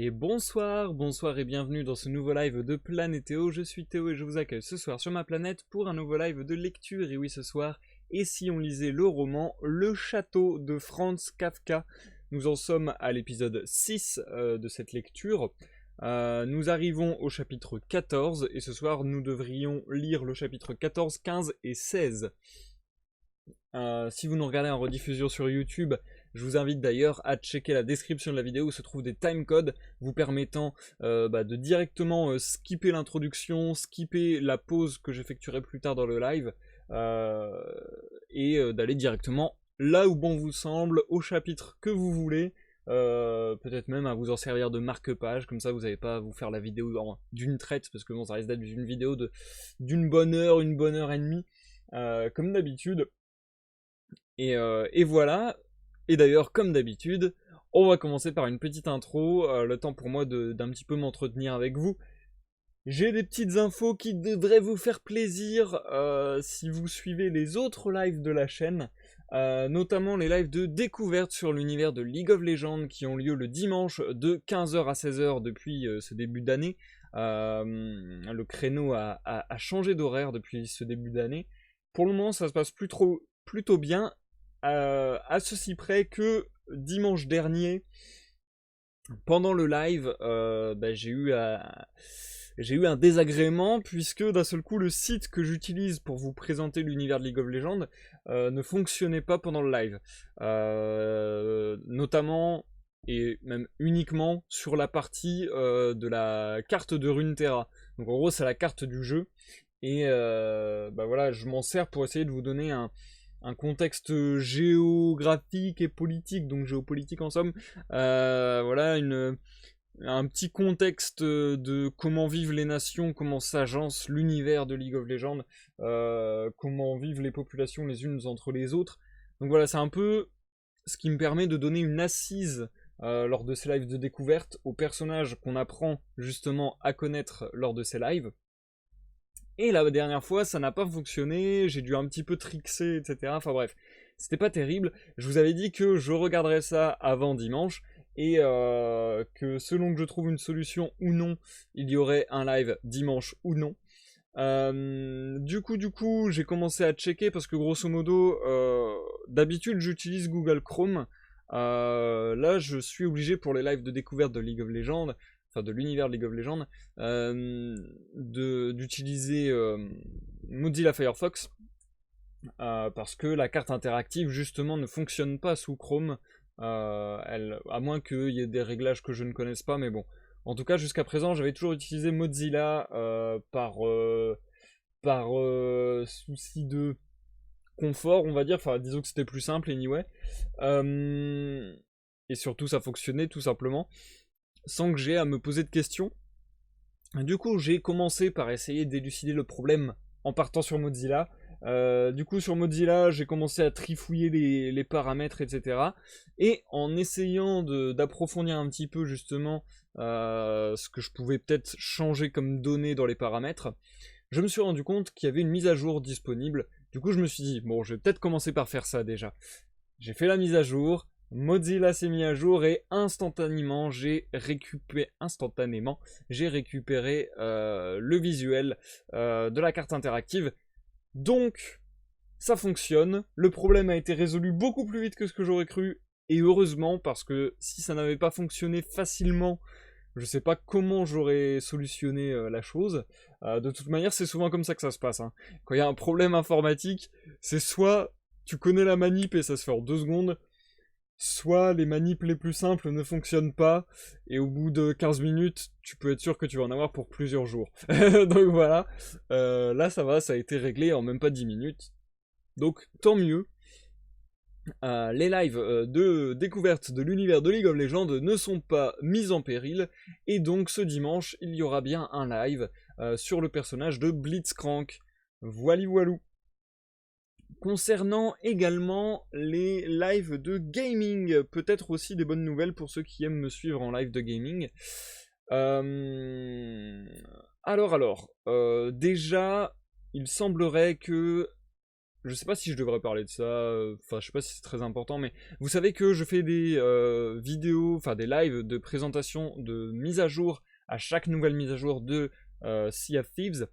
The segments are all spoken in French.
Et bonsoir, bonsoir et bienvenue dans ce nouveau live de Planétéo. Je suis Théo et je vous accueille ce soir sur ma planète pour un nouveau live de lecture. Et oui, ce soir, et si on lisait le roman Le Château de Franz Kafka. Nous en sommes à l'épisode 6 de cette lecture. Nous arrivons au chapitre 14 et ce soir nous devrions lire le chapitre 14, 15 et 16. Si vous nous regardez en rediffusion sur YouTube, je vous invite d'ailleurs à checker la description de la vidéo où se trouvent des timecodes vous permettant de directement skipper l'introduction, skipper la pause que j'effectuerai plus tard dans le live et d'aller directement là où bon vous semble, au chapitre que vous voulez. Peut-être même à vous en servir de marque-page, comme ça vous n'avez pas à vous faire la vidéo d'une traite, parce que bon, ça risque d'être une vidéo d'une bonne heure et demie, comme d'habitude. Et voilà. Et d'ailleurs, comme d'habitude, on va commencer par une petite intro, le temps pour moi d'un petit peu m'entretenir avec vous. J'ai des petites infos qui devraient vous faire plaisir si vous suivez les autres lives de la chaîne, notamment les lives de découverte sur l'univers de League of Legends qui ont lieu le dimanche de 15h à 16h depuis ce début d'année. Le créneau a changé d'horaire depuis ce début d'année. Pour le moment, ça se passe plutôt bien. À ceci près que dimanche dernier, pendant le live, j'ai eu un désagrément puisque d'un seul coup le site que j'utilise pour vous présenter l'univers de League of Legends ne fonctionnait pas pendant le live, notamment et même uniquement sur la partie de la carte de Runeterra. Donc en gros c'est la carte du jeu et voilà, je m'en sers pour essayer de vous donner un contexte géographique et politique, donc géopolitique en somme, voilà, un petit contexte de comment vivent les nations, comment s'agence l'univers de League of Legends, comment vivent les populations les unes entre les autres. Donc voilà, c'est un peu ce qui me permet de donner une assise lors de ces lives de découverte aux personnages qu'on apprend justement à connaître lors de ces lives. Et la dernière fois, ça n'a pas fonctionné, j'ai dû un petit peu trickser, etc. Enfin bref, c'était pas terrible. Je vous avais dit que je regarderais ça avant dimanche, et que selon que je trouve une solution ou non, il y aurait un live dimanche ou non. Du coup, j'ai commencé à checker, parce que grosso modo, d'habitude j'utilise Google Chrome. Là, je suis obligé pour les lives de découverte de League of Legends, enfin de l'univers de League of Legends, d'utiliser Mozilla Firefox, parce que la carte interactive justement ne fonctionne pas sous Chrome, à moins qu'il y ait des réglages que je ne connaisse pas, mais bon. En tout cas, jusqu'à présent, j'avais toujours utilisé Mozilla par souci de confort, on va dire. Enfin, disons que c'était plus simple, anyway. Et surtout, ça fonctionnait tout simplement, sans que j'ai à me poser de questions. Du coup, j'ai commencé par essayer d'élucider le problème en partant sur Mozilla. Du coup, sur Mozilla, j'ai commencé à trifouiller les paramètres, etc. Et en essayant d'approfondir un petit peu justement ce que je pouvais peut-être changer comme données dans les paramètres, je me suis rendu compte qu'il y avait une mise à jour disponible. Du coup, je me suis dit, bon, je vais peut-être commencer par faire ça déjà. J'ai fait la mise à jour, Mozilla s'est mis à jour et instantanément j'ai récupéré le visuel de la carte interactive. Donc ça fonctionne, le problème a été résolu beaucoup plus vite que ce que j'aurais cru, et heureusement, parce que si ça n'avait pas fonctionné facilement, je sais pas comment j'aurais solutionné la chose. De toute manière, c'est souvent comme ça que ça se passe, hein. Quand il y a un problème informatique, c'est soit tu connais la manip et ça se fait en 2 secondes, soit les manips les plus simples ne fonctionnent pas, et au bout de 15 minutes, tu peux être sûr que tu vas en avoir pour plusieurs jours. Donc voilà, là ça va, ça a été réglé en même pas 10 minutes. Donc tant mieux. Les lives de découverte de l'univers de League of Legends ne sont pas mis en péril, et donc ce dimanche, il y aura bien un live sur le personnage de Blitzcrank. Voili voilou. Concernant également les lives de gaming, peut-être aussi des bonnes nouvelles pour ceux qui aiment me suivre en live de gaming. Alors, déjà, il semblerait que je sais pas si je devrais parler de ça, enfin je sais pas si c'est très important, mais vous savez que je fais des vidéos, enfin des lives de présentation de mise à jour à chaque nouvelle mise à jour de Sea of Thieves.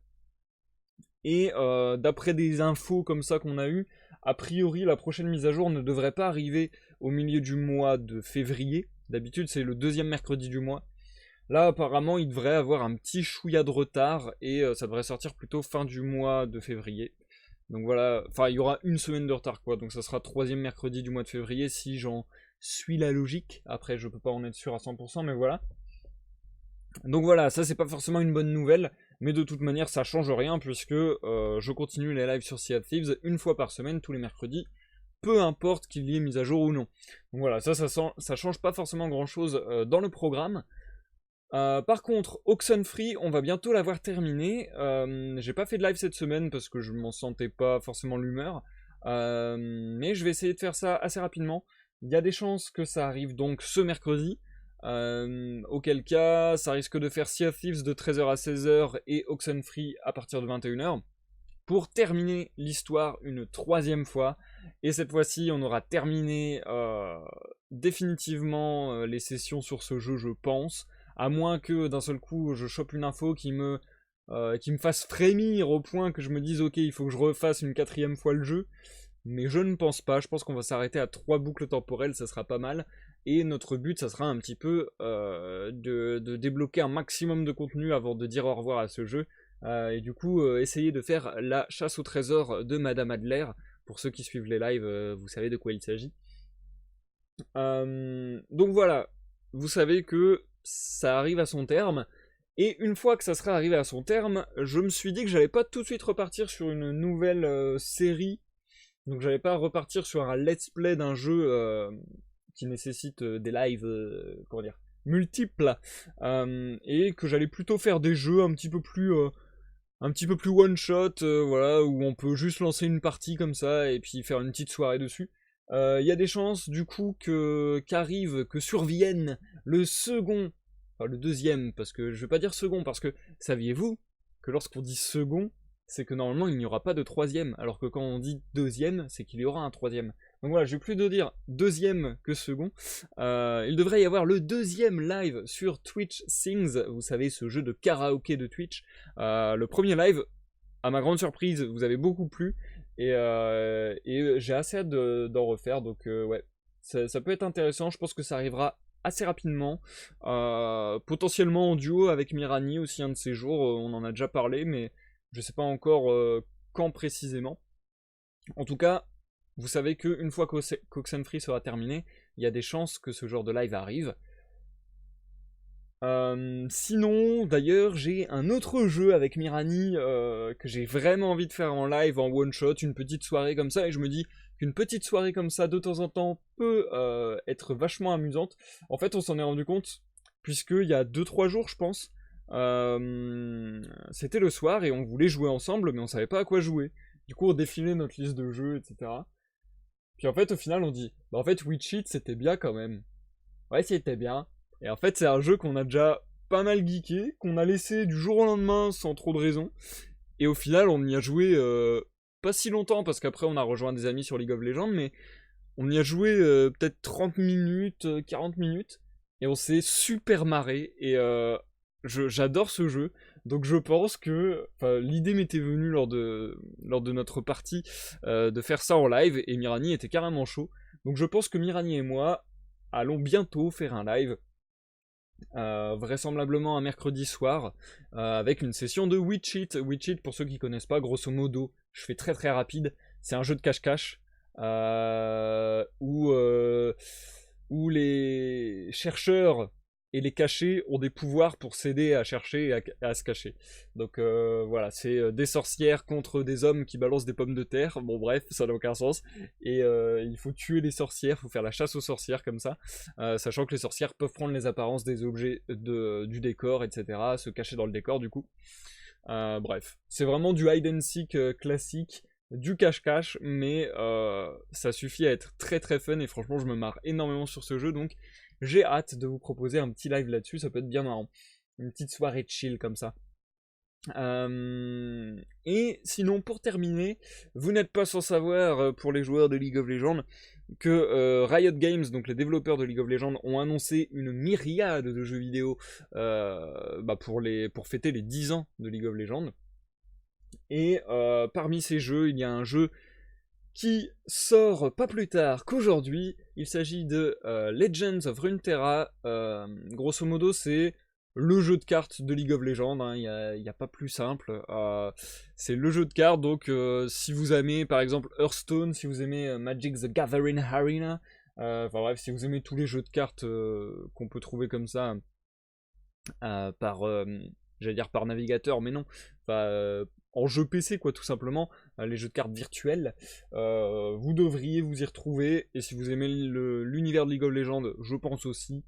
Et d'après des infos comme ça qu'on a eu, a priori la prochaine mise à jour ne devrait pas arriver au milieu du mois de février. D'habitude c'est le deuxième mercredi du mois. Là apparemment il devrait avoir un petit chouïa de retard et ça devrait sortir plutôt fin du mois de février. Donc voilà, enfin il y aura une semaine de retard quoi, donc ça sera troisième mercredi du mois de février si j'en suis la logique. Après je peux pas en être sûr à 100% mais voilà. Donc voilà, ça c'est pas forcément une bonne nouvelle, mais de toute manière ça change rien puisque je continue les lives sur Sea of Thieves une fois par semaine, tous les mercredis, peu importe qu'il y ait mise à jour ou non. Donc voilà, ça change pas forcément grand chose dans le programme. Par contre, Oxenfree, on va bientôt l'avoir terminé. J'ai pas fait de live cette semaine parce que je m'en sentais pas forcément l'humeur. Mais je vais essayer de faire ça assez rapidement. Il y a des chances que ça arrive donc ce mercredi. Auquel cas, ça risque de faire Sea of Thieves de 13h à 16h et Oxenfree à partir de 21h. Pour terminer l'histoire une troisième fois. Et cette fois-ci, on aura terminé définitivement les sessions sur ce jeu, je pense. À moins que d'un seul coup, je chope une info qui me fasse frémir au point que je me dise ok, il faut que je refasse une quatrième fois le jeu. Mais je ne pense pas, je pense qu'on va s'arrêter à 3 boucles temporelles, ça sera pas mal. Et notre but, ça sera un petit peu de débloquer un maximum de contenu avant de dire au revoir à ce jeu. Et du coup, essayer de faire la chasse au trésor de Madame Adler. Pour ceux qui suivent les lives, vous savez de quoi il s'agit. Donc voilà, vous savez que ça arrive à son terme. Et une fois que ça sera arrivé à son terme, je me suis dit que j'allais pas tout de suite repartir sur une nouvelle série. Donc j'allais pas repartir sur un let's play d'un jeu qui nécessite des lives, comment dire, multiples. Et que j'allais plutôt faire des jeux un petit peu plus one shot, voilà, où on peut juste lancer une partie comme ça et puis faire une petite soirée dessus. Il y a des chances du coup que survienne le second, enfin le deuxième, parce que je vais pas dire second, parce que saviez-vous que lorsqu'on dit second, c'est que normalement il n'y aura pas de troisième, alors que quand on dit deuxième, c'est qu'il y aura un troisième. Donc voilà, je vais plus de dire deuxième que second. Il devrait y avoir le deuxième live sur Twitch Sings, vous savez, ce jeu de karaoké de Twitch. Le premier live, à ma grande surprise, vous avez beaucoup plu, et j'ai assez hâte d'en refaire, donc ouais, ça peut être intéressant, je pense que ça arrivera assez rapidement, potentiellement en duo avec Mirani aussi un de ces jours, on en a déjà parlé, mais je sais pas encore quand précisément. En tout cas, vous savez qu'une fois qu'Oxenfree sera terminé, il y a des chances que ce genre de live arrive. Sinon, d'ailleurs, j'ai un autre jeu avec Mirani que j'ai vraiment envie de faire en live, en one shot, une petite soirée comme ça, et je me dis qu'une petite soirée comme ça de temps en temps peut être vachement amusante. En fait, on s'en est rendu compte, puisqu'il y a 2-3 jours, je pense, c'était le soir et on voulait jouer ensemble, mais on savait pas à quoi jouer. Du coup, on défilait notre liste de jeux, etc. Puis en fait, au final, on dit, bah en fait, Witch It, c'était bien quand même. Ouais, c'était bien. Et en fait, c'est un jeu qu'on a déjà pas mal geeké, qu'on a laissé du jour au lendemain sans trop de raison. Et au final, on y a joué pas si longtemps, parce qu'après, on a rejoint des amis sur League of Legends, mais on y a joué peut-être 30 minutes, 40 minutes, et on s'est super marré, et j'adore ce jeu, donc je pense que l'idée m'était venue lors de notre partie de faire ça en live, et Mirani était carrément chaud, donc je pense que Mirani et moi allons bientôt faire un live, vraisemblablement un mercredi soir, avec une session de Witch It. Witch It, pour ceux qui connaissent pas, grosso modo, je fais très très rapide, c'est un jeu de cache-cache, où les chercheurs et les cachés ont des pouvoirs pour s'aider à chercher et à se cacher. Donc voilà, c'est des sorcières contre des hommes qui balancent des pommes de terre. Bon bref, ça n'a aucun sens. Et il faut tuer les sorcières, il faut faire la chasse aux sorcières comme ça. Sachant que les sorcières peuvent prendre les apparences des objets du décor, etc. Se cacher dans le décor du coup. Bref, c'est vraiment du hide and seek classique, du cache-cache, mais ça suffit à être très très fun et franchement je me marre énormément sur ce jeu, donc j'ai hâte de vous proposer un petit live là-dessus, ça peut être bien marrant. Une petite soirée chill comme ça. Et sinon, pour terminer, vous n'êtes pas sans savoir, pour les joueurs de League of Legends, que Riot Games, donc les développeurs de League of Legends, ont annoncé une myriade de jeux vidéo pour fêter les 10 ans de League of Legends. Et parmi ces jeux, il y a un jeu qui sort pas plus tard qu'aujourd'hui. Il s'agit de Legends of Runeterra. Grosso modo, c'est le jeu de cartes de League of Legends, hein. Il n'y a pas plus simple. C'est le jeu de cartes, donc si vous aimez par exemple Hearthstone, si vous aimez Magic the Gathering Arena, enfin bref, si vous aimez tous les jeux de cartes qu'on peut trouver comme ça j'allais dire par navigateur, mais non, en jeu PC quoi, tout simplement, les jeux de cartes virtuels, vous devriez vous y retrouver, et si vous aimez l'univers de League of Legends, je pense aussi.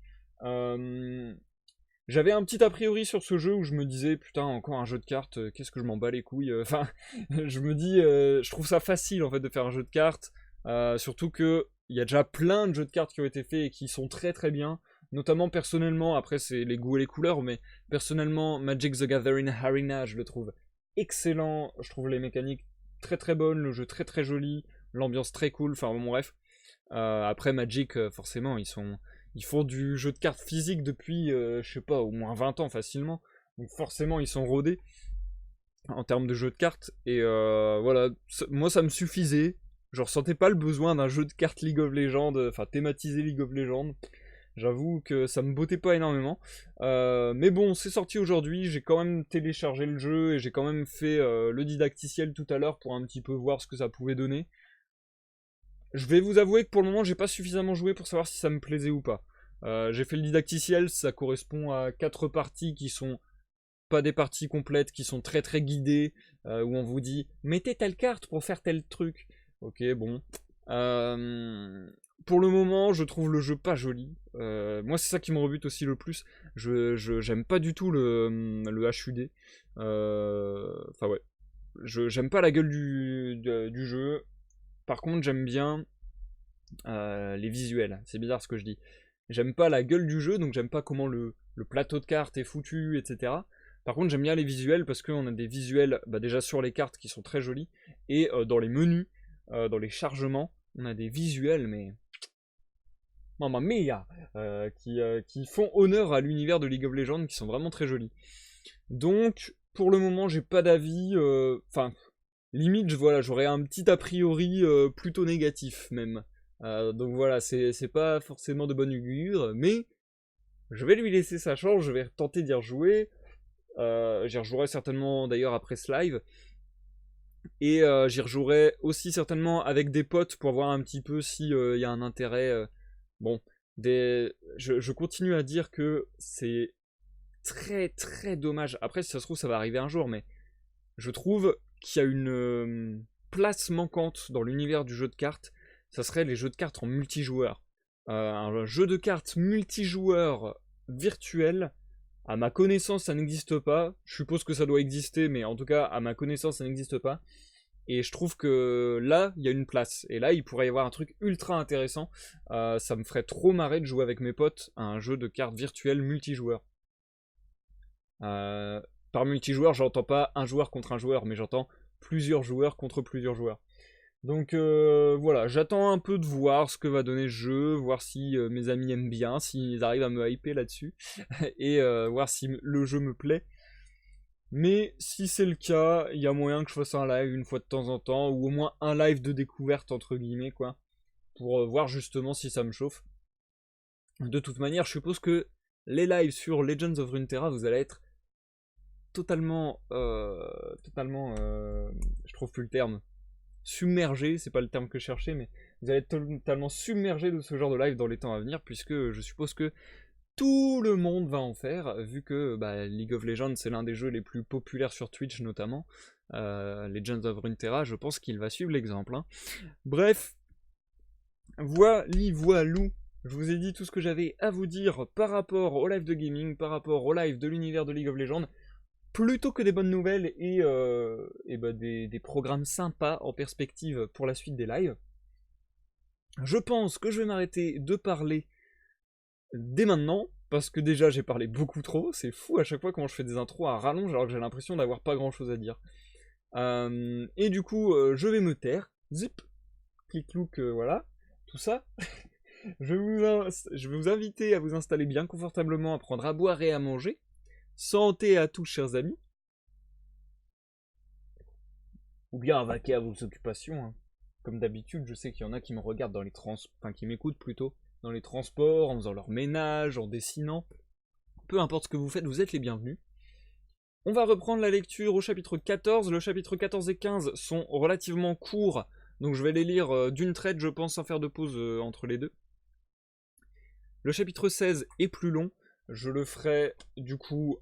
J'avais un petit a priori sur ce jeu où je me disais, putain, encore un jeu de cartes, qu'est-ce que je m'en bats les couilles. Enfin, je me dis, je trouve ça facile en fait de faire un jeu de cartes, surtout que il y a déjà plein de jeux de cartes qui ont été faits et qui sont très très bien. Notamment personnellement, après c'est les goûts et les couleurs, mais personnellement, Magic the Gathering Arena, je le trouve excellent. Je trouve les mécaniques très très bonnes, le jeu très très joli, l'ambiance très cool, enfin bon bref. Après Magic, forcément, ils font du jeu de cartes physique depuis, je sais pas, au moins 20 ans facilement. Donc forcément, ils sont rodés en termes de jeu de cartes. Et voilà, moi ça me suffisait. Je ressentais pas le besoin d'un jeu de cartes League of Legends, enfin thématisé League of Legends. J'avoue que ça me bottait pas énormément. Mais bon, c'est sorti aujourd'hui, j'ai quand même téléchargé le jeu et j'ai quand même fait le didacticiel tout à l'heure pour un petit peu voir ce que ça pouvait donner. Je vais vous avouer que pour le moment, j'ai pas suffisamment joué pour savoir si ça me plaisait ou pas. J'ai fait le didacticiel, ça correspond à 4 parties qui sont pas des parties complètes, qui sont très très guidées, où on vous dit mettez telle carte pour faire tel truc. Ok, bon. Pour le moment, je trouve le jeu pas joli. Moi, c'est ça qui me rebute aussi le plus. J'aime pas du tout le HUD. Enfin ouais. J'aime pas la gueule du jeu. Par contre, j'aime bien les visuels. C'est bizarre ce que je dis. J'aime pas la gueule du jeu, donc j'aime pas comment le plateau de cartes est foutu, etc. Par contre, j'aime bien les visuels parce qu'on a des visuels déjà sur les cartes qui sont très jolis. Et dans les menus, dans les chargements, on a des visuels, mais mamma mia, qui font honneur à l'univers de League of Legends, qui sont vraiment très jolis. Donc, pour le moment, j'ai pas d'avis. Enfin, limite, voilà, j'aurais un petit a priori plutôt négatif même. Donc voilà, c'est pas forcément de bonne augure, mais je vais lui laisser sa chance, je vais tenter d'y rejouer. J'y rejouerai certainement d'ailleurs après ce live. Et j'y rejouerai aussi certainement avec des potes pour voir un petit peu s'il y a un intérêt. Bon, je continue à dire que c'est très très dommage. Après, si ça se trouve, ça va arriver un jour, mais je trouve qu'il y a une place manquante dans l'univers du jeu de cartes. Ça serait les jeux de cartes en multijoueur. Un jeu de cartes multijoueur virtuel. À ma connaissance, ça n'existe pas. Je suppose que ça doit exister, mais en tout cas, à ma connaissance, ça n'existe pas. Et je trouve que là, il y a une place. Et là, il pourrait y avoir un truc ultra intéressant. Ça me ferait trop marrer de jouer avec mes potes à un jeu de cartes virtuelles multijoueur. Par multijoueur, j'entends pas un joueur contre un joueur, mais j'entends plusieurs joueurs contre plusieurs joueurs. Donc voilà, j'attends un peu de voir ce que va donner le jeu, voir si mes amis aiment bien, s'ils arrivent à me hyper là-dessus, et voir si le jeu me plaît. Mais si c'est le cas, il y a moyen que je fasse un live une fois de temps en temps, ou au moins un live de découverte entre guillemets, quoi, pour voir justement si ça me chauffe. De toute manière, je suppose que les lives sur Legends of Runeterra, vous allez être totalement, je trouve plus le terme, submergé, c'est pas le terme que je cherchais, mais vous allez être totalement submergé de ce genre de live dans les temps à venir, puisque je suppose que tout le monde va en faire, vu que League of Legends c'est l'un des jeux les plus populaires sur Twitch notamment. Legends of Runeterra, je pense qu'il va suivre l'exemple. Hein. Bref, voilou. Je vous ai dit tout ce que j'avais à vous dire par rapport au live de gaming, par rapport au live de l'univers de League of Legends. Plutôt que des bonnes nouvelles et des programmes sympas en perspective pour la suite des lives. Je pense que je vais m'arrêter de parler dès maintenant. parce que déjà j'ai parlé beaucoup trop, c'est fou à chaque fois comment je fais des intros à rallonge alors que j'ai l'impression d'avoir pas grand chose à dire. Et du coup, je vais me taire, zip, clic-clouc, voilà, tout ça. Je vais vous inviter à vous installer bien confortablement, à prendre à boire et à manger. Santé à tous, chers amis. Ou bien à vaquer à vos occupations. Hein. Comme d'habitude, je sais qu'il y en a qui me regardent dans les enfin qui m'écoutent plutôt, dans les transports, en faisant leur ménage, en dessinant. Peu importe ce que vous faites, vous êtes les bienvenus. On va reprendre la lecture au chapitre 14. Le chapitre 14 et 15 sont relativement courts, donc je vais les lire d'une traite, je pense, sans faire de pause entre les deux. Le chapitre 16 est plus long, je le ferai du coup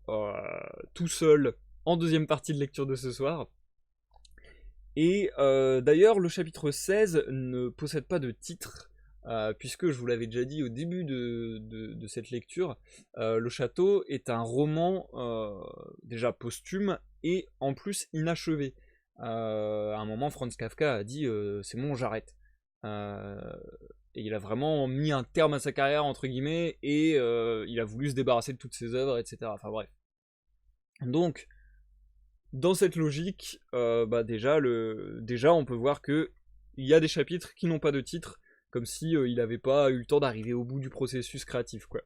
tout seul en deuxième partie de lecture de ce soir. Et d'ailleurs, le chapitre 16 ne possède pas de titre, puisque je vous l'avais déjà dit au début de cette lecture, Le Château est un roman déjà posthume et en plus inachevé. À un moment, Franz Kafka a dit c'est bon, j'arrête. Et il a vraiment mis un terme à sa carrière, entre guillemets, et il a voulu se débarrasser de toutes ses œuvres, etc. Enfin bref. Donc, dans cette logique, déjà, on peut voir qu'il y a des chapitres qui n'ont pas de titre, comme si il n'avait pas eu le temps d'arriver au bout du processus créatif, quoi.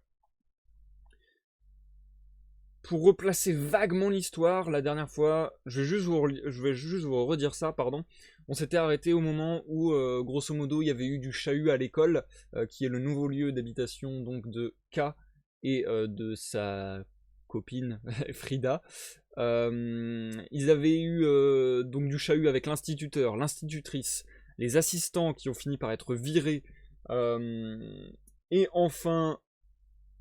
Pour replacer vaguement l'histoire, la dernière fois, je vais juste vous redire ça, pardon. On s'était arrêté au moment où, grosso modo, il y avait eu du chahut à l'école, qui est le nouveau lieu d'habitation donc de K et de sa copine Frida. Ils avaient eu donc du chahut avec l'instituteur, l'institutrice, les assistants qui ont fini par être virés, et enfin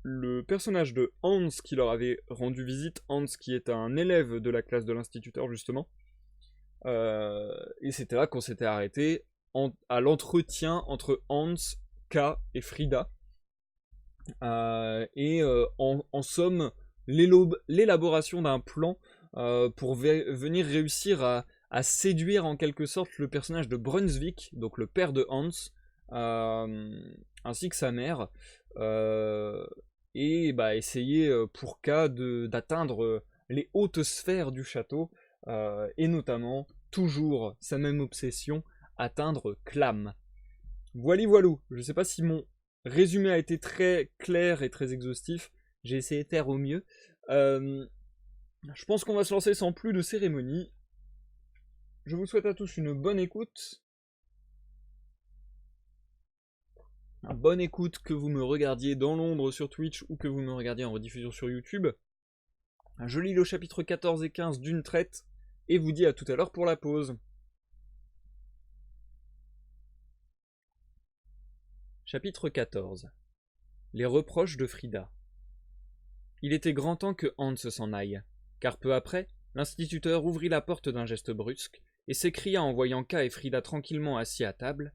le personnage de Hans qui leur avait rendu visite, Hans qui est un élève de la classe de l'instituteur justement. Et c'était là qu'on s'était arrêté à l'entretien entre Hans, K et Frida. En somme, l'élaboration d'un plan pour venir réussir à séduire en quelque sorte le personnage de Brunswick, donc le père de Hans, ainsi que sa mère, et essayer pour K d'atteindre les hautes sphères du château, et notamment, toujours sa même obsession, atteindre Clam. Voilou, je sais pas si mon résumé a été très clair et très exhaustif, j'ai essayé de faire au mieux. Je pense qu'on va se lancer sans plus de cérémonie. Je vous souhaite à tous une bonne écoute. Bonne écoute que vous me regardiez dans l'ombre sur Twitch ou que vous me regardiez en rediffusion sur YouTube. Je lis le chapitre 14 et 15 d'une traite et vous dis à tout à l'heure pour la pause. Chapitre 14. Les reproches de Frida. Il était grand temps que Hans s'en aille, car peu après, l'instituteur ouvrit la porte d'un geste brusque et s'écria en voyant K et Frida tranquillement assis à table.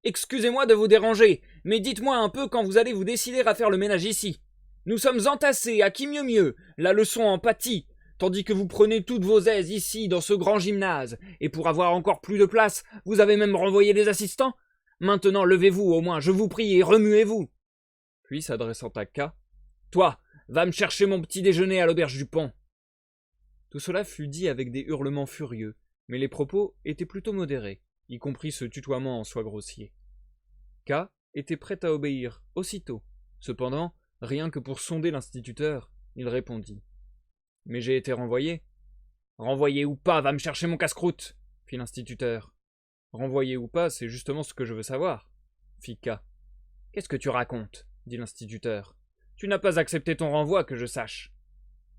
« Excusez-moi de vous déranger, mais dites-moi un peu quand vous allez vous décider à faire le ménage ici. Nous sommes entassés, à qui mieux, la leçon en pâtit, tandis que vous prenez toutes vos aises ici, dans ce grand gymnase, et pour avoir encore plus de place, vous avez même renvoyé les assistants. Maintenant, levez-vous au moins, je vous prie, et remuez-vous. » Puis, s'adressant à K, « Toi, va me chercher mon petit déjeuner à l'auberge du pont. » Tout cela fut dit avec des hurlements furieux, mais les propos étaient plutôt modérés, y compris ce tutoiement en soi grossier. K était prêt à obéir aussitôt. Cependant, rien que pour sonder l'instituteur, il répondit. « Mais j'ai été renvoyé. »« Renvoyé ou pas, va me chercher mon casse-croûte, » fit l'instituteur. « Renvoyé ou pas, c'est justement ce que je veux savoir, » fit K. « Qu'est-ce que tu racontes » dit l'instituteur. « Tu n'as pas accepté ton renvoi, que je sache. »«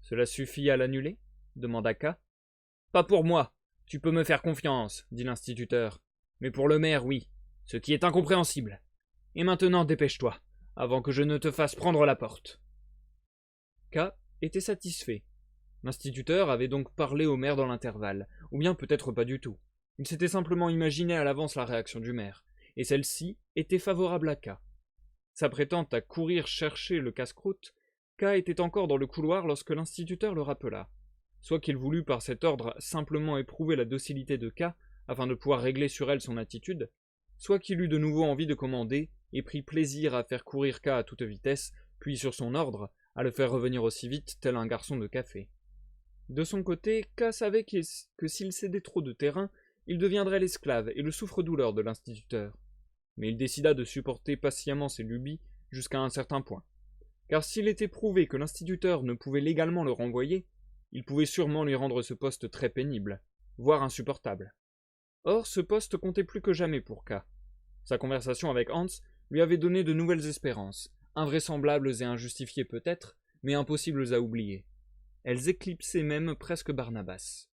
Cela suffit à l'annuler » demanda K. « Pas pour moi. Tu peux me faire confiance, » dit l'instituteur. « Mais pour le maire, oui, ce qui est incompréhensible. Et maintenant, dépêche-toi, avant que je ne te fasse prendre la porte. » K était satisfait. L'instituteur avait donc parlé au maire dans l'intervalle, ou bien peut-être pas du tout. Il s'était simplement imaginé à l'avance la réaction du maire, et celle-ci était favorable à K. S'apprêtant à courir chercher le casse-croûte, K était encore dans le couloir lorsque l'instituteur le rappela. Soit qu'il voulût par cet ordre simplement éprouver la docilité de K, afin de pouvoir régler sur elle son attitude, soit qu'il eut de nouveau envie de commander, et prit plaisir à faire courir K à toute vitesse, puis sur son ordre, à le faire revenir aussi vite tel un garçon de café. De son côté, K savait que s'il cédait trop de terrain, il deviendrait l'esclave et le souffre-douleur de l'instituteur. Mais il décida de supporter patiemment ses lubies jusqu'à un certain point. Car s'il était prouvé que l'instituteur ne pouvait légalement le renvoyer, il pouvait sûrement lui rendre ce poste très pénible, voire insupportable. Or, ce poste comptait plus que jamais pour K. Sa conversation avec Hans lui avait donné de nouvelles espérances, invraisemblables et injustifiées peut-être, mais impossibles à oublier. Elles éclipsaient même presque Barnabas.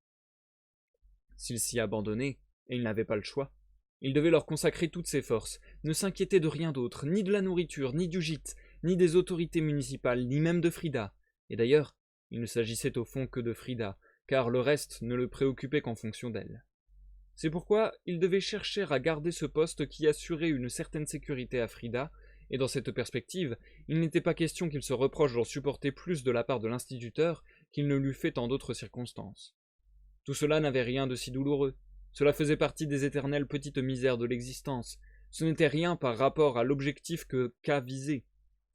S'il s'y abandonnait, et il n'avait pas le choix, il devait leur consacrer toutes ses forces, ne s'inquiéter de rien d'autre, ni de la nourriture, ni du gîte, ni des autorités municipales, ni même de Frida. Et d'ailleurs, il ne s'agissait au fond que de Frida, car le reste ne le préoccupait qu'en fonction d'elle. C'est pourquoi il devait chercher à garder ce poste qui assurait une certaine sécurité à Frida, et dans cette perspective, il n'était pas question qu'il se reproche d'en supporter plus de la part de l'instituteur qu'il ne l'eût fait en d'autres circonstances. Tout cela n'avait rien de si douloureux. Cela faisait partie des éternelles petites misères de l'existence. Ce n'était rien par rapport à l'objectif que K visait,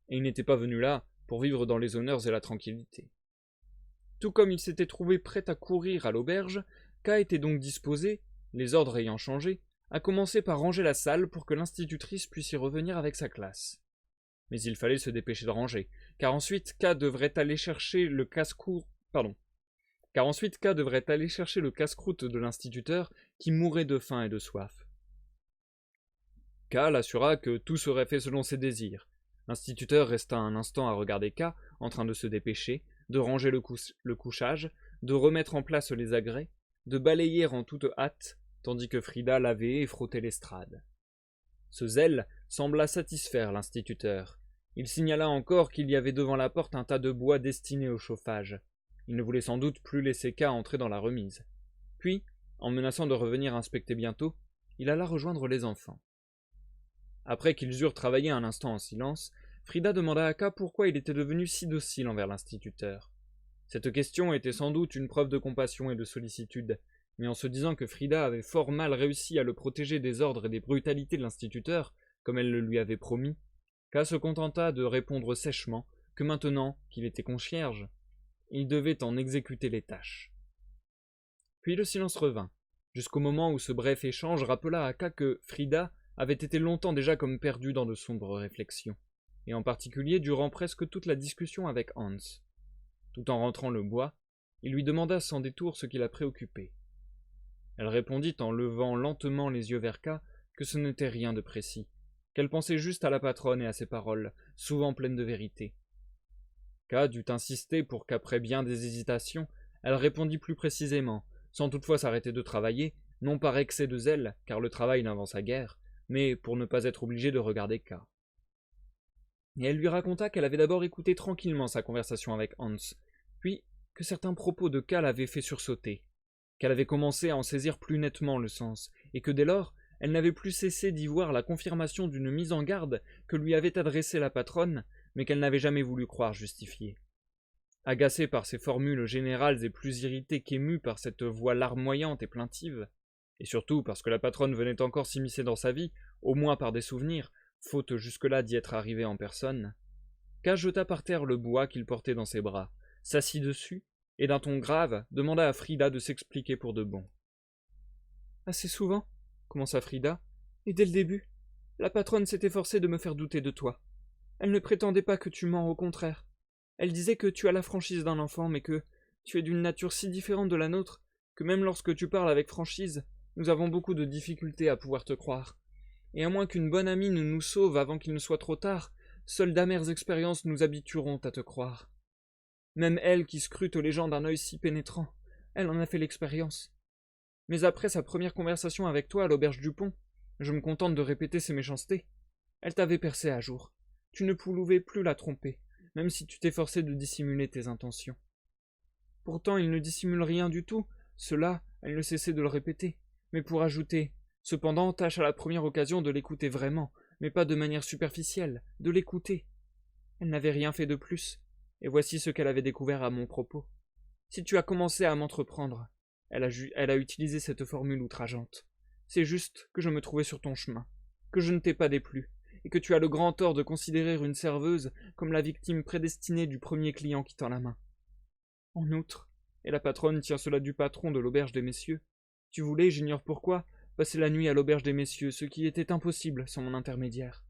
et il n'était pas venu là pour vivre dans les honneurs et la tranquillité. Tout comme il s'était trouvé prêt à courir à l'auberge, K était donc disposé, les ordres ayant changé, à commencer par ranger la salle pour que l'institutrice puisse y revenir avec sa classe. Mais il fallait se dépêcher de ranger, car ensuite K devrait aller chercher le casse-croûte de l'instituteur qui mourait de faim et de soif. K l'assura que tout serait fait selon ses désirs. L'instituteur resta un instant à regarder K, en train de se dépêcher, de ranger le couchage, de remettre en place les agrès, de balayer en toute hâte, tandis que Frida lavait et frottait l'estrade. Ce zèle sembla satisfaire l'instituteur. Il signala encore qu'il y avait devant la porte un tas de bois destiné au chauffage. Il ne voulait sans doute plus laisser K entrer dans la remise. Puis, en menaçant de revenir inspecter bientôt, il alla rejoindre les enfants. Après qu'ils eurent travaillé un instant en silence, Frida demanda à K pourquoi il était devenu si docile envers l'instituteur. Cette question était sans doute une preuve de compassion et de sollicitude, mais en se disant que Frida avait fort mal réussi à le protéger des ordres et des brutalités de l'instituteur, comme elle le lui avait promis, K se contenta de répondre sèchement que maintenant qu'il était concierge, il devait en exécuter les tâches. Puis le silence revint, jusqu'au moment où ce bref échange rappela à K que Frida avait été longtemps déjà comme perdue dans de sombres réflexions, et en particulier durant presque toute la discussion avec Hans. Tout en rentrant le bois, il lui demanda sans détour ce qui la préoccupait. Elle répondit en levant lentement les yeux vers K que ce n'était rien de précis, qu'elle pensait juste à la patronne et à ses paroles, souvent pleines de vérité. K dut insister pour qu'après bien des hésitations, elle répondit plus précisément, sans toutefois s'arrêter de travailler, non par excès de zèle, car le travail n'avança guère, mais pour ne pas être obligée de regarder K. Et elle lui raconta qu'elle avait d'abord écouté tranquillement sa conversation avec Hans, puis que certains propos de K l'avaient fait sursauter, qu'elle avait commencé à en saisir plus nettement le sens, et que dès lors, elle n'avait plus cessé d'y voir la confirmation d'une mise en garde que lui avait adressée la patronne, mais qu'elle n'avait jamais voulu croire justifiée. Agacée par ces formules générales et plus irritée qu'émue par cette voix larmoyante et plaintive, et surtout parce que la patronne venait encore s'immiscer dans sa vie, au moins par des souvenirs, faute jusque-là d'y être arrivée en personne, K jeta par terre le bois qu'il portait dans ses bras, s'assit dessus, et d'un ton grave demanda à Frida de s'expliquer pour de bon. « Assez souvent, commença Frida, et dès le début, la patronne s'est efforcée de me faire douter de toi. Elle ne prétendait pas que tu mens, au contraire. Elle disait que tu as la franchise d'un enfant, mais que tu es d'une nature si différente de la nôtre que même lorsque tu parles avec franchise, nous avons beaucoup de difficultés à pouvoir te croire. Et à moins qu'une bonne amie ne nous sauve avant qu'il ne soit trop tard, seules d'amères expériences nous habitueront à te croire. Même elle qui scrute les gens d'un œil si pénétrant, elle en a fait l'expérience. Mais après sa première conversation avec toi à l'auberge du pont, je me contente de répéter ses méchancetés. Elle t'avait percé à jour. Tu ne pouvais plus la tromper, même si tu t'efforçais de dissimuler tes intentions. Pourtant il ne dissimule rien du tout, cela, elle ne cessait de le répéter, mais pour ajouter, cependant tâche à la première occasion de l'écouter vraiment, mais pas de manière superficielle, de l'écouter. Elle n'avait rien fait de plus, et voici ce qu'elle avait découvert à mon propos. Si tu as commencé à m'entreprendre, elle a utilisé cette formule outrageante. C'est juste que je me trouvais sur ton chemin, que je ne t'ai pas déplu, et que tu as le grand tort de considérer une serveuse comme la victime prédestinée du premier client qui tend la main. En outre, et la patronne tient cela du patron de l'auberge des messieurs, tu voulais, j'ignore pourquoi, passer la nuit à l'auberge des messieurs, ce qui était impossible sans mon intermédiaire.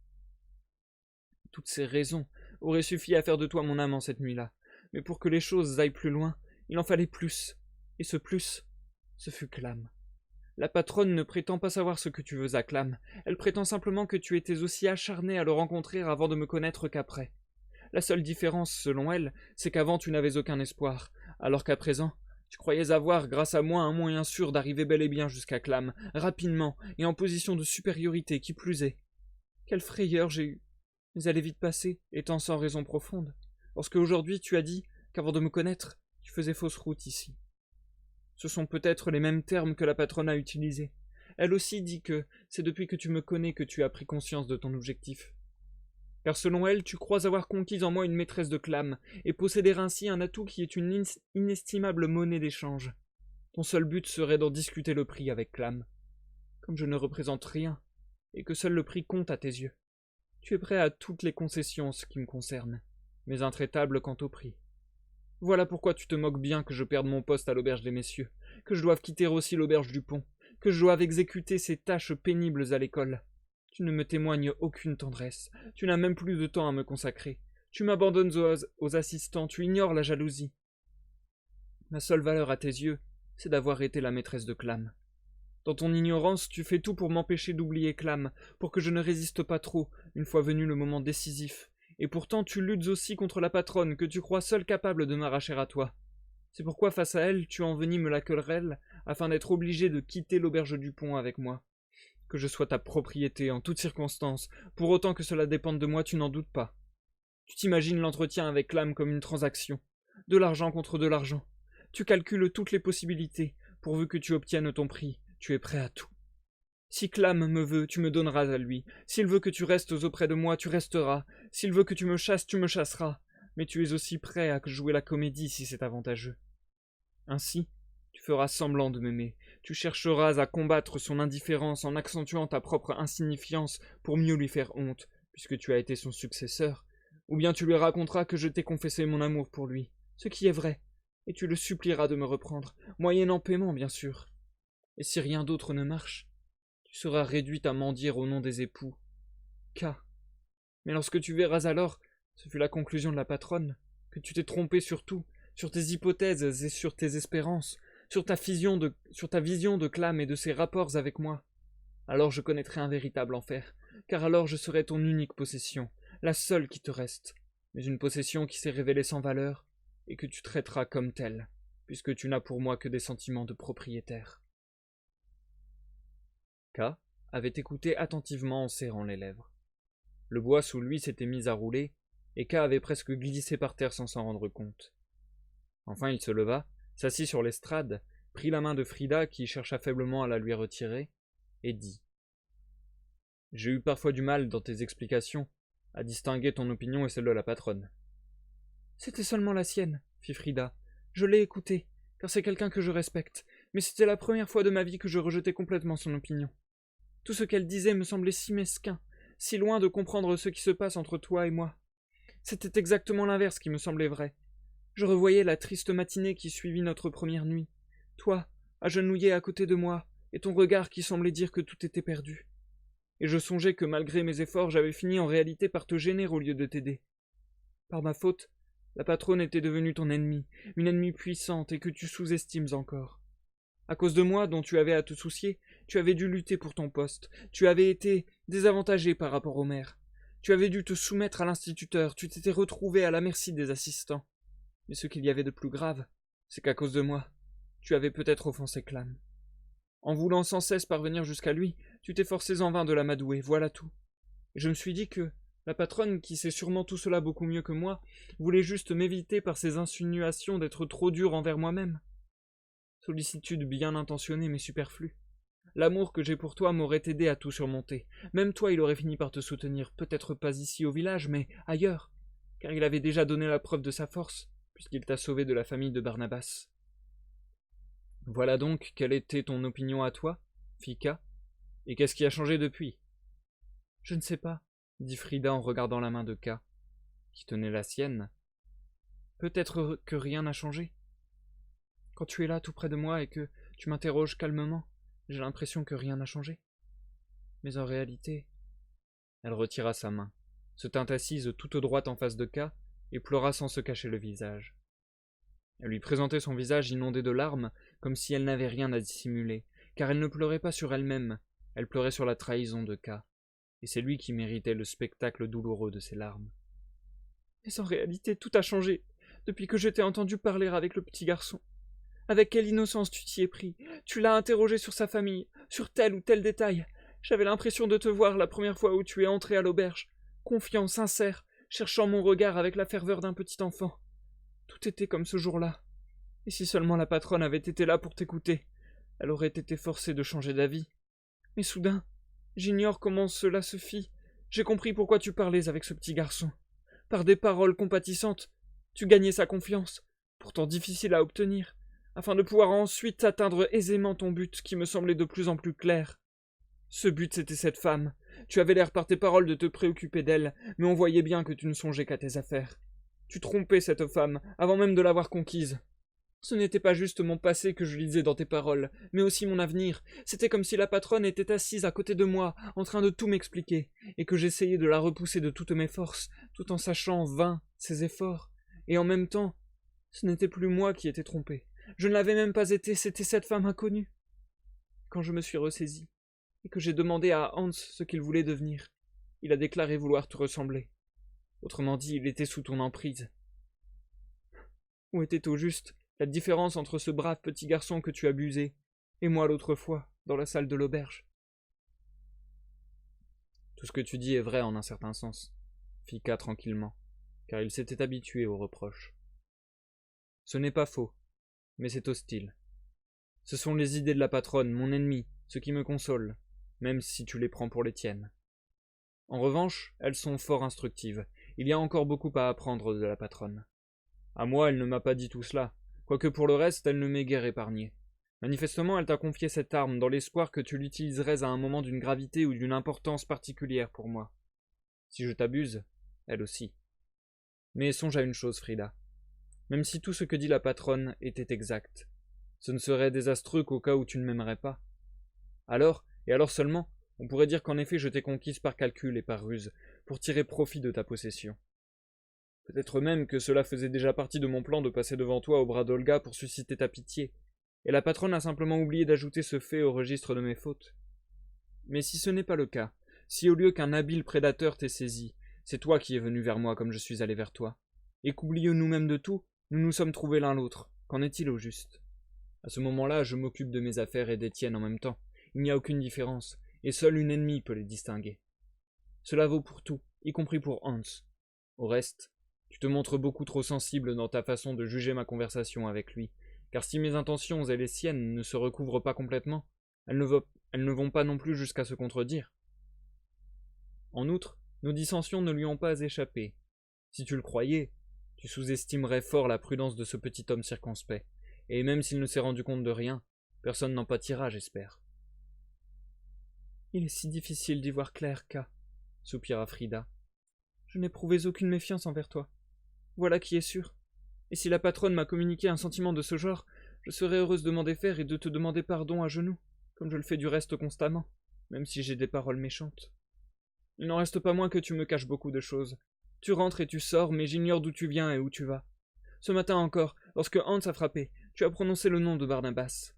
Toutes ces raisons auraient suffi à faire de toi mon amant cette nuit-là, mais pour que les choses aillent plus loin, il en fallait plus, et ce plus, ce fut Clam. La patronne ne prétend pas savoir ce que tu veux à Clam, elle prétend simplement que tu étais aussi acharné à le rencontrer avant de me connaître qu'après. La seule différence, selon elle, c'est qu'avant tu n'avais aucun espoir, alors qu'à présent, tu croyais avoir, grâce à moi, un moyen sûr d'arriver bel et bien jusqu'à Clam, rapidement et en position de supériorité, qui plus est. Quelle frayeur j'ai eue, mais elle est vite passée, étant sans raison profonde, lorsque aujourd'hui tu as dit qu'avant de me connaître, tu faisais fausse route ici. Ce sont peut-être les mêmes termes que la patronne a utilisés. Elle aussi dit que c'est depuis que tu me connais que tu as pris conscience de ton objectif. Car selon elle, tu crois avoir conquis en moi une maîtresse de Clam, et posséder ainsi un atout qui est une inestimable monnaie d'échange. Ton seul but serait d'en discuter le prix avec Clam. Comme je ne représente rien, et que seul le prix compte à tes yeux, tu es prêt à toutes les concessions en ce qui me concerne, mais intraitable quant au prix. Voilà pourquoi tu te moques bien que je perde mon poste à l'auberge des messieurs, que je doive quitter aussi l'auberge du pont, que je doive exécuter ces tâches pénibles à l'école. Tu ne me témoignes aucune tendresse, tu n'as même plus de temps à me consacrer, tu m'abandonnes aux assistants, tu ignores la jalousie. Ma seule valeur à tes yeux, c'est d'avoir été la maîtresse de Clam. Dans ton ignorance, tu fais tout pour m'empêcher d'oublier Clam, pour que je ne résiste pas trop, une fois venu le moment décisif. Et pourtant tu luttes aussi contre la patronne, que tu crois seule capable de m'arracher à toi. C'est pourquoi face à elle, tu envenimes la querelle, afin d'être obligé de quitter l'auberge du pont avec moi. Que je sois ta propriété en toutes circonstances, pour autant que cela dépende de moi, tu n'en doutes pas. Tu t'imagines l'entretien avec Clam comme une transaction, de l'argent contre de l'argent. Tu calcules toutes les possibilités, pourvu que tu obtiennes ton prix, tu es prêt à tout. Si Clam me veut, tu me donneras à lui. S'il veut que tu restes auprès de moi, tu resteras. S'il veut que tu me chasses, tu me chasseras. Mais tu es aussi prêt à jouer la comédie si c'est avantageux. Ainsi, tu feras semblant de m'aimer. Tu chercheras à combattre son indifférence en accentuant ta propre insignifiance pour mieux lui faire honte, puisque tu as été son successeur. Ou bien tu lui raconteras que je t'ai confessé mon amour pour lui, ce qui est vrai, et tu le supplieras de me reprendre, moyennant paiement, bien sûr. Et si rien d'autre ne marche, tu seras réduite à mendier au nom des époux. Mais lorsque tu verras alors, ce fut la conclusion de la patronne, que tu t'es trompé sur tout, sur tes hypothèses et sur tes espérances, sur ta vision de Clam et de ses rapports avec moi, alors je connaîtrai un véritable enfer, car alors je serai ton unique possession, la seule qui te reste, mais une possession qui s'est révélée sans valeur, et que tu traiteras comme telle, puisque tu n'as pour moi que des sentiments de propriétaire. K avait écouté attentivement en serrant les lèvres. Le bois sous lui s'était mis à rouler, et K avait presque glissé par terre sans s'en rendre compte. Enfin il se leva, s'assit sur l'estrade, prit la main de Frida qui chercha faiblement à la lui retirer, et dit « J'ai eu parfois du mal dans tes explications à distinguer ton opinion et celle de la patronne. »« C'était seulement la sienne, fit Frida. Je l'ai écoutée, car c'est quelqu'un que je respecte, mais c'était la première fois de ma vie que je rejetais complètement son opinion. Tout ce qu'elle disait me semblait si mesquin, si loin de comprendre ce qui se passe entre toi et moi. C'était exactement l'inverse qui me semblait vrai. Je revoyais la triste matinée qui suivit notre première nuit, toi, agenouillé à côté de moi, et ton regard qui semblait dire que tout était perdu. Et je songeais que malgré mes efforts, j'avais fini en réalité par te gêner au lieu de t'aider. Par ma faute, la patronne était devenue ton ennemie, une ennemie puissante et que tu sous-estimes encore. À cause de moi, dont tu avais à te soucier, tu avais dû lutter pour ton poste, tu avais été désavantagé par rapport au maire. Tu avais dû te soumettre à l'instituteur, tu t'étais retrouvé à la merci des assistants. Mais ce qu'il y avait de plus grave, c'est qu'à cause de moi, tu avais peut-être offensé Clam. En voulant sans cesse parvenir jusqu'à lui, tu t'es forcé en vain de l'amadouer, voilà tout. Et je me suis dit que la patronne, qui sait sûrement tout cela beaucoup mieux que moi, voulait juste m'éviter par ses insinuations d'être trop dur envers moi-même. Sollicitude bien intentionnée mais superflue. L'amour que j'ai pour toi m'aurait aidé à tout surmonter. Même toi, il aurait fini par te soutenir, peut-être pas ici au village, mais ailleurs, car il avait déjà donné la preuve de sa force, puisqu'il t'a sauvé de la famille de Barnabas. Voilà donc quelle était ton opinion à toi, fit K, et qu'est-ce qui a changé depuis? Je ne sais pas, dit Frida en regardant la main de K, qui tenait la sienne. Peut-être que rien n'a changé. Quand tu es là tout près de moi et que tu m'interroges calmement, j'ai l'impression que rien n'a changé. Mais en réalité... Elle retira sa main, se tint assise toute droite en face de K et pleura sans se cacher le visage. Elle lui présentait son visage inondé de larmes, comme si elle n'avait rien à dissimuler, car elle ne pleurait pas sur elle-même, elle pleurait sur la trahison de K, et c'est lui qui méritait le spectacle douloureux de ses larmes. Mais en réalité, tout a changé, depuis que je t'ai entendu parler avec le petit garçon. Avec quelle innocence tu t'y es pris. Tu l'as interrogé sur sa famille, sur tel ou tel détail. J'avais l'impression de te voir la première fois où tu es entré à l'auberge, confiant, sincère, cherchant mon regard avec la ferveur d'un petit enfant. Tout était comme ce jour-là. Et si seulement la patronne avait été là pour t'écouter, elle aurait été forcée de changer d'avis. Mais soudain, j'ignore comment cela se fit. J'ai compris pourquoi tu parlais avec ce petit garçon. Par des paroles compatissantes, tu gagnais sa confiance, pourtant difficile à obtenir, afin de pouvoir ensuite atteindre aisément ton but qui me semblait de plus en plus clair. Ce but, c'était cette femme. Tu avais l'air par tes paroles de te préoccuper d'elle, mais on voyait bien que tu ne songeais qu'à tes affaires. Tu trompais cette femme, avant même de l'avoir conquise. Ce n'était pas juste mon passé que je lisais dans tes paroles, mais aussi mon avenir. C'était comme si la patronne était assise à côté de moi, en train de tout m'expliquer, et que j'essayais de la repousser de toutes mes forces, tout en sachant vains ses efforts. Et en même temps, ce n'était plus moi qui étais trompé. Je ne l'avais même pas été, c'était cette femme inconnue. Quand je me suis ressaisi, et que j'ai demandé à Hans ce qu'il voulait devenir, il a déclaré vouloir te ressembler. Autrement dit, il était sous ton emprise. Où était au juste la différence entre ce brave petit garçon que tu abusais et moi l'autre fois, dans la salle de l'auberge? Tout ce que tu dis est vrai en un certain sens, fit K tranquillement, car il s'était habitué aux reproches. Ce n'est pas faux, mais c'est hostile. Ce sont les idées de la patronne, mon ennemi, ce qui me console, même si tu les prends pour les tiennes. En revanche, elles sont fort instructives. Il y a encore beaucoup à apprendre de la patronne. À moi, elle ne m'a pas dit tout cela, quoique pour le reste, elle ne m'ait guère épargné. Manifestement, elle t'a confié cette arme dans l'espoir que tu l'utiliserais à un moment d'une gravité ou d'une importance particulière pour moi. Si je t'abuse, elle aussi. Mais songe à une chose, Frida. Même si tout ce que dit la patronne était exact, ce ne serait désastreux qu'au cas où tu ne m'aimerais pas. Alors, et alors seulement, on pourrait dire qu'en effet je t'ai conquise par calcul et par ruse, pour tirer profit de ta possession. Peut-être même que cela faisait déjà partie de mon plan de passer devant toi au bras d'Olga pour susciter ta pitié, et la patronne a simplement oublié d'ajouter ce fait au registre de mes fautes. Mais si ce n'est pas le cas, si au lieu qu'un habile prédateur t'ait saisi, c'est toi qui es venu vers moi comme je suis allé vers toi, et qu'oublieux nous-mêmes de tout, nous nous sommes trouvés l'un l'autre, qu'en est-il au juste? À ce moment-là, je m'occupe de mes affaires et des tiennes en même temps. Il n'y a aucune différence, et seule une ennemie peut les distinguer. Cela vaut pour tout, y compris pour Hans. Au reste, tu te montres beaucoup trop sensible dans ta façon de juger ma conversation avec lui, car si mes intentions et les siennes ne se recouvrent pas complètement, elles ne vont pas non plus jusqu'à se contredire. En outre, nos dissensions ne lui ont pas échappé. Si tu le croyais, tu sous-estimerais fort la prudence de ce petit homme circonspect, et même s'il ne s'est rendu compte de rien, personne n'en pâtira, j'espère. Il est si difficile d'y voir clair, K, soupira Frida. Je n'éprouvais aucune méfiance envers toi. Voilà qui est sûr. Et si la patronne m'a communiqué un sentiment de ce genre, je serais heureuse de m'en défaire et de te demander pardon à genoux, comme je le fais du reste constamment, même si j'ai des paroles méchantes. Il n'en reste pas moins que tu me caches beaucoup de choses. Tu rentres et tu sors, mais j'ignore d'où tu viens et où tu vas. Ce matin encore, lorsque Hans a frappé, tu as prononcé le nom de Barnabas.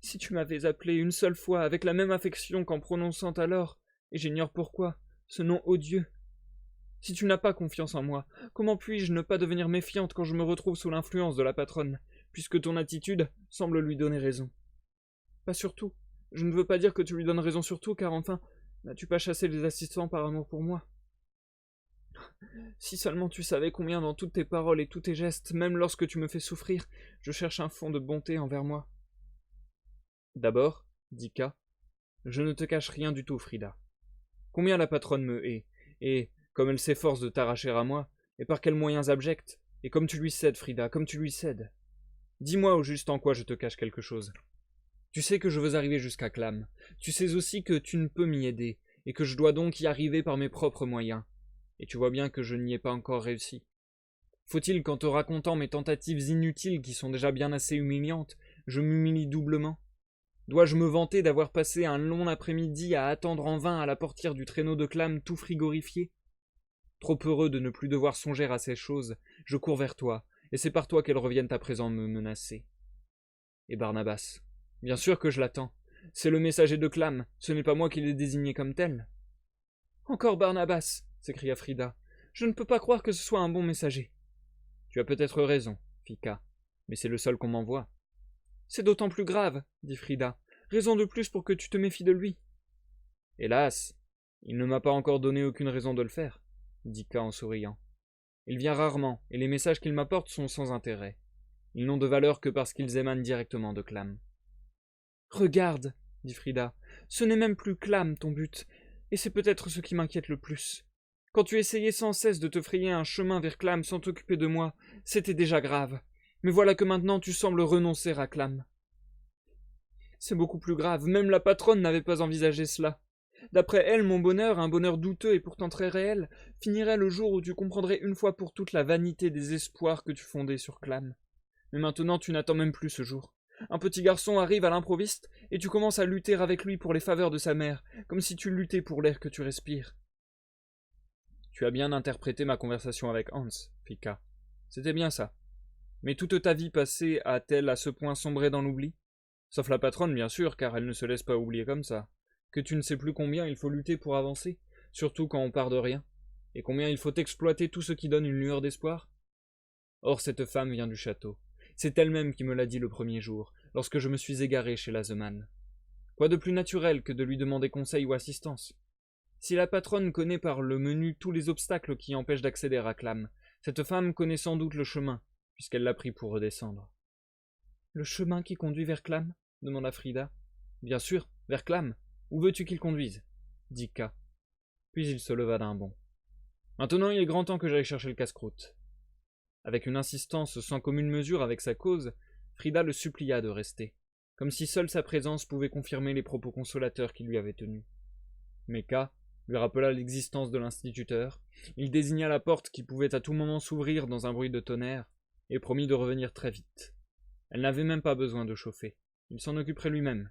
Si tu m'avais appelé une seule fois avec la même affection qu'en prononçant alors, et j'ignore pourquoi, ce nom odieux. Si tu n'as pas confiance en moi, comment puis-je ne pas devenir méfiante quand je me retrouve sous l'influence de la patronne, puisque ton attitude semble lui donner raison? Pas surtout. Je ne veux pas dire que tu lui donnes raison sur tout, car enfin, n'as-tu pas chassé les assistants par amour pour moi? Si seulement tu savais combien dans toutes tes paroles et tous tes gestes, même lorsque tu me fais souffrir, je cherche un fond de bonté envers moi. D'abord, dit K, je ne te cache rien du tout, Frida. Combien la patronne me hait, et, comme elle s'efforce de t'arracher à moi, et par quels moyens abjects, et comme tu lui cèdes, Frida, comme tu lui cèdes. Dis-moi au juste en quoi je te cache quelque chose. Tu sais que je veux arriver jusqu'à Clam. Tu sais aussi que tu ne peux m'y aider, et que je dois donc y arriver par mes propres moyens. Et tu vois bien que je n'y ai pas encore réussi. Faut-il qu'en te racontant mes tentatives inutiles qui sont déjà bien assez humiliantes, je m'humilie doublement? Dois-je me vanter d'avoir passé un long après-midi à attendre en vain à la portière du traîneau de Clam tout frigorifié? Trop heureux de ne plus devoir songer à ces choses, je cours vers toi, et c'est par toi qu'elles reviennent à présent me menacer. Et Barnabas? Bien sûr que je l'attends. C'est le messager de Clam, ce n'est pas moi qui l'ai désigné comme tel. Encore Barnabas, s'écria Frida. Je ne peux pas croire que ce soit un bon messager. Tu as peut-être raison, fit K, mais c'est le seul qu'on m'envoie. C'est d'autant plus grave, dit Frida. Raison de plus pour que tu te méfies de lui. Hélas, il ne m'a pas encore donné aucune raison de le faire, dit K en souriant. Il vient rarement, et les messages qu'il m'apporte sont sans intérêt. Ils n'ont de valeur que parce qu'ils émanent directement de Clam. Regarde, dit Frida, ce n'est même plus Clam ton but, et c'est peut-être ce qui m'inquiète le plus. Quand tu essayais sans cesse de te frayer un chemin vers Clam sans t'occuper de moi, c'était déjà grave. Mais voilà que maintenant tu sembles renoncer à Clam. C'est beaucoup plus grave, même la patronne n'avait pas envisagé cela. D'après elle, mon bonheur, un bonheur douteux et pourtant très réel, finirait le jour où tu comprendrais une fois pour toutes la vanité des espoirs que tu fondais sur Clam. Mais maintenant tu n'attends même plus ce jour. Un petit garçon arrive à l'improviste, et tu commences à lutter avec lui pour les faveurs de sa mère, comme si tu luttais pour l'air que tu respires. Tu as bien interprété ma conversation avec Hans, fit K. C'était bien ça. Mais toute ta vie passée a-t-elle à ce point sombré dans l'oubli? Sauf la patronne, bien sûr, car elle ne se laisse pas oublier comme ça. Que tu ne sais plus combien il faut lutter pour avancer, surtout quand on part de rien, et combien il faut exploiter tout ce qui donne une lueur d'espoir. Or cette femme vient du château. C'est elle-même qui me l'a dit le premier jour, lorsque je me suis égaré chez Lazeman. Quoi de plus naturel que de lui demander conseil ou assistance? Si la patronne connaît par le menu tous les obstacles qui empêchent d'accéder à Clam, cette femme connaît sans doute le chemin, puisqu'elle l'a pris pour redescendre. Le chemin qui conduit vers Clam? Demanda Frida. Bien sûr, vers Clam. Où veux-tu qu'il conduise? Dit K. Puis il se leva d'un bond. Maintenant il est grand temps que j'aille chercher le casse-croûte. Avec une insistance sans commune mesure avec sa cause, Frida le supplia de rester, comme si seule sa présence pouvait confirmer les propos consolateurs qu'il lui avait tenus. Mais K lui rappela l'existence de l'instituteur, il désigna la porte qui pouvait à tout moment s'ouvrir dans un bruit de tonnerre, et promit de revenir très vite. Elle n'avait même pas besoin de chauffer, il s'en occuperait lui-même.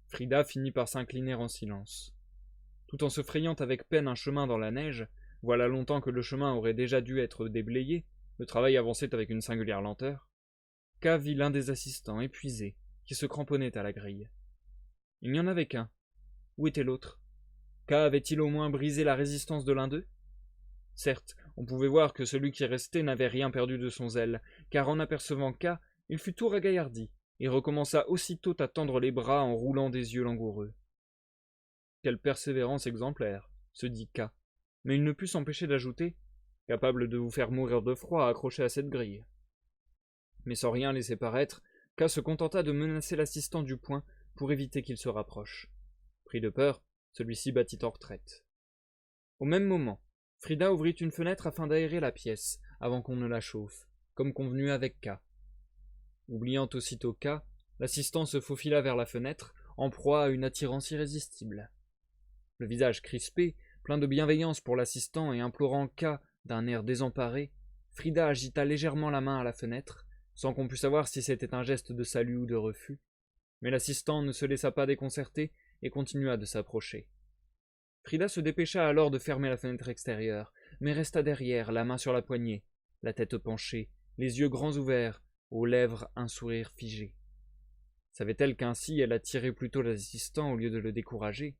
Frida finit par s'incliner en silence. Tout en se frayant avec peine un chemin dans la neige, voilà longtemps que le chemin aurait déjà dû être déblayé, le travail avançait avec une singulière lenteur. K vit l'un des assistants, épuisé, qui se cramponnait à la grille. Il n'y en avait qu'un. Où était l'autre? K avait-il au moins brisé la résistance de l'un d'eux? Certes, on pouvait voir que celui qui restait n'avait rien perdu de son zèle, car en apercevant K, il fut tout ragaillardi, et recommença aussitôt à tendre les bras en roulant des yeux langoureux. Quelle persévérance exemplaire, se dit K, mais il ne put s'empêcher d'ajouter, capable de vous faire mourir de froid accroché à cette grille. Mais sans rien laisser paraître, K se contenta de menacer l'assistant du poing pour éviter qu'il se rapproche. Pris de peur, celui-ci battit en retraite. Au même moment, Frida ouvrit une fenêtre afin d'aérer la pièce, avant qu'on ne la chauffe, comme convenu avec K. Oubliant aussitôt K, l'assistant se faufila vers la fenêtre, en proie à une attirance irrésistible. Le visage crispé, plein de bienveillance pour l'assistant et implorant K d'un air désemparé, Frida agita légèrement la main à la fenêtre, sans qu'on pût savoir si c'était un geste de salut ou de refus. Mais l'assistant ne se laissa pas déconcerter et continua de s'approcher. Frida se dépêcha alors de fermer la fenêtre extérieure, mais resta derrière, la main sur la poignée, la tête penchée, les yeux grands ouverts, aux lèvres un sourire figé. Savait-elle qu'ainsi elle attirait plutôt l'assistant au lieu de le décourager?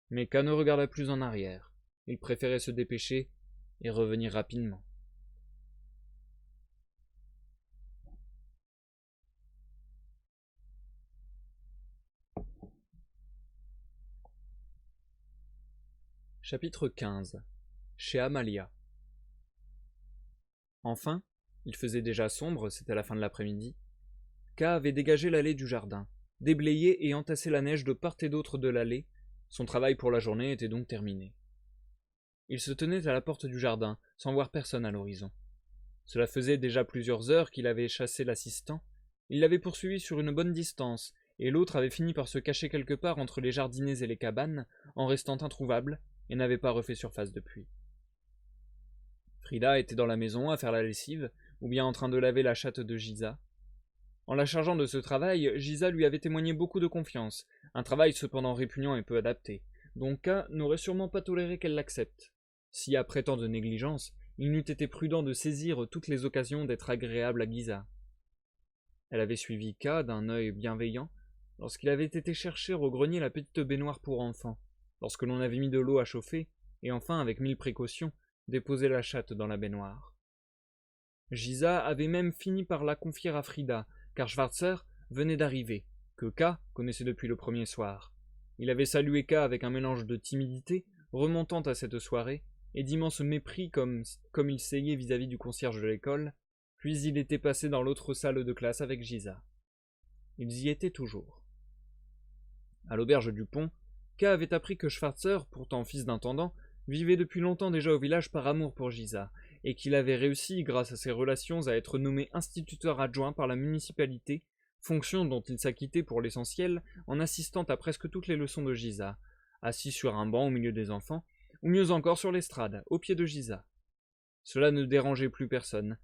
Mais K ne regarda plus en arrière. Il préférait se dépêcher et revenir rapidement. Chapitre 15. Chez Amalia. Enfin, il faisait déjà sombre, c'était la fin de l'après-midi. K avait dégagé l'allée du jardin, déblayé et entassé la neige de part et d'autre de l'allée. Son travail pour la journée était donc terminé. Il se tenait à la porte du jardin, sans voir personne à l'horizon. Cela faisait déjà plusieurs heures qu'il avait chassé l'assistant. Il l'avait poursuivi sur une bonne distance, et l'autre avait fini par se cacher quelque part entre les jardinets et les cabanes, en restant introuvable, et n'avait pas refait surface depuis. Frida était dans la maison à faire la lessive, ou bien en train de laver la chatte de Gisa. En la chargeant de ce travail, Gisa lui avait témoigné beaucoup de confiance, un travail cependant répugnant et peu adapté, dont K n'aurait sûrement pas toléré qu'elle l'accepte. Si, après tant de négligence, il n'eût été prudent de saisir toutes les occasions d'être agréable à Gisa. Elle avait suivi K d'un œil bienveillant, lorsqu'il avait été chercher au grenier la petite baignoire pour enfants, lorsque l'on avait mis de l'eau à chauffer, et enfin, avec 1000 précautions, déposé la chatte dans la baignoire. Gisa avait même fini par la confier à Frida, car Schwarzer venait d'arriver, que K connaissait depuis le premier soir. Il avait salué K avec un mélange de timidité, remontant à cette soirée, et d'immense mépris comme il seyait vis-à-vis du concierge de l'école, puis il était passé dans l'autre salle de classe avec Gisa. Ils y étaient toujours. À l'auberge du pont, K avait appris que Schwarzer, pourtant fils d'intendant, vivait depuis longtemps déjà au village par amour pour Gisa, et qu'il avait réussi, grâce à ses relations, à être nommé instituteur adjoint par la municipalité, fonction dont il s'acquittait pour l'essentiel en assistant à presque toutes les leçons de Gisa, assis sur un banc au milieu des enfants, ou mieux encore sur l'estrade, au pied de Gisa. Cela ne dérangeait plus personne.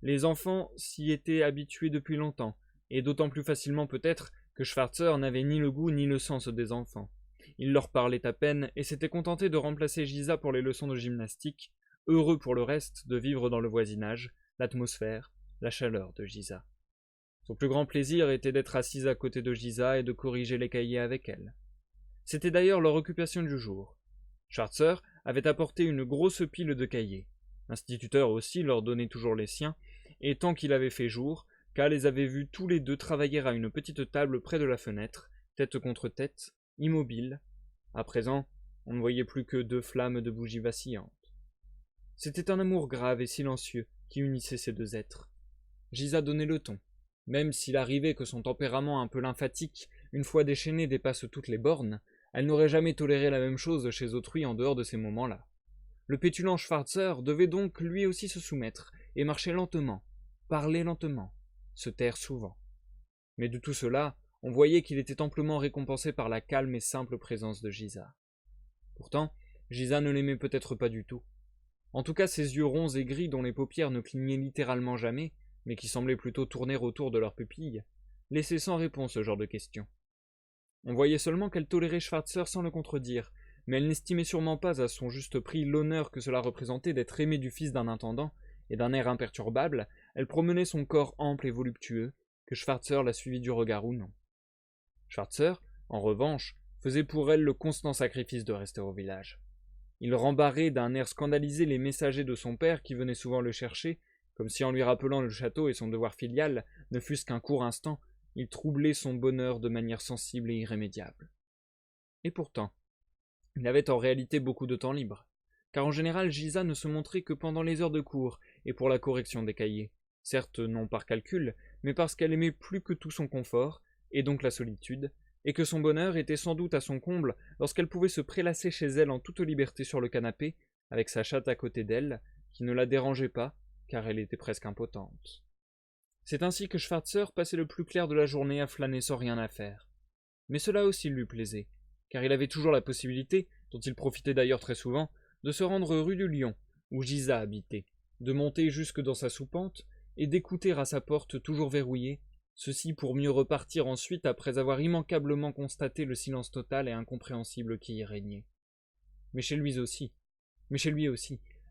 Les enfants s'y étaient habitués depuis longtemps, et d'autant plus facilement peut-être que Schwarzer n'avait ni le goût ni le sens des enfants. Il leur parlait à peine et s'était contenté de remplacer Gisa pour les leçons de gymnastique, heureux pour le reste de vivre dans le voisinage, l'atmosphère, la chaleur de Gisa. Son plus grand plaisir était d'être assise à côté de Gisa et de corriger les cahiers avec elle. C'était d'ailleurs leur occupation du jour. Schwarzer avait apporté une grosse pile de cahiers. L'instituteur aussi leur donnait toujours les siens, et tant qu'il avait fait jour, K les avait vus tous les deux travailler à une petite table près de la fenêtre, tête contre tête, immobiles. À présent, on ne voyait plus que 2 flammes de bougies vacillantes. C'était un amour grave et silencieux qui unissait ces deux êtres. Gisa donnait le ton. Même s'il arrivait que son tempérament un peu lymphatique, une fois déchaîné, dépasse toutes les bornes, elle n'aurait jamais toléré la même chose chez autrui en dehors de ces moments-là. Le pétulant Schwarzer devait donc lui aussi se soumettre, et marcher lentement, parler lentement, se taire souvent. Mais de tout cela, on voyait qu'il était amplement récompensé par la calme et simple présence de Gisa. Pourtant, Gisa ne l'aimait peut-être pas du tout. En tout cas, ses yeux ronds et gris dont les paupières ne clignaient littéralement jamais, mais qui semblaient plutôt tourner autour de leurs pupilles, laissaient sans réponse ce genre de questions. On voyait seulement qu'elle tolérait Schwarzer sans le contredire, mais elle n'estimait sûrement pas à son juste prix l'honneur que cela représentait d'être aimée du fils d'un intendant, et d'un air imperturbable, elle promenait son corps ample et voluptueux, que Schwarzer la suivit du regard ou non. Schwarzer, en revanche, faisait pour elle le constant sacrifice de rester au village. Il rembarrait d'un air scandalisé les messagers de son père qui venaient souvent le chercher, comme si en lui rappelant le château et son devoir filial, ne fût-ce qu'un court instant, il troublait son bonheur de manière sensible et irrémédiable. Et pourtant, il avait en réalité beaucoup de temps libre, car en général Gisa ne se montrait que pendant les heures de cours et pour la correction des cahiers, certes non par calcul, mais parce qu'elle aimait plus que tout son confort, et donc la solitude, et que son bonheur était sans doute à son comble lorsqu'elle pouvait se prélasser chez elle en toute liberté sur le canapé, avec sa chatte à côté d'elle, qui ne la dérangeait pas, car elle était presque impotente. C'est ainsi que Schwarzer passait le plus clair de la journée à flâner sans rien à faire. Mais cela aussi lui plaisait, car il avait toujours la possibilité, dont il profitait d'ailleurs très souvent, de se rendre rue du Lion, où Gisa habitait, de monter jusque dans sa soupente, et d'écouter à sa porte toujours verrouillée, ceci pour mieux repartir ensuite après avoir immanquablement constaté le silence total et incompréhensible qui y régnait. Mais chez lui aussi,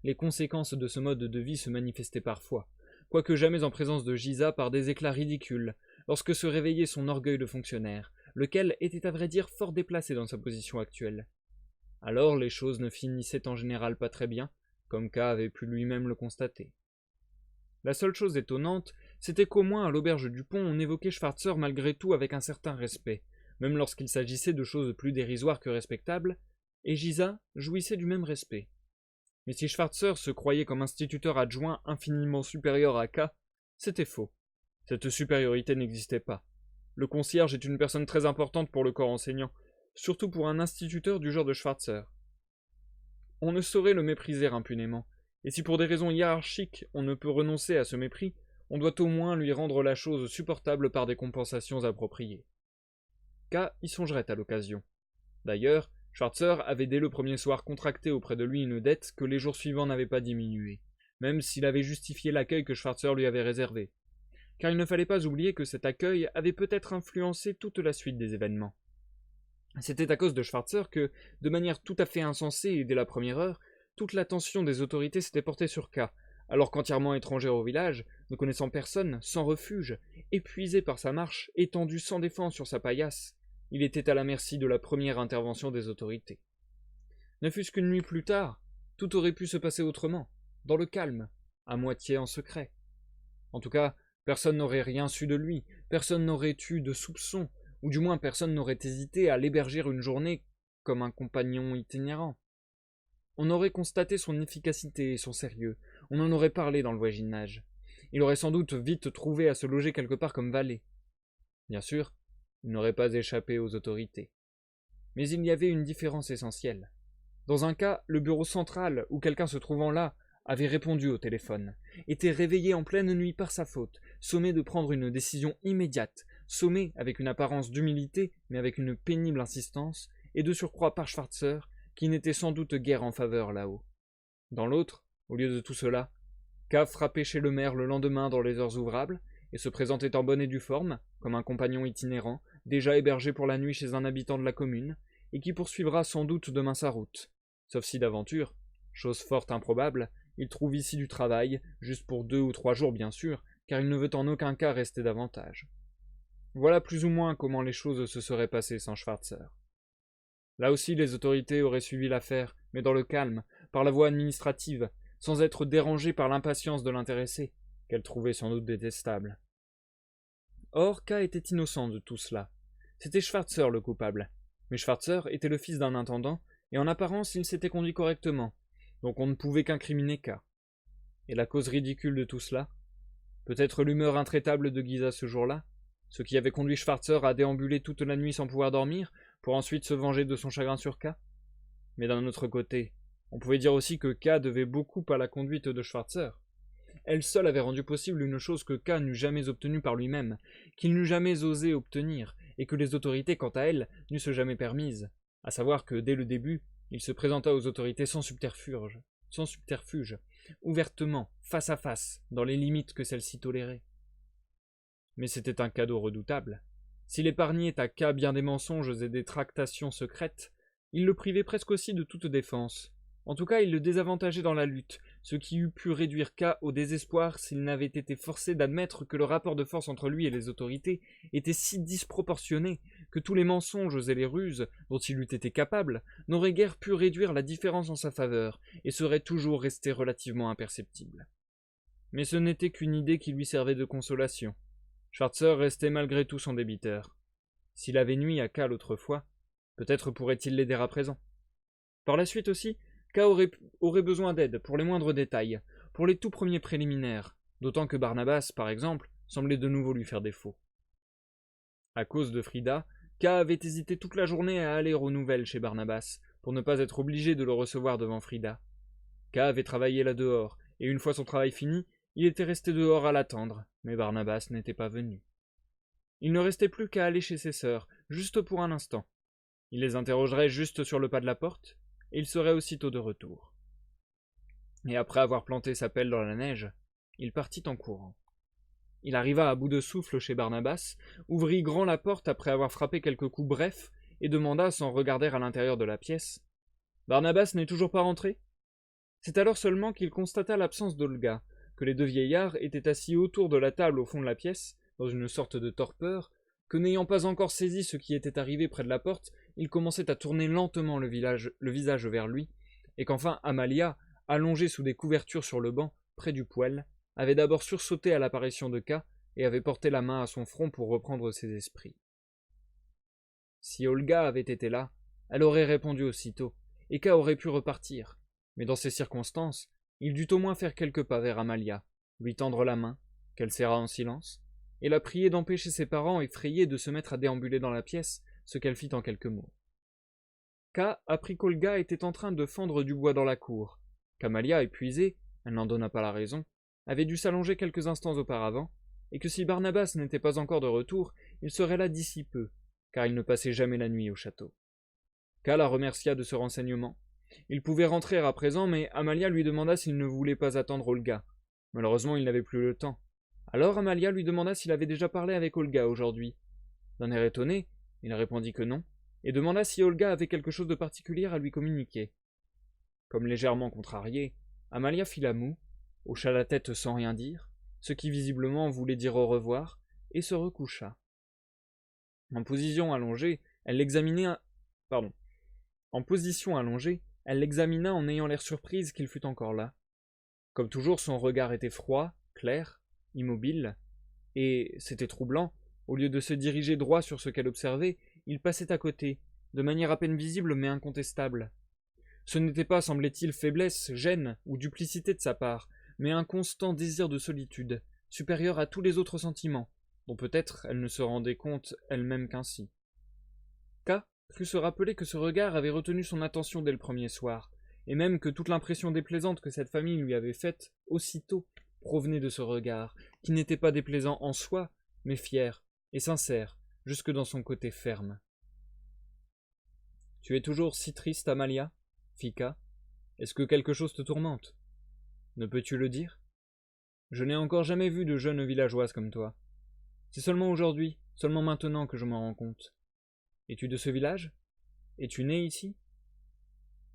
les conséquences de ce mode de vie se manifestaient parfois, quoique jamais en présence de Gisa par des éclats ridicules, lorsque se réveillait son orgueil de fonctionnaire, lequel était à vrai dire fort déplacé dans sa position actuelle. Alors les choses ne finissaient en général pas très bien, comme K avait pu lui-même le constater. La seule chose étonnante, c'était qu'au moins à l'auberge du pont on évoquait Schwarzer malgré tout avec un certain respect, même lorsqu'il s'agissait de choses plus dérisoires que respectables, et Gisa jouissait du même respect. Mais si Schwarzer se croyait comme instituteur adjoint infiniment supérieur à K, c'était faux. Cette supériorité n'existait pas. Le concierge est une personne très importante pour le corps enseignant, surtout pour un instituteur du genre de Schwarzer. On ne saurait le mépriser impunément, et si pour des raisons hiérarchiques on ne peut renoncer à ce mépris, on doit au moins lui rendre la chose supportable par des compensations appropriées. K y songerait à l'occasion. D'ailleurs, Schwarzer avait dès le premier soir contracté auprès de lui une dette que les jours suivants n'avaient pas diminuée, même s'il avait justifié l'accueil que Schwarzer lui avait réservé. Car il ne fallait pas oublier que cet accueil avait peut-être influencé toute la suite des événements. C'était à cause de Schwarzer que, de manière tout à fait insensée et dès la première heure, toute l'attention des autorités s'était portée sur K, alors qu'entièrement étranger au village, ne connaissant personne, sans refuge, épuisé par sa marche, étendu sans défense sur sa paillasse, il était à la merci de la première intervention des autorités. Ne fût-ce qu'une nuit plus tard, tout aurait pu se passer autrement, dans le calme, à moitié en secret. En tout cas, personne n'aurait rien su de lui, personne n'aurait eu de soupçons, ou du moins personne n'aurait hésité à l'héberger une journée comme un compagnon itinérant. On aurait constaté son efficacité et son sérieux, on en aurait parlé dans le voisinage. Il aurait sans doute vite trouvé à se loger quelque part comme valet. Bien sûr, il n'aurait pas échappé aux autorités. Mais il y avait une différence essentielle. Dans un cas, le bureau central, ou quelqu'un se trouvant là, avait répondu au téléphone, était réveillé en pleine nuit par sa faute, sommé de prendre une décision immédiate, sommé avec une apparence d'humilité, mais avec une pénible insistance, et de surcroît par Schwarzer, qui n'était sans doute guère en faveur là-haut. Dans l'autre, au lieu de tout cela, K frappait chez le maire le lendemain dans les heures ouvrables, et se présentait en bonne et due forme, comme un compagnon itinérant, déjà hébergé pour la nuit chez un habitant de la commune, et qui poursuivra sans doute demain sa route. Sauf si d'aventure, chose fort improbable, il trouve ici du travail, juste pour 2 ou 3 jours bien sûr, car il ne veut en aucun cas rester davantage. Voilà plus ou moins comment les choses se seraient passées sans Schwarzer. Là aussi les autorités auraient suivi l'affaire, mais dans le calme, par la voie administrative, sans être dérangées par l'impatience de l'intéressé, qu'elles trouvaient sans doute détestable. Or, K était innocent de tout cela. C'était Schwarzer le coupable. Mais Schwarzer était le fils d'un intendant, et en apparence il s'était conduit correctement, donc on ne pouvait qu'incriminer K. Et la cause ridicule de tout cela? Peut-être l'humeur intraitable de Giza ce jour-là, ce qui avait conduit Schwarzer à déambuler toute la nuit sans pouvoir dormir, pour ensuite se venger de son chagrin sur K. Mais d'un autre côté, on pouvait dire aussi que K devait beaucoup à la conduite de Schwarzer. Elle seule avait rendu possible une chose que K n'eût jamais obtenue par lui-même, qu'il n'eût jamais osé obtenir, et que les autorités, quant à elles, n'eussent jamais permise, à savoir que, dès le début, il se présenta aux autorités sans subterfuge, ouvertement, face à face, dans les limites que celles-ci toléraient. Mais c'était un cadeau redoutable. S'il épargnait à K bien des mensonges et des tractations secrètes, il le privait presque aussi de toute défense. En tout cas, il le désavantageait dans la lutte, ce qui eût pu réduire K au désespoir s'il n'avait été forcé d'admettre que le rapport de force entre lui et les autorités était si disproportionné que tous les mensonges et les ruses dont il eût été capable n'auraient guère pu réduire la différence en sa faveur et seraient toujours restés relativement imperceptibles. Mais ce n'était qu'une idée qui lui servait de consolation. Schwarzer restait malgré tout son débiteur. S'il avait nui à K l'autre fois, peut-être pourrait-il l'aider à présent. Par la suite aussi, K aurait besoin d'aide pour les moindres détails, pour les tout premiers préliminaires, d'autant que Barnabas, par exemple, semblait de nouveau lui faire défaut. À cause de Frida, K avait hésité toute la journée à aller aux nouvelles chez Barnabas, pour ne pas être obligé de le recevoir devant Frida. K avait travaillé là dehors, et une fois son travail fini, il était resté dehors à l'attendre, mais Barnabas n'était pas venu. Il ne restait plus qu'à aller chez ses sœurs, juste pour un instant. Il les interrogerait juste sur le pas de la porte, et il serait aussitôt de retour. Et après avoir planté sa pelle dans la neige, il partit en courant. Il arriva à bout de souffle chez Barnabas, ouvrit grand la porte après avoir frappé quelques coups brefs, et demanda sans regarder à l'intérieur de la pièce « Barnabas n'est toujours pas rentré ?» C'est alors seulement qu'il constata l'absence d'Olga, que les deux vieillards étaient assis autour de la table au fond de la pièce, dans une sorte de torpeur, que n'ayant pas encore saisi ce qui était arrivé près de la porte, il commençait à tourner lentement le visage vers lui, et qu'enfin Amalia, allongée sous des couvertures sur le banc, près du poêle, avait d'abord sursauté à l'apparition de K et avait porté la main à son front pour reprendre ses esprits. Si Olga avait été là, elle aurait répondu aussitôt, et K aurait pu repartir, mais dans ces circonstances, il dut au moins faire quelques pas vers Amalia, lui tendre la main, qu'elle serra en silence, et la prier d'empêcher ses parents effrayés de se mettre à déambuler dans la pièce, ce qu'elle fit en quelques mots. K apprit qu'Olga était en train de fendre du bois dans la cour, qu'Amalia, épuisée, elle n'en donna pas la raison, avait dû s'allonger quelques instants auparavant, et que si Barnabas n'était pas encore de retour, il serait là d'ici peu, car il ne passait jamais la nuit au château. K la remercia de ce renseignement. Il pouvait rentrer à présent, mais Amalia lui demanda s'il ne voulait pas attendre Olga. Malheureusement, il n'avait plus le temps. Alors Amalia lui demanda s'il avait déjà parlé avec Olga aujourd'hui. D'un air étonné, il répondit que non, et demanda si Olga avait quelque chose de particulier à lui communiquer. Comme légèrement contrariée, Amalia fit la moue, hocha la tête sans rien dire, ce qui visiblement voulait dire au revoir, et se recoucha. En position allongée, elle l'examina en ayant l'air surprise qu'il fût encore là. Comme toujours, son regard était froid, clair, immobile, et, c'était troublant, au lieu de se diriger droit sur ce qu'elle observait, il passait à côté, de manière à peine visible mais incontestable. Ce n'était pas, semblait-il, faiblesse, gêne ou duplicité de sa part, mais un constant désir de solitude, supérieur à tous les autres sentiments, dont peut-être elle ne se rendait compte elle-même qu'ainsi. K crut se rappeler que ce regard avait retenu son attention dès le premier soir, et même que toute l'impression déplaisante que cette famille lui avait faite, aussitôt, provenait de ce regard, qui n'était pas déplaisant en soi, mais fier et sincère, jusque dans son côté ferme. « Tu es toujours si triste, Amalia » fit K. « Est-ce que quelque chose te tourmente? Ne peux-tu le dire? Je n'ai encore jamais vu de jeune villageoise comme toi. C'est seulement aujourd'hui, seulement maintenant que je m'en rends compte. Es-tu de ce village? Es-tu née ici ?»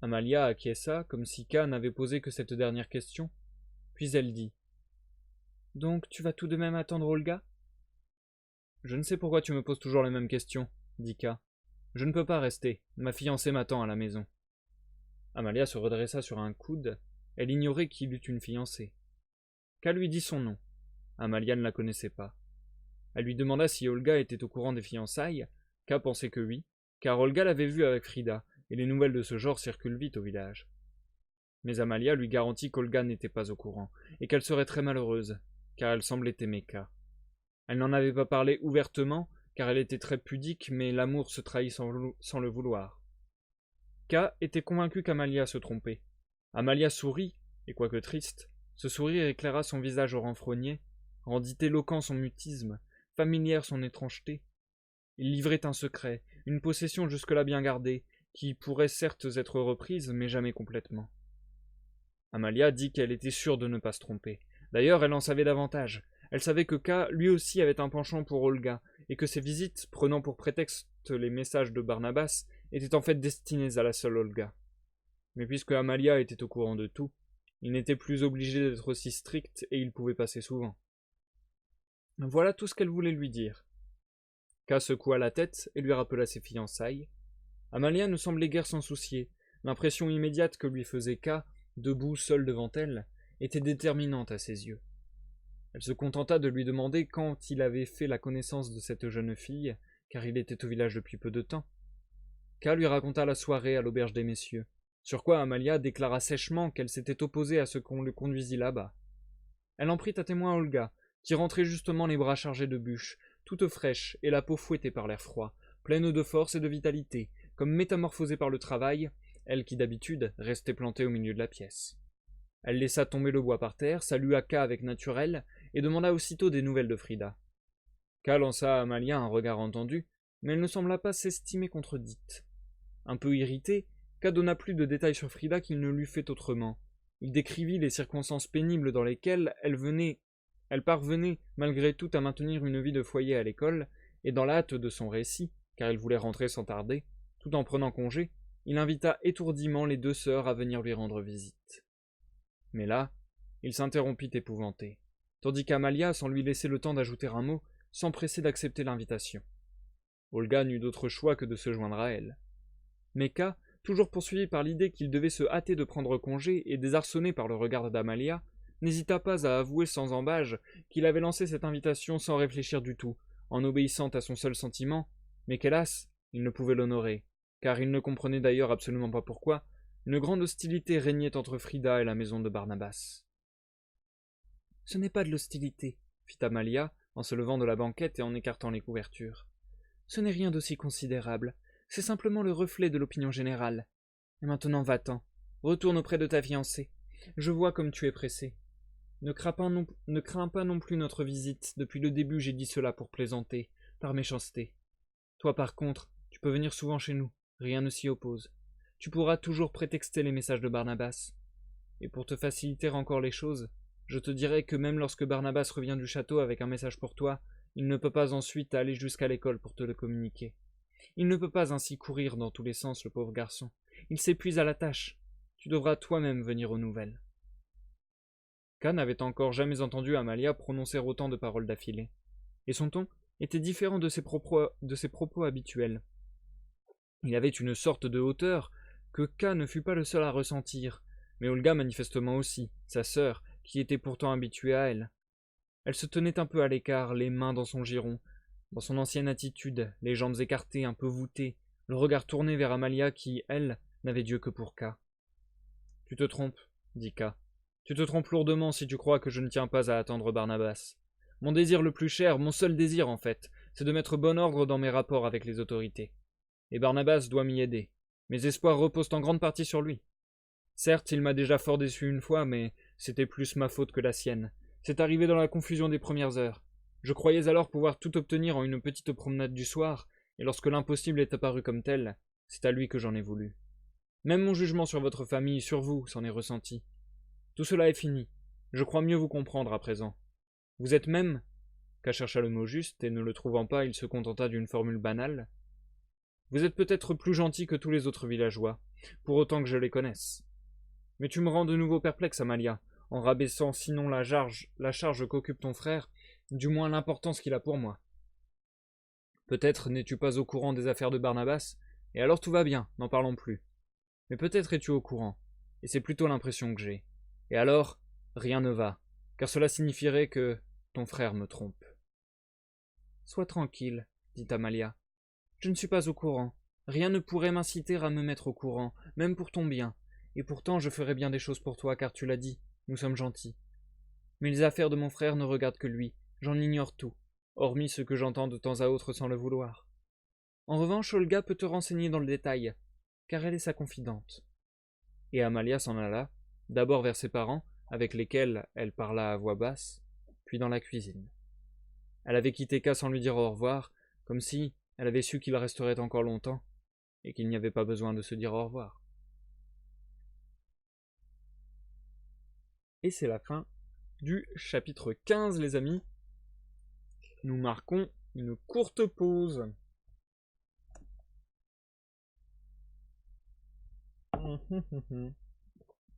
Amalia acquiesça, comme si K n'avait posé que cette dernière question, puis elle dit « Donc tu vas tout de même attendre Olga ?»« Je ne sais pourquoi tu me poses toujours les mêmes questions, » dit K. « Je ne peux pas rester, ma fiancée m'attend à la maison. » Amalia se redressa sur un coude, elle ignorait qu'il eût une fiancée. K lui dit son nom. Amalia ne la connaissait pas. Elle lui demanda si Olga était au courant des fiançailles. K pensait que oui, car Olga l'avait vue avec Frida, et les nouvelles de ce genre circulent vite au village. Mais Amalia lui garantit qu'Olga n'était pas au courant, et qu'elle serait très malheureuse, car elle semblait aimer K. Elle n'en avait pas parlé ouvertement, car elle était très pudique, mais l'amour se trahit sans le vouloir. K était convaincu qu'Amalia se trompait. Amalia sourit, et quoique triste, ce sourire éclaira son visage renfrogné, rendit éloquent son mutisme, familière son étrangeté. Il livrait un secret, une possession jusque-là bien gardée, qui pourrait certes être reprise, mais jamais complètement. Amalia dit qu'elle était sûre de ne pas se tromper. D'ailleurs, elle en savait davantage. Elle savait que K, lui aussi, avait un penchant pour Olga, et que ses visites, prenant pour prétexte les messages de Barnabas, étaient en fait destinées à la seule Olga. Mais puisque Amalia était au courant de tout, il n'était plus obligé d'être aussi strict, et il pouvait passer souvent. Voilà tout ce qu'elle voulait lui dire. K secoua la tête et lui rappela ses fiançailles. Amalia ne semblait guère s'en soucier. L'impression immédiate que lui faisait K, debout seul devant elle, était déterminante à ses yeux. Elle se contenta de lui demander quand il avait fait la connaissance de cette jeune fille, car il était au village depuis peu de temps. K lui raconta la soirée à l'auberge des messieurs, sur quoi Amalia déclara sèchement qu'elle s'était opposée à ce qu'on le conduisit là-bas. Elle en prit à témoin Olga, qui rentrait justement les bras chargés de bûches, toute fraîche et la peau fouettée par l'air froid, pleine de force et de vitalité, comme métamorphosée par le travail, elle qui d'habitude restait plantée au milieu de la pièce. Elle laissa tomber le bois par terre, salua K avec naturel, et demanda aussitôt des nouvelles de Frida. K lança à Amalia un regard entendu, mais elle ne sembla pas s'estimer contredite. Un peu irrité, K donna plus de détails sur Frida qu'il ne l'eût fait autrement. Il décrivit les circonstances pénibles dans lesquelles elle parvenait malgré tout à maintenir une vie de foyer à l'école, et dans la hâte de son récit, car il voulait rentrer sans tarder, tout en prenant congé, il invita étourdiment les deux sœurs à venir lui rendre visite. Mais là, il s'interrompit épouvanté, tandis qu'Amalia, sans lui laisser le temps d'ajouter un mot, s'empressait d'accepter l'invitation. Olga n'eut d'autre choix que de se joindre à elle. Mais K, toujours poursuivi par l'idée qu'il devait se hâter de prendre congé et désarçonné par le regard d'Amalia, n'hésita pas à avouer sans ambages qu'il avait lancé cette invitation sans réfléchir du tout, en obéissant à son seul sentiment, mais qu'hélas, il ne pouvait l'honorer, car il ne comprenait d'ailleurs absolument pas pourquoi, une grande hostilité régnait entre Frida et la maison de Barnabas. « Ce n'est pas de l'hostilité, » fit Amalia, en se levant de la banquette et en écartant les couvertures. « Ce n'est rien d'aussi considérable, c'est simplement le reflet de l'opinion générale. Et maintenant va-t'en, retourne auprès de ta fiancée. Je vois comme tu es pressé. Ne crains pas non plus notre visite, depuis le début j'ai dit cela pour plaisanter, par méchanceté. Toi par contre, tu peux venir souvent chez nous, rien ne s'y oppose. Tu pourras toujours prétexter les messages de Barnabas. Et pour te faciliter encore les choses, je te dirai que même lorsque Barnabas revient du château avec un message pour toi, il ne peut pas ensuite aller jusqu'à l'école pour te le communiquer. Il ne peut pas ainsi courir dans tous les sens, le pauvre garçon. Il s'épuise à la tâche. Tu devras toi-même venir aux nouvelles. K n'avait encore jamais entendu Amalia prononcer autant de paroles d'affilée, et son ton était différent de ses propos habituels. Il avait une sorte de hauteur que K ne fut pas le seul à ressentir, mais Olga manifestement aussi, sa sœur, qui était pourtant habituée à elle. Elle se tenait un peu à l'écart, les mains dans son giron, dans son ancienne attitude, les jambes écartées, un peu voûtées, le regard tourné vers Amalia qui, elle, n'avait Dieu que pour K. « Tu te trompes, dit K. Tu te trompes lourdement si tu crois que je ne tiens pas à attendre Barnabas. Mon désir le plus cher, mon seul désir en fait, c'est de mettre bon ordre dans mes rapports avec les autorités. Et Barnabas doit m'y aider. Mes espoirs reposent en grande partie sur lui. Certes, il m'a déjà fort déçu une fois, mais c'était plus ma faute que la sienne. C'est arrivé dans la confusion des premières heures. Je croyais alors pouvoir tout obtenir en une petite promenade du soir, et lorsque l'impossible est apparu comme tel, c'est à lui que j'en ai voulu. Même mon jugement sur votre famille, sur vous, s'en est ressenti. Tout cela est fini. Je crois mieux vous comprendre à présent. Vous êtes même... » K chercha le mot juste, et ne le trouvant pas, il se contenta d'une formule banale. « Vous êtes peut-être plus gentil que tous les autres villageois, pour autant que je les connaisse. Mais tu me rends de nouveau perplexe, Amalia, en rabaissant sinon la charge qu'occupe ton frère, du moins l'importance qu'il a pour moi. Peut-être n'es-tu pas au courant des affaires de Barnabas, et alors tout va bien, n'en parlons plus. Mais peut-être es-tu au courant, et c'est plutôt l'impression que j'ai. Et alors, rien ne va, car cela signifierait que ton frère me trompe. »« Sois tranquille, dit Amalia. Je ne suis pas au courant. Rien ne pourrait m'inciter à me mettre au courant, même pour ton bien. Et pourtant je ferai bien des choses pour toi, car tu l'as dit, nous sommes gentils. Mais les affaires de mon frère ne regardent que lui, j'en ignore tout, hormis ce que j'entends de temps à autre sans le vouloir. En revanche, Olga peut te renseigner dans le détail, car elle est sa confidente. » Et Amalia s'en alla, d'abord vers ses parents, avec lesquels elle parla à voix basse, puis dans la cuisine. Elle avait quitté K sans lui dire au revoir, comme si elle avait su qu'il resterait encore longtemps, et qu'il n'y avait pas besoin de se dire au revoir. Et c'est la fin du chapitre 15, les amis. Nous marquons une courte pause.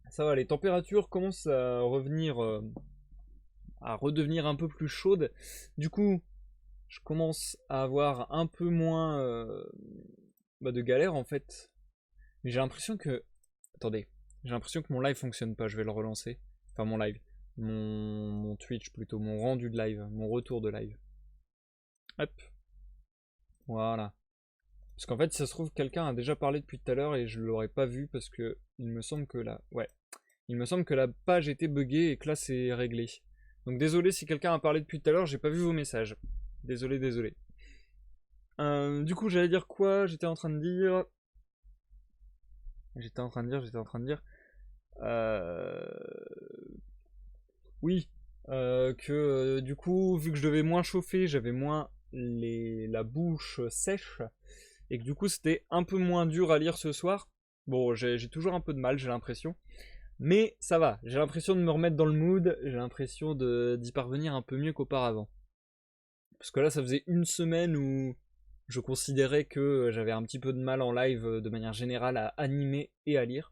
Ça va, les températures commencent à redevenir un peu plus chaudes. Du coup, je commence à avoir un peu moins de galère en fait. Mais j'ai l'impression que... Attendez, j'ai l'impression que mon live fonctionne pas, je vais le relancer. Enfin mon live, mon Twitch plutôt, mon rendu de live, mon retour de live. Hop, voilà. Parce qu'en fait, si ça se trouve, quelqu'un a déjà parlé depuis tout à l'heure et je l'aurais pas vu parce que il me semble que la page était buggée et que là c'est réglé. Donc désolé si quelqu'un a parlé depuis tout à l'heure, j'ai pas vu vos messages. Désolé. Du coup, j'allais dire quoi? J'étais en train de dire... Oui, du coup, vu que je devais moins chauffer, j'avais moins la bouche sèche, et que du coup c'était un peu moins dur à lire ce soir. Bon, j'ai toujours un peu de mal, j'ai l'impression. Mais ça va, j'ai l'impression de me remettre dans le mood, j'ai l'impression d'y parvenir un peu mieux qu'auparavant. Parce que là, ça faisait une semaine où je considérais que j'avais un petit peu de mal en live de manière générale à animer et à lire.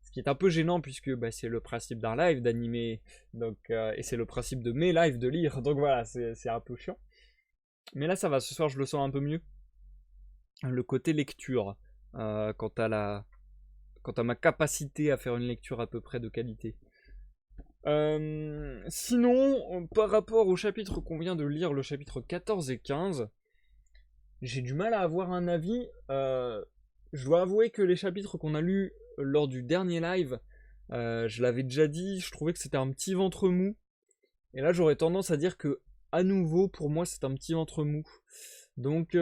Ce qui est un peu gênant puisque c'est le principe d'un live d'animer, et c'est le principe de mes lives de lire, donc voilà, c'est un peu chiant. Mais là ça va, ce soir je le sens un peu mieux. Le côté lecture, quant à ma capacité à faire une lecture à peu près de qualité. Sinon, par rapport au chapitre qu'on vient de lire, le chapitre 14 et 15, j'ai du mal à avoir un avis. Je dois avouer que les chapitres qu'on a lus lors du dernier live, je l'avais déjà dit, je trouvais que c'était un petit ventre mou. Et là, j'aurais tendance à dire que, à nouveau, pour moi, c'est un petit ventre mou. Donc,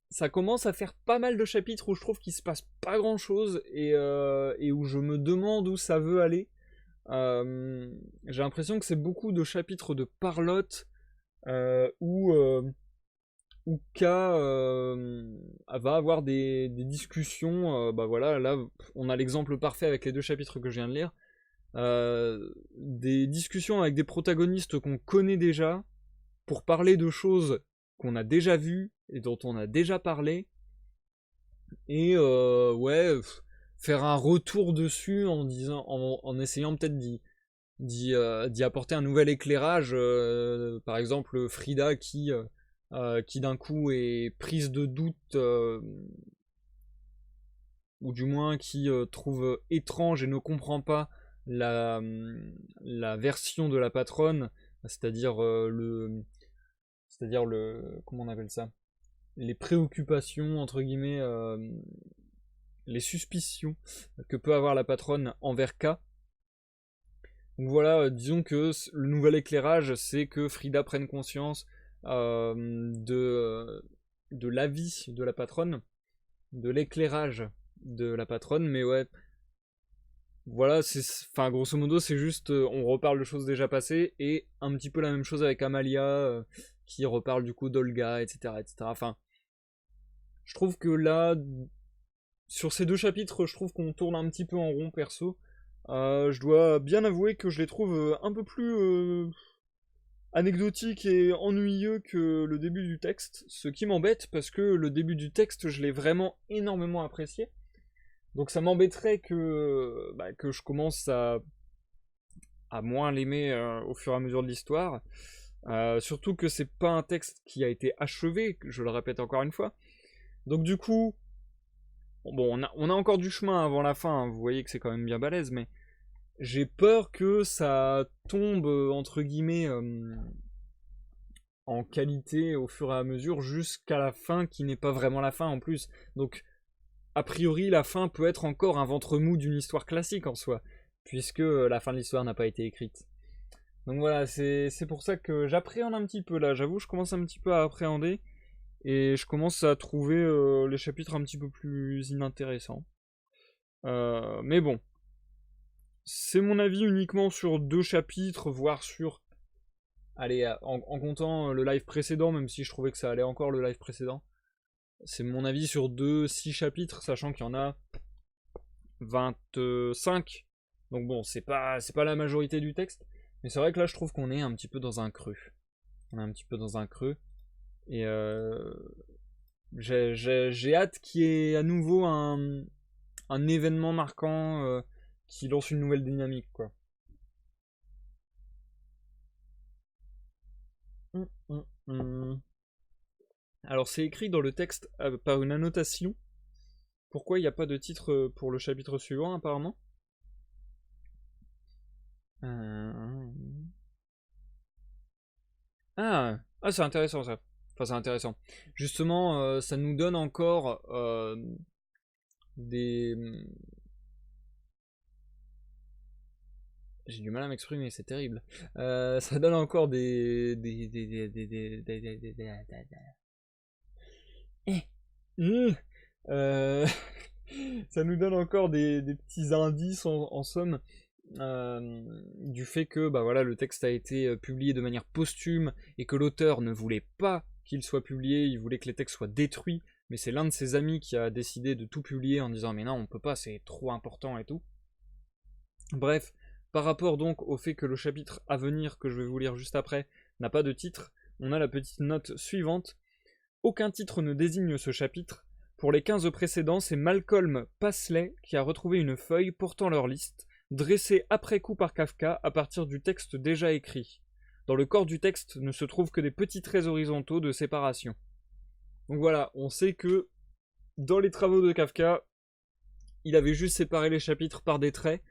ça commence à faire pas mal de chapitres où je trouve qu'il se passe pas grand chose et où je me demande où ça veut aller. J'ai l'impression que c'est beaucoup de chapitres de parlotte où où K va avoir des discussions. Bah voilà, là on a l'exemple parfait avec les 2 chapitres que je viens de lire. Des discussions avec des protagonistes qu'on connaît déjà pour parler de choses qu'on a déjà vues et dont on a déjà parlé. Et ouais, faire un retour dessus en disant, en essayant peut-être d'y apporter un nouvel éclairage. Par exemple, Frida qui d'un coup est prise de doute, ou du moins qui trouve étrange et ne comprend pas la version de la patronne, c'est-à-dire comment on appelle ça, les préoccupations entre guillemets, les suspicions que peut avoir la patronne envers K. Donc voilà, disons que le nouvel éclairage, c'est que Frida prenne conscience de l'avis de la patronne, de l'éclairage de la patronne, mais ouais, voilà, enfin grosso modo, c'est juste, on reparle de choses déjà passées, et un petit peu la même chose avec Amalia, qui reparle du coup d'Olga, etc., etc. Enfin, je trouve que là, sur ces 2 chapitres, je trouve qu'on tourne un petit peu en rond perso. Je dois bien avouer que je les trouve un peu plus anecdotiques et ennuyeux que le début du texte, ce qui m'embête parce que le début du texte, je l'ai vraiment énormément apprécié. Donc ça m'embêterait que je commence à moins l'aimer au fur et à mesure de l'histoire. Surtout que c'est pas un texte qui a été achevé, je le répète encore une fois. Donc du coup, bon, on a encore du chemin avant la fin, hein, vous voyez que c'est quand même bien balèze, mais j'ai peur que ça tombe, entre guillemets, en qualité au fur et à mesure jusqu'à la fin qui n'est pas vraiment la fin en plus. Donc, a priori, la fin peut être encore un ventre mou d'une histoire classique en soi, puisque la fin de l'histoire n'a pas été écrite. Donc voilà, c'est pour ça que j'appréhende un petit peu là, j'avoue, je commence un petit peu à appréhender, et je commence à trouver les chapitres un petit peu plus inintéressants. Mais bon, c'est mon avis uniquement sur 2 chapitres, voire sur... Allez, en comptant le live précédent, même si je trouvais que ça allait encore le live précédent. C'est mon avis sur 6 chapitres, sachant qu'il y en a 25. Donc bon, c'est pas la majorité du texte. Mais c'est vrai que là, je trouve qu'on est un petit peu dans un creux. On est un petit peu dans un creux. Et j'ai hâte qu'il y ait à nouveau un événement marquant qui lance une nouvelle dynamique, quoi. Alors c'est écrit dans le texte par une annotation. Pourquoi il n'y a pas de titre pour le chapitre suivant apparemment? Ah, c'est intéressant ça. Enfin c'est intéressant. Justement, ça nous donne encore des... J'ai du mal à m'exprimer, c'est terrible. Ça donne encore Euh, ça nous donne encore des petits indices en somme, du fait que bah voilà, le texte a été publié de manière posthume et que l'auteur ne voulait pas qu'il soit publié, il voulait que les textes soient détruits, mais c'est l'un de ses amis qui a décidé de tout publier en disant mais non on peut pas, c'est trop important et tout. Bref, par rapport donc au fait que le chapitre à venir, que je vais vous lire juste après, n'a pas de titre, on a la petite note suivante. Aucun titre ne désigne ce chapitre. Pour les 15 précédents, c'est Malcolm Pasley qui a retrouvé une feuille portant leur liste, dressée après coup par Kafka à partir du texte déjà écrit. Dans le corps du texte ne se trouvent que des petits traits horizontaux de séparation. Donc voilà, on sait que dans les travaux de Kafka, il avait juste séparé les chapitres par des traits,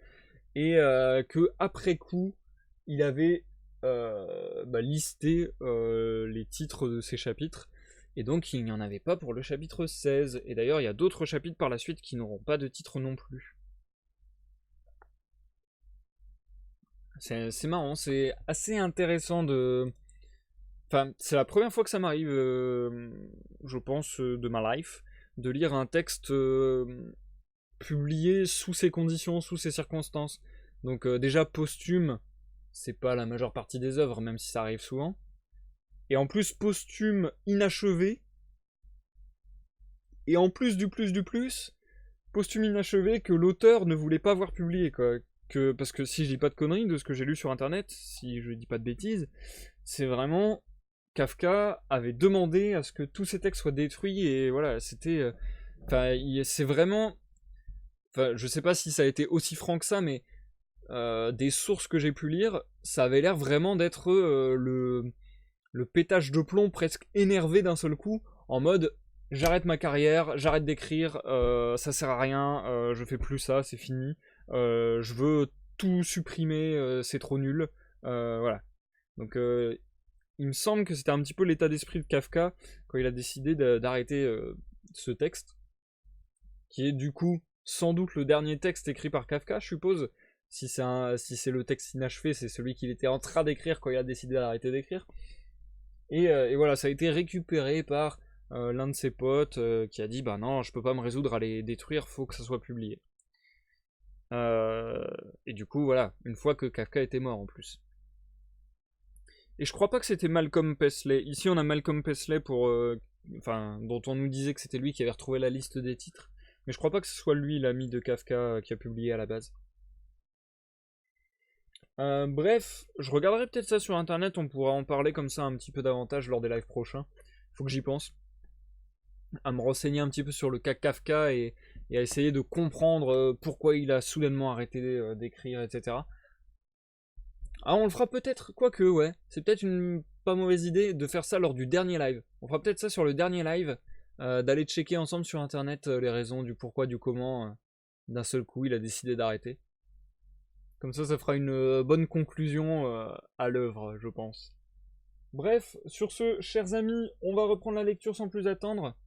et que après coup, il avait listé les titres de ces chapitres. Et donc il n'y en avait pas pour le chapitre 16. Et d'ailleurs il y a d'autres chapitres par la suite qui n'auront pas de titre non plus. C'est marrant, c'est assez intéressant de... Enfin, c'est la première fois que ça m'arrive, je pense, de ma life, de lire un texte publié sous ces conditions, sous ces circonstances. Donc déjà posthume, c'est pas la majeure partie des œuvres, même si ça arrive souvent. Et en plus posthume inachevé, Et en plus du plus du plus, posthume inachevé que l'auteur ne voulait pas voir publié, quoi. Parce que si je dis pas de conneries de ce que j'ai lu sur internet, si je dis pas de bêtises, c'est vraiment Kafka avait demandé à ce que tous ses textes soient détruits et voilà, c'était. Enfin, c'est vraiment. Enfin, je sais pas si ça a été aussi franc que ça, mais des sources que j'ai pu lire, ça avait l'air vraiment d'être le pétage de plomb presque énervé d'un seul coup, en mode j'arrête ma carrière, j'arrête d'écrire, ça sert à rien, je fais plus ça, c'est fini, je veux tout supprimer, c'est trop nul, voilà. Donc il me semble que c'était un petit peu l'état d'esprit de Kafka quand il a décidé d'arrêter ce texte, qui est du coup sans doute le dernier texte écrit par Kafka, je suppose. Si c'est le texte inachevé, c'est celui qu'il était en train d'écrire quand il a décidé d'arrêter d'écrire. Et voilà, ça a été récupéré par l'un de ses potes qui a dit bah non, je peux pas me résoudre à les détruire, faut que ça soit publié. Et du coup, voilà, une fois que Kafka était mort en plus. Et je crois pas que c'était Malcolm Paisley. Ici, on a Malcolm Paisley dont on nous disait que c'était lui qui avait retrouvé la liste des titres. Mais je crois pas que ce soit lui, l'ami de Kafka, qui a publié à la base. Bref, je regarderai peut-être ça sur internet, on pourra en parler comme ça un petit peu davantage lors des lives prochains. Faut que j'y pense. À me renseigner un petit peu sur le cas Kafka et à essayer de comprendre pourquoi il a soudainement arrêté d'écrire, etc. Ah, on le fera peut-être, quoique, ouais. C'est peut-être une pas mauvaise idée de faire ça lors du dernier live. On fera peut-être ça sur le dernier live, d'aller checker ensemble sur internet les raisons du pourquoi, du comment, d'un seul coup il a décidé d'arrêter. Comme ça fera une bonne conclusion à l'œuvre, je pense. Bref, sur ce, chers amis, on va reprendre la lecture sans plus attendre.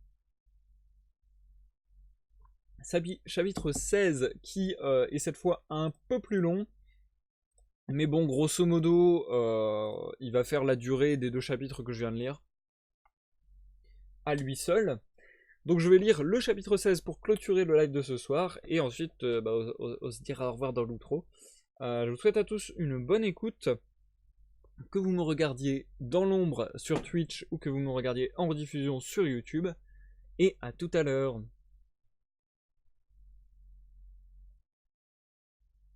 Chapitre 16, qui est cette fois un peu plus long. Mais bon, grosso modo, il va faire la durée des 2 chapitres que je viens de lire. À lui seul. Donc je vais lire le chapitre 16 pour clôturer le live de ce soir. Et ensuite, on se dira au revoir dans l'outro. Je vous souhaite à tous une bonne écoute. Que vous me regardiez dans l'ombre sur Twitch ou que vous me regardiez en rediffusion sur YouTube. Et à tout à l'heure.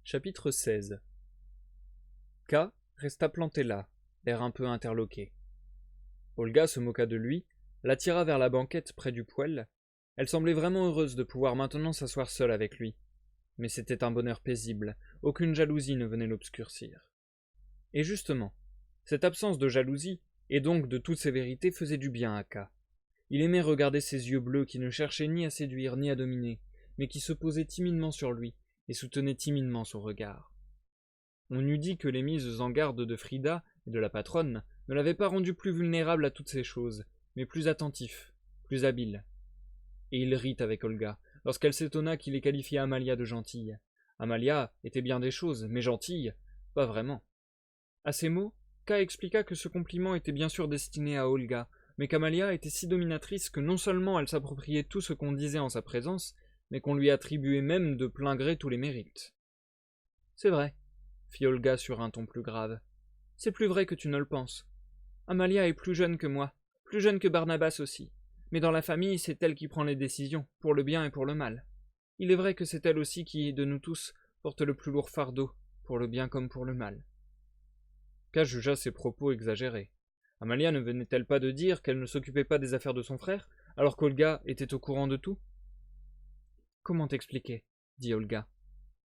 Chapitre 16. K resta planté là, l'air un peu interloqué. Olga se moqua de lui, l'attira vers la banquette près du poêle. Elle semblait vraiment heureuse de pouvoir maintenant s'asseoir seule avec lui. Mais c'était un bonheur paisible, aucune jalousie ne venait l'obscurcir. Et justement, cette absence de jalousie, et donc de toutes ces vérités, faisait du bien à K. Il aimait regarder ses yeux bleus qui ne cherchaient ni à séduire ni à dominer, mais qui se posaient timidement sur lui et soutenaient timidement son regard. On eût dit que les mises en garde de Frida et de la patronne ne l'avaient pas rendu plus vulnérable à toutes ces choses, mais plus attentif, plus habile. Et il rit avec Olga, lorsqu'elle s'étonna qu'il ait qualifié Amalia de gentille. Amalia était bien des choses, mais gentille, pas vraiment. À ces mots, K expliqua que ce compliment était bien sûr destiné à Olga, mais qu'Amalia était si dominatrice que non seulement elle s'appropriait tout ce qu'on disait en sa présence, mais qu'on lui attribuait même de plein gré tous les mérites. C'est vrai, fit Olga sur un ton plus grave. C'est plus vrai que tu ne le penses. Amalia est plus jeune que moi, plus jeune que Barnabas aussi. Mais dans la famille, c'est elle qui prend les décisions, pour le bien et pour le mal. Il est vrai que c'est elle aussi qui, de nous tous, porte le plus lourd fardeau, pour le bien comme pour le mal. K jugea ces propos exagérés. Amalia ne venait-elle pas de dire qu'elle ne s'occupait pas des affaires de son frère, alors qu'Olga était au courant de tout? Comment t'expliquer? Dit Olga.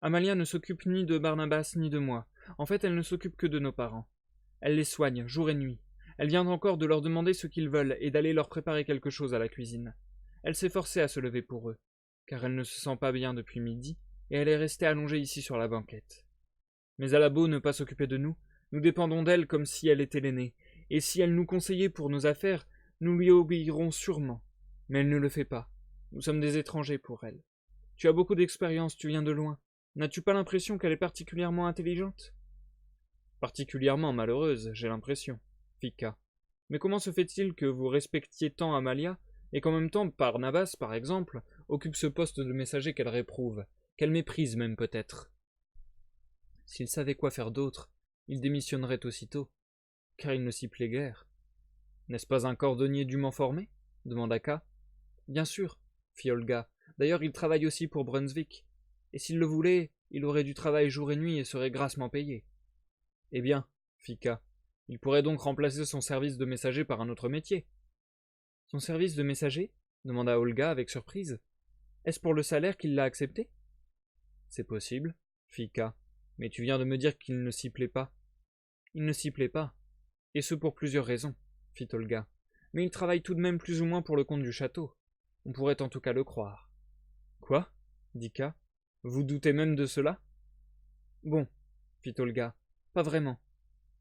Amalia ne s'occupe ni de Barnabas ni de moi. En fait, elle ne s'occupe que de nos parents. Elle les soigne, jour et nuit. Elle vient encore de leur demander ce qu'ils veulent et d'aller leur préparer quelque chose à la cuisine. Elle s'est forcée à se lever pour eux, car elle ne se sent pas bien depuis midi, et elle est restée allongée ici sur la banquette. Mais elle a beau ne pas s'occuper de nous, nous dépendons d'elle comme si elle était l'aînée, et si elle nous conseillait pour nos affaires, nous lui obéirons sûrement. Mais elle ne le fait pas. Nous sommes des étrangers pour elle. Tu as beaucoup d'expérience, tu viens de loin. N'as-tu pas l'impression qu'elle est particulièrement intelligente? Particulièrement malheureuse, j'ai l'impression, fit K. Mais comment se fait-il que vous respectiez tant Amalia, et qu'en même temps Barnabas, par exemple, occupe ce poste de messager qu'elle réprouve, qu'elle méprise même peut-être? S'il savait quoi faire d'autre, il démissionnerait aussitôt, car il ne s'y plaît guère. N'est-ce pas un cordonnier dûment formé? Demanda K. Bien sûr, fit Olga. D'ailleurs, il travaille aussi pour Brunswick. Et s'il le voulait, il aurait du travail jour et nuit et serait grassement payé. Eh bien, fit K. Il pourrait donc remplacer son service de messager par un autre métier. Son service de messager ? Demanda Olga avec surprise. Est-ce pour le salaire qu'il l'a accepté ? C'est possible, fit K. Mais tu viens de me dire qu'il ne s'y plaît pas. Il ne s'y plaît pas. Et ce pour plusieurs raisons, fit Olga. Mais il travaille tout de même plus ou moins pour le compte du château. On pourrait en tout cas le croire. Quoi ? Dit K. Vous doutez même de cela ? Bon, fit Olga. Pas vraiment.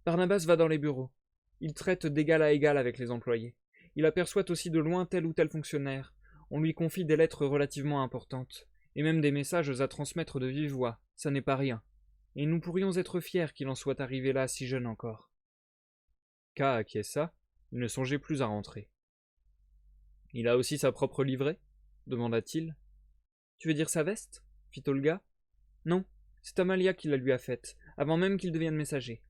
Barnabas va dans les bureaux. Il traite d'égal à égal avec les employés. Il aperçoit aussi de loin tel ou tel fonctionnaire. On lui confie des lettres relativement importantes, et même des messages à transmettre de vive voix. Ça n'est pas rien. Et nous pourrions être fiers qu'il en soit arrivé là si jeune encore. K acquiesça. Il ne songeait plus à rentrer. Il a aussi sa propre livrée ? Demanda-t-il. Tu veux dire sa veste ? Fit Olga. Non, c'est Amalia qui la lui a faite, avant même qu'il devienne messager.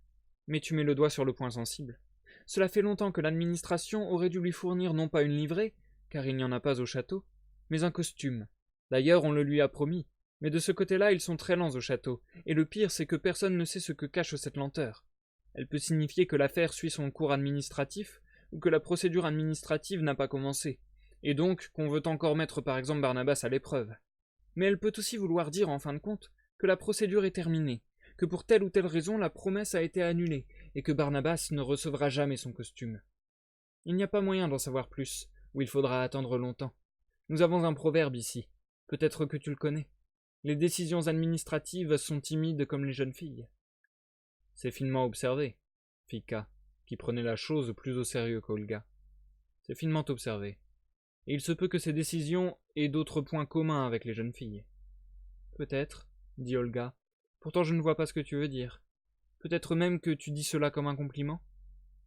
Mais tu mets le doigt sur le point sensible. Cela fait longtemps que l'administration aurait dû lui fournir non pas une livrée, car il n'y en a pas au château, mais un costume. D'ailleurs, on le lui a promis, mais de ce côté-là, ils sont très lents au château, et le pire, c'est que personne ne sait ce que cache cette lenteur. Elle peut signifier que l'affaire suit son cours administratif, ou que la procédure administrative n'a pas commencé, et donc qu'on veut encore mettre par exemple Barnabas à l'épreuve. Mais elle peut aussi vouloir dire, en fin de compte, que la procédure est terminée, que pour telle ou telle raison la promesse a été annulée, et que Barnabas ne recevra jamais son costume. Il n'y a pas moyen d'en savoir plus, ou il faudra attendre longtemps. Nous avons un proverbe ici, peut-être que tu le connais. Les décisions administratives sont timides comme les jeunes filles. C'est finement observé, fit K, qui prenait la chose plus au sérieux qu'Olga. C'est finement observé. Et il se peut que ces décisions aient d'autres points communs avec les jeunes filles. Peut-être, dit Olga. Pourtant je ne vois pas ce que tu veux dire. Peut-être même que tu dis cela comme un compliment.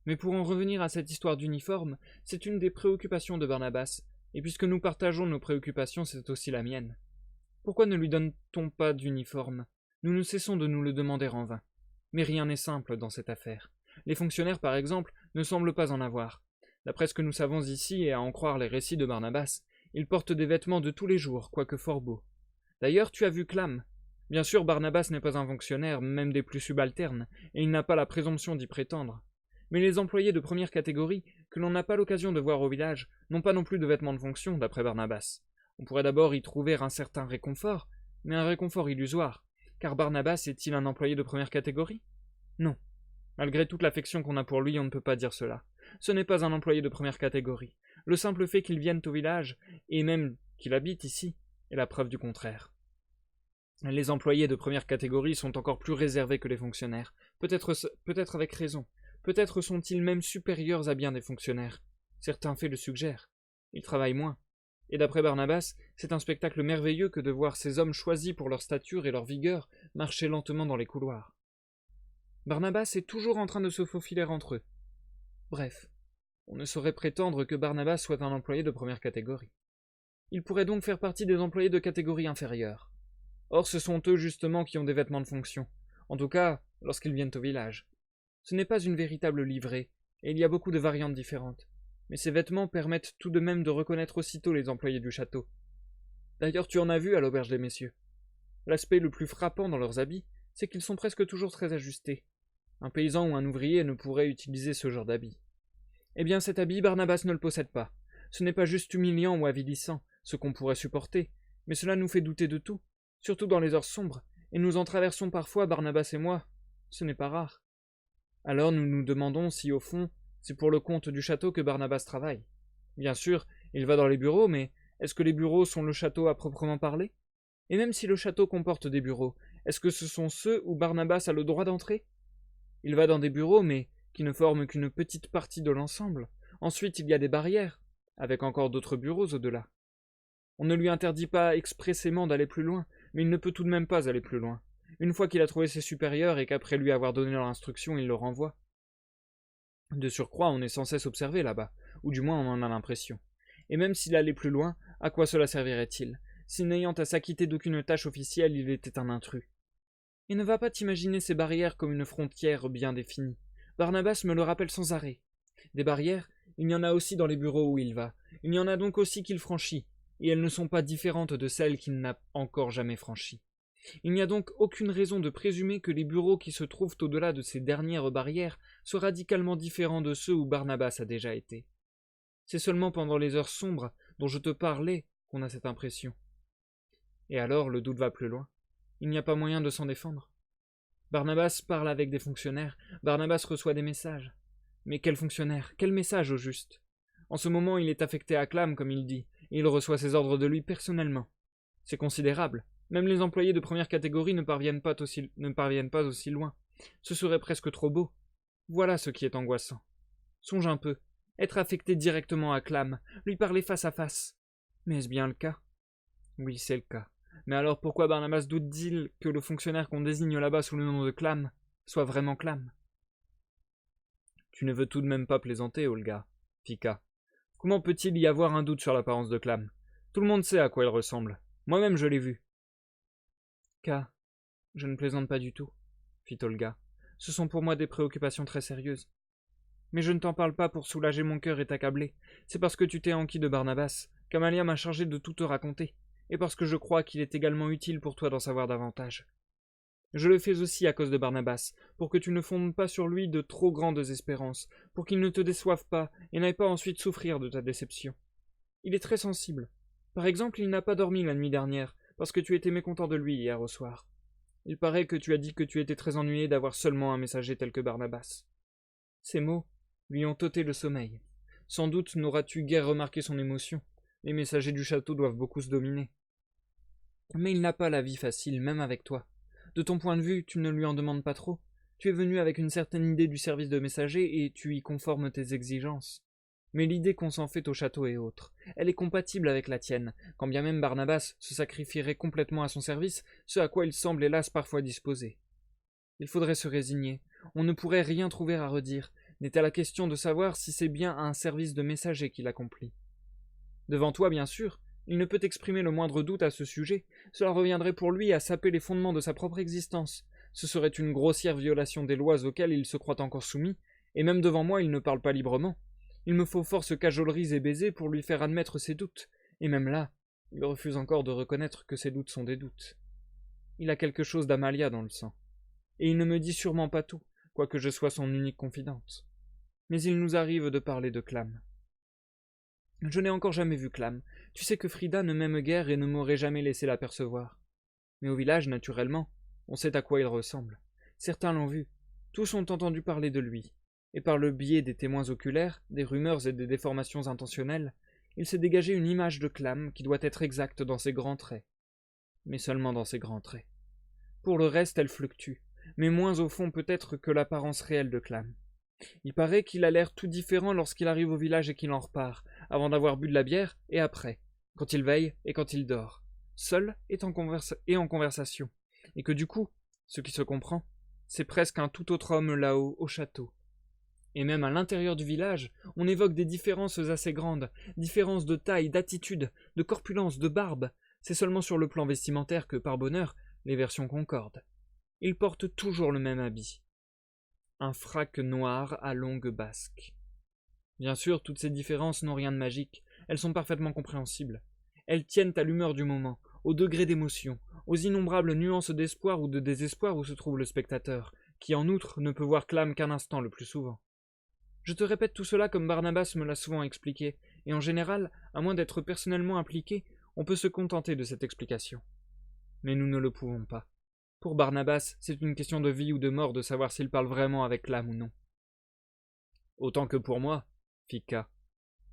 Mais pour en revenir à cette histoire d'uniforme, c'est une des préoccupations de Barnabas, et puisque nous partageons nos préoccupations, c'est aussi la mienne. Pourquoi ne lui donne-t-on pas d'uniforme ? Nous ne cessons de nous le demander en vain. Mais rien n'est simple dans cette affaire. Les fonctionnaires, par exemple, ne semblent pas en avoir. D'après ce que nous savons ici, et à en croire les récits de Barnabas, ils portent des vêtements de tous les jours, quoique fort beaux. D'ailleurs, tu as vu Clam. Bien sûr, Barnabas n'est pas un fonctionnaire, même des plus subalternes, et il n'a pas la présomption d'y prétendre. Mais les employés de première catégorie, que l'on n'a pas l'occasion de voir au village, n'ont pas non plus de vêtements de fonction, d'après Barnabas. On pourrait d'abord y trouver un certain réconfort, mais un réconfort illusoire, car Barnabas est-il un employé de première catégorie ? Non. Malgré toute l'affection qu'on a pour lui, on ne peut pas dire cela. Ce n'est pas un employé de première catégorie. Le simple fait qu'il vienne au village, et même qu'il habite ici, est la preuve du contraire. Les employés de première catégorie sont encore plus réservés que les fonctionnaires, peut-être avec raison. Peut-être sont-ils même supérieurs à bien des fonctionnaires. Certains faits le suggèrent. Ils travaillent moins. Et d'après Barnabas, c'est un spectacle merveilleux que de voir ces hommes choisis pour leur stature et leur vigueur marcher lentement dans les couloirs. Barnabas est toujours en train de se faufiler entre eux. Bref, on ne saurait prétendre que Barnabas soit un employé de première catégorie. Il pourrait donc faire partie des employés de catégorie inférieure. Or, ce sont eux justement qui ont des vêtements de fonction, en tout cas lorsqu'ils viennent au village. Ce n'est pas une véritable livrée, et il y a beaucoup de variantes différentes, mais ces vêtements permettent tout de même de reconnaître aussitôt les employés du château. D'ailleurs, tu en as vu à l'auberge des messieurs. L'aspect le plus frappant dans leurs habits, c'est qu'ils sont presque toujours très ajustés. Un paysan ou un ouvrier ne pourrait utiliser ce genre d'habit. Eh bien, cet habit, Barnabas ne le possède pas. Ce n'est pas juste humiliant ou avilissant, ce qu'on pourrait supporter, mais cela nous fait douter de tout, surtout dans les heures sombres, et nous en traversons parfois, Barnabas et moi. Ce n'est pas rare. Alors nous nous demandons si, au fond, c'est pour le compte du château que Barnabas travaille. Bien sûr, il va dans les bureaux, mais est-ce que les bureaux sont le château à proprement parler ? Et même si le château comporte des bureaux, est-ce que ce sont ceux où Barnabas a le droit d'entrer ? Il va dans des bureaux, mais qui ne forment qu'une petite partie de l'ensemble. Ensuite, il y a des barrières, avec encore d'autres bureaux au-delà. On ne lui interdit pas expressément d'aller plus loin, mais il ne peut tout de même pas aller plus loin. Une fois qu'il a trouvé ses supérieurs et qu'après lui avoir donné leur instruction, il le renvoie. De surcroît, on est sans cesse observé là-bas, ou du moins on en a l'impression. Et même s'il allait plus loin, à quoi cela servirait-il, si n'ayant à s'acquitter d'aucune tâche officielle, il était un intrus. Et ne va pas t'imaginer ces barrières comme une frontière bien définie. Barnabas me le rappelle sans arrêt. Des barrières, il y en a aussi dans les bureaux où il va. Il y en a donc aussi qu'il franchit. et elles ne sont pas différentes de celles qu'il n'a encore jamais franchies. Il n'y a donc aucune raison de présumer que les bureaux qui se trouvent au-delà de ces dernières barrières soient radicalement différents de ceux où Barnabas a déjà été. C'est seulement pendant les heures sombres dont je te parlais qu'on a cette impression. Et alors le doute va plus loin. Il n'y a pas moyen de s'en défendre. Barnabas parle avec des fonctionnaires, Barnabas reçoit des messages. Mais quel fonctionnaire? Quel message au juste? En ce moment, il est affecté à Clam, comme il dit, et il reçoit ses ordres de lui personnellement. C'est considérable. Même les employés de première catégorie ne parviennent pas aussi loin. Ce serait presque trop beau. Voilà ce qui est angoissant. Songe un peu. Être affecté directement à Clam, lui parler face à face. Mais est-ce bien le cas? Oui, c'est le cas. Mais alors pourquoi Barnabas doute-t-il que le fonctionnaire qu'on désigne là-bas sous le nom de Clam soit vraiment Clam? Tu ne veux tout de même pas plaisanter, Olga, fit K. Comment peut-il y avoir un doute sur l'apparence de Clam? Tout le monde sait à quoi il ressemble. Moi-même je l'ai vu. K, je ne plaisante pas du tout, fit Olga. Ce sont pour moi des préoccupations très sérieuses. Mais je ne t'en parle pas pour soulager mon cœur et t'accabler. C'est parce que tu t'es enquis de Barnabas qu'Amalia m'a chargé de tout te raconter, et parce que je crois qu'il est également utile pour toi d'en savoir davantage. Je le fais aussi à cause de Barnabas, pour que tu ne fondes pas sur lui de trop grandes espérances, pour qu'il ne te déçoive pas et n'aille pas ensuite souffrir de ta déception. Il est très sensible. Par exemple, il n'a pas dormi la nuit dernière, parce que tu étais mécontent de lui hier au soir. Il paraît que tu as dit que tu étais très ennuyé d'avoir seulement un messager tel que Barnabas. Ces mots lui ont ôté le sommeil. Sans doute n'auras-tu guère remarqué son émotion. Les messagers du château doivent beaucoup se dominer. Mais il n'a pas la vie facile, même avec toi. De ton point de vue, tu ne lui en demandes pas trop. Tu es venu avec une certaine idée du service de messager et tu y conformes tes exigences. Mais l'idée qu'on s'en fait au château est autre. Elle est compatible avec la tienne, quand bien même Barnabas se sacrifierait complètement à son service, ce à quoi il semble hélas parfois disposé. Il faudrait se résigner. On ne pourrait rien trouver à redire. N'est-elle la question de savoir si c'est bien un service de messager qu'il accomplit. Devant toi, bien sûr, il ne peut exprimer le moindre doute à ce sujet. Cela reviendrait pour lui à saper les fondements de sa propre existence. Ce serait une grossière violation des lois auxquelles il se croit encore soumis, et même devant moi il ne parle pas librement. Il me faut force cajoleries et baisers pour lui faire admettre ses doutes, et même là, il refuse encore de reconnaître que ses doutes sont des doutes. Il a quelque chose d'Amalia dans le sang, et il ne me dit sûrement pas tout, quoique je sois son unique confidente. Mais il nous arrive de parler de Clam. Je n'ai encore jamais vu Clam. Tu sais que Frida ne m'aime guère et ne m'aurait jamais laissé l'apercevoir. Mais au village, naturellement, on sait à quoi il ressemble. Certains l'ont vu. Tous ont entendu parler de lui. Et par le biais des témoins oculaires, des rumeurs et des déformations intentionnelles, il s'est dégagé une image de Clam qui doit être exacte dans ses grands traits. Mais seulement dans ses grands traits. Pour le reste, elle fluctue, mais moins au fond peut-être que l'apparence réelle de Clam. Il paraît qu'il a l'air tout différent lorsqu'il arrive au village et qu'il en repart, avant d'avoir bu de la bière et après, quand il veille et quand il dort, seul et en conversation, et que du coup, ce qui se comprend, c'est presque un tout autre homme là-haut, au château. Et même à l'intérieur du village, on évoque des différences assez grandes, différences de taille, d'attitude, de corpulence, de barbe. C'est seulement sur le plan vestimentaire que, par bonheur, les versions concordent. Il porte toujours le même habit. Un frac noir à longues basques. Bien sûr, toutes ces différences n'ont rien de magique, elles sont parfaitement compréhensibles. Elles tiennent à l'humeur du moment, au degré d'émotion, aux innombrables nuances d'espoir ou de désespoir où se trouve le spectateur, qui en outre ne peut voir Clam qu'un instant le plus souvent. Je te répète tout cela comme Barnabas me l'a souvent expliqué, et en général, à moins d'être personnellement impliqué, on peut se contenter de cette explication. Mais nous ne le pouvons pas. Pour Barnabas, c'est une question de vie ou de mort de savoir s'il parle vraiment avec Clam ou non. Autant que pour moi, fit K.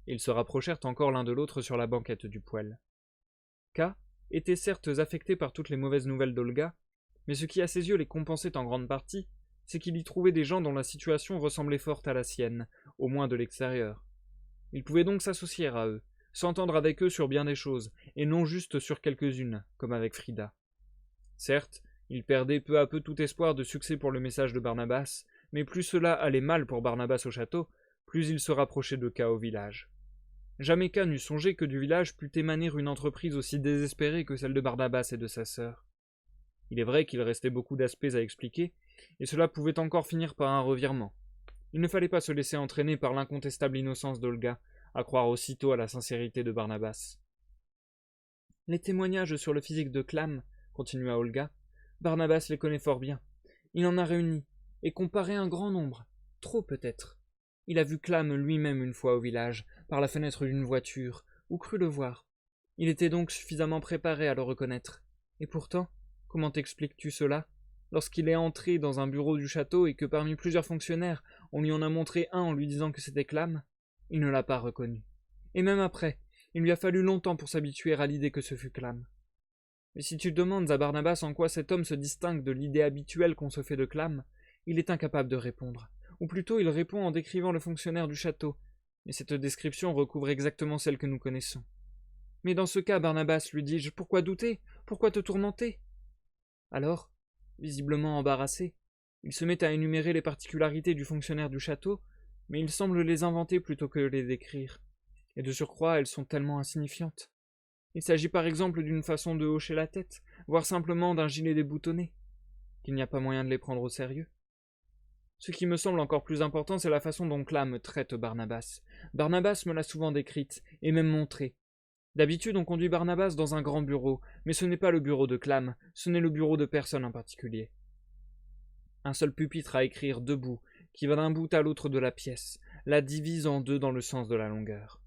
Ils se rapprochèrent encore l'un de l'autre sur la banquette du poêle. K était certes affecté par toutes les mauvaises nouvelles d'Olga, mais ce qui à ses yeux les compensait en grande partie, c'est qu'il y trouvait des gens dont la situation ressemblait fort à la sienne, au moins de l'extérieur. Il pouvait donc s'associer à eux, s'entendre avec eux sur bien des choses, et non juste sur quelques-unes, comme avec Frida. Certes, il perdait peu à peu tout espoir de succès pour le message de Barnabas, mais plus cela allait mal pour Barnabas au château, plus il se rapprochait de K au village. Jamais K n'eût songé que du village pût émaner une entreprise aussi désespérée que celle de Barnabas et de sa sœur. Il est vrai qu'il restait beaucoup d'aspects à expliquer, et cela pouvait encore finir par un revirement. Il ne fallait pas se laisser entraîner par l'incontestable innocence d'Olga, à croire aussitôt à la sincérité de Barnabas. Les témoignages sur le physique de Clam, continua Olga, Barnabas les connaît fort bien. Il en a réuni, et comparé un grand nombre, trop peut-être. Il a vu Clam lui-même une fois au village, par la fenêtre d'une voiture, ou cru le voir. Il était donc suffisamment préparé à le reconnaître. Et pourtant, comment t'expliques-tu cela? Lorsqu'il est entré dans un bureau du château et que parmi plusieurs fonctionnaires, on lui en a montré un en lui disant que c'était Clam, il ne l'a pas reconnu. Et même après, il lui a fallu longtemps pour s'habituer à l'idée que ce fut Clam. Mais si tu demandes à Barnabas en quoi cet homme se distingue de l'idée habituelle qu'on se fait de Clam, il est incapable de répondre. Ou plutôt il répond en décrivant le fonctionnaire du château, mais cette description recouvre exactement celle que nous connaissons. Mais dans ce cas, Barnabas, lui dis-je, pourquoi douter? Pourquoi te tourmenter? Alors, visiblement embarrassé, il se met à énumérer les particularités du fonctionnaire du château, mais il semble les inventer plutôt que les décrire. Et de surcroît, elles sont tellement insignifiantes. Il s'agit par exemple d'une façon de hocher la tête, voire simplement d'un gilet déboutonné, qu'il n'y a pas moyen de les prendre au sérieux. Ce qui me semble encore plus important, c'est la façon dont Clam traite Barnabas. Barnabas me l'a souvent décrite, et même montrée. D'habitude, on conduit Barnabas dans un grand bureau, mais ce n'est pas le bureau de Clam, ce n'est le bureau de personne en particulier. Un seul pupitre à écrire debout, qui va d'un bout à l'autre de la pièce, la divise en deux dans le sens de la longueur.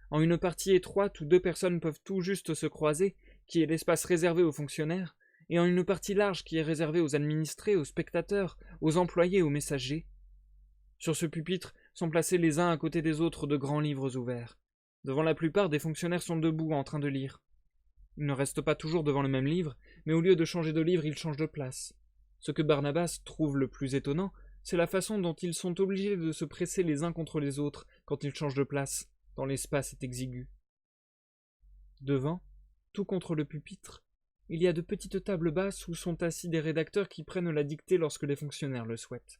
En une partie étroite où deux personnes peuvent tout juste se croiser, qui est l'espace réservé aux fonctionnaires, et en une partie large qui est réservée aux administrés, aux spectateurs, aux employés, aux messagers. Sur ce pupitre sont placés les uns à côté des autres de grands livres ouverts. Devant la plupart, des fonctionnaires sont debout en train de lire. Ils ne restent pas toujours devant le même livre, mais au lieu de changer de livre, ils changent de place. Ce que Barnabas trouve le plus étonnant, c'est la façon dont ils sont obligés de se presser les uns contre les autres quand ils changent de place, tant l'espace est exigu. Devant, tout contre le pupitre, il y a de petites tables basses où sont assis des rédacteurs qui prennent la dictée lorsque les fonctionnaires le souhaitent.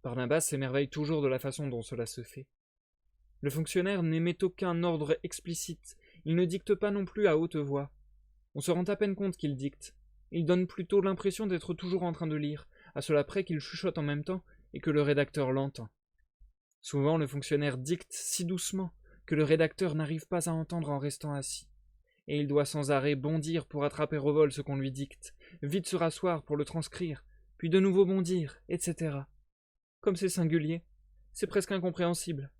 Barnabas s'émerveille toujours de la façon dont cela se fait. Le fonctionnaire n'émet aucun ordre explicite, il ne dicte pas non plus à haute voix. On se rend à peine compte qu'il dicte. Il donne plutôt l'impression d'être toujours en train de lire, à cela près qu'il chuchote en même temps et que le rédacteur l'entend. Souvent, le fonctionnaire dicte si doucement que le rédacteur n'arrive pas à entendre en restant assis, et il doit sans arrêt bondir pour attraper au vol ce qu'on lui dicte, vite se rasseoir pour le transcrire, puis de nouveau bondir, etc. Comme c'est singulier, c'est presque incompréhensible.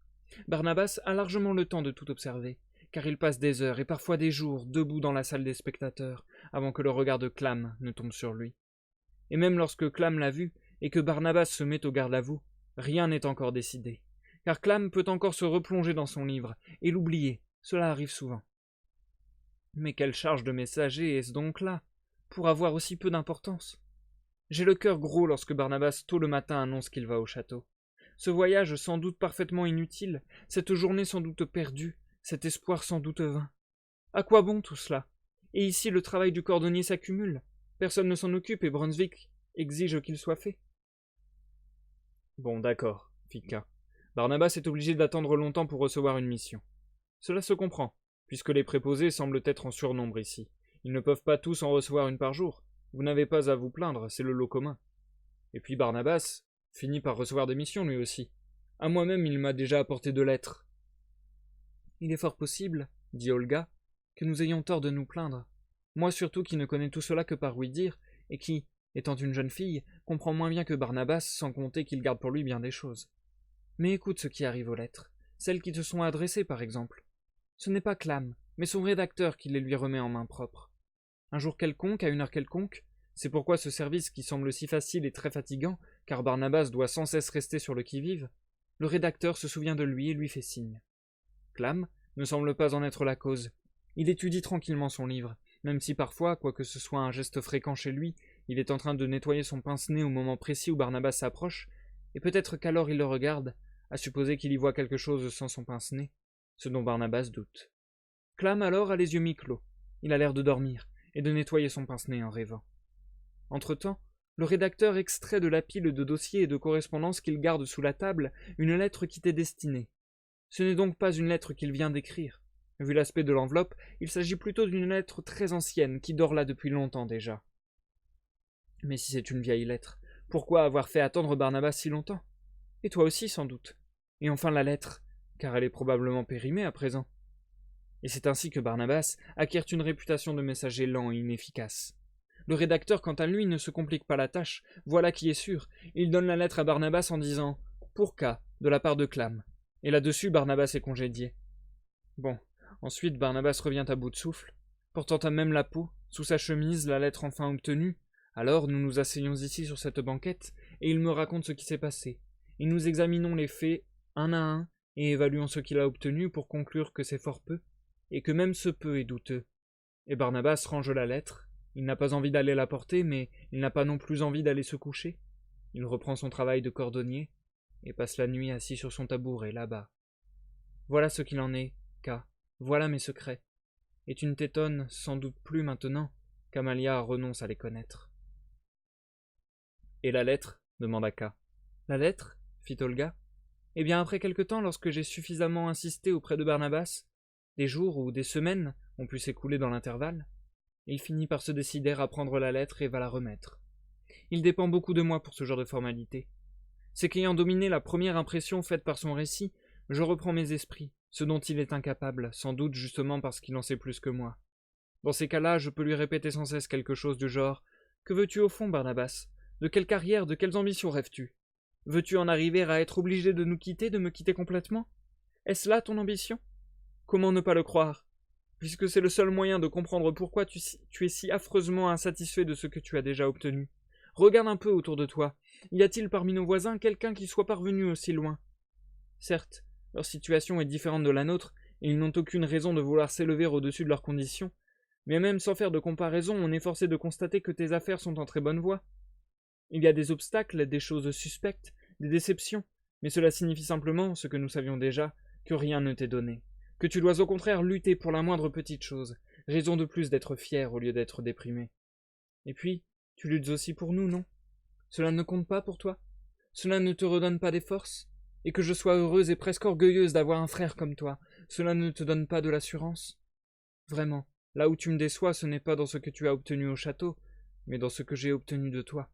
Barnabas a largement le temps de tout observer, car il passe des heures et parfois des jours debout dans la salle des spectateurs, avant que le regard de Clam ne tombe sur lui. Et même lorsque Clam l'a vu, et que Barnabas se met au garde-à-vous, rien n'est encore décidé, car Clam peut encore se replonger dans son livre, et l'oublier, cela arrive souvent. Mais quelle charge de messager est-ce donc là, pour avoir aussi peu d'importance? J'ai le cœur gros lorsque Barnabas tôt le matin annonce qu'il va au château. Ce voyage sans doute parfaitement inutile, cette journée sans doute perdue, cet espoir sans doute vain. À quoi bon tout cela? Et ici le travail du cordonnier s'accumule. Personne ne s'en occupe et Brunswick exige qu'il soit fait. Bon, d'accord, fit K. Barnabas est obligé d'attendre longtemps pour recevoir une mission. Cela se comprend, puisque les préposés semblent être en surnombre ici. Ils ne peuvent pas tous en recevoir une par jour. Vous n'avez pas à vous plaindre, c'est le lot commun. Et puis Barnabas finit par recevoir des missions lui aussi. À moi-même, il m'a déjà apporté 2 lettres. Il est fort possible, dit Olga, que nous ayons tort de nous plaindre. Moi surtout qui ne connais tout cela que par ouï-dire, et qui, étant une jeune fille, comprend moins bien que Barnabas, sans compter qu'il garde pour lui bien des choses. Mais écoute ce qui arrive aux lettres, celles qui te sont adressées par exemple. Ce n'est pas Clam, mais son rédacteur qui les lui remet en main propre. Un jour quelconque, à une heure quelconque, c'est pourquoi ce service qui semble si facile est très fatigant, car Barnabas doit sans cesse rester sur le qui-vive, le rédacteur se souvient de lui et lui fait signe. Clam ne semble pas en être la cause. Il étudie tranquillement son livre, même si parfois, quoique ce soit un geste fréquent chez lui, il est en train de nettoyer son pince-nez au moment précis où Barnabas s'approche, et peut-être qu'alors il le regarde, à supposer qu'il y voit quelque chose sans son pince-nez, ce dont Barnabas doute. Clam alors a les yeux mi-clos, il a l'air de dormir, et de nettoyer son pince-nez en rêvant. Entre-temps, le rédacteur extrait de la pile de dossiers et de correspondances qu'il garde sous la table une lettre qui t'est destinée. Ce n'est donc pas une lettre qu'il vient d'écrire. Vu l'aspect de l'enveloppe, il s'agit plutôt d'une lettre très ancienne qui dort là depuis longtemps déjà. Mais si c'est une vieille lettre, pourquoi avoir fait attendre Barnabas si longtemps? Et toi aussi sans doute. Et enfin la lettre, car elle est probablement périmée à présent. Et c'est ainsi que Barnabas acquiert une réputation de messager lent et inefficace. Le rédacteur, quant à lui, ne se complique pas la tâche, voilà qui est sûr. Il donne la lettre à Barnabas en disant « Pour K, de la part de Clam ». Et là-dessus, Barnabas est congédié. Bon, ensuite Barnabas revient à bout de souffle, portant à même la peau, sous sa chemise, la lettre enfin obtenue. Alors nous nous asseyons ici sur cette banquette, et il me raconte ce qui s'est passé. Et nous examinons les faits, un à un, et évaluons ce qu'il a obtenu pour conclure que c'est fort peu, et que même ce peu est douteux. Et Barnabas range la lettre. Il n'a pas envie d'aller la porter, mais il n'a pas non plus envie d'aller se coucher. Il reprend son travail de cordonnier, et passe la nuit assis sur son tabouret, là-bas. Voilà ce qu'il en est, K. Voilà mes secrets. Et tu ne t'étonnes sans doute plus maintenant qu'Amalia renonce à les connaître. Et la lettre demanda K. La lettre fit Olga. Eh bien, après quelque temps, lorsque j'ai suffisamment insisté auprès de Barnabas, des jours ou des semaines ont pu s'écouler dans l'intervalle, il finit par se décider à prendre la lettre et va la remettre. Il dépend beaucoup de moi pour ce genre de formalité. C'est qu'ayant dominé la première impression faite par son récit, je reprends mes esprits, ce dont il est incapable, sans doute justement parce qu'il en sait plus que moi. Dans ces cas-là, je peux lui répéter sans cesse quelque chose du genre « Que veux-tu au fond, Barnabas? De quelle carrière, de quelles ambitions rêves-tu? Veux-tu en arriver à être obligé de nous quitter, de me quitter complètement? Est-ce là ton ambition? Comment ne pas le croire? Puisque c'est le seul moyen de comprendre pourquoi tu es si affreusement insatisfait de ce que tu as déjà obtenu. Regarde un peu autour de toi. Y a-t-il parmi nos voisins quelqu'un qui soit parvenu aussi loin? Certes, leur situation est différente de la nôtre, et ils n'ont aucune raison de vouloir s'élever au-dessus de leurs conditions, mais même sans faire de comparaison, on est forcé de constater que tes affaires sont en très bonne voie. Il y a des obstacles, des choses suspectes, des déceptions, mais cela signifie simplement, ce que nous savions déjà, que rien ne t'est donné, que tu dois au contraire lutter pour la moindre petite chose, raison de plus d'être fier au lieu d'être déprimé. Et puis, tu luttes aussi pour nous, non? Cela ne compte pas pour toi? Cela ne te redonne pas des forces? Et que je sois heureuse et presque orgueilleuse d'avoir un frère comme toi, cela ne te donne pas de l'assurance? Vraiment, là où tu me déçois, ce n'est pas dans ce que tu as obtenu au château, mais dans ce que j'ai obtenu de toi.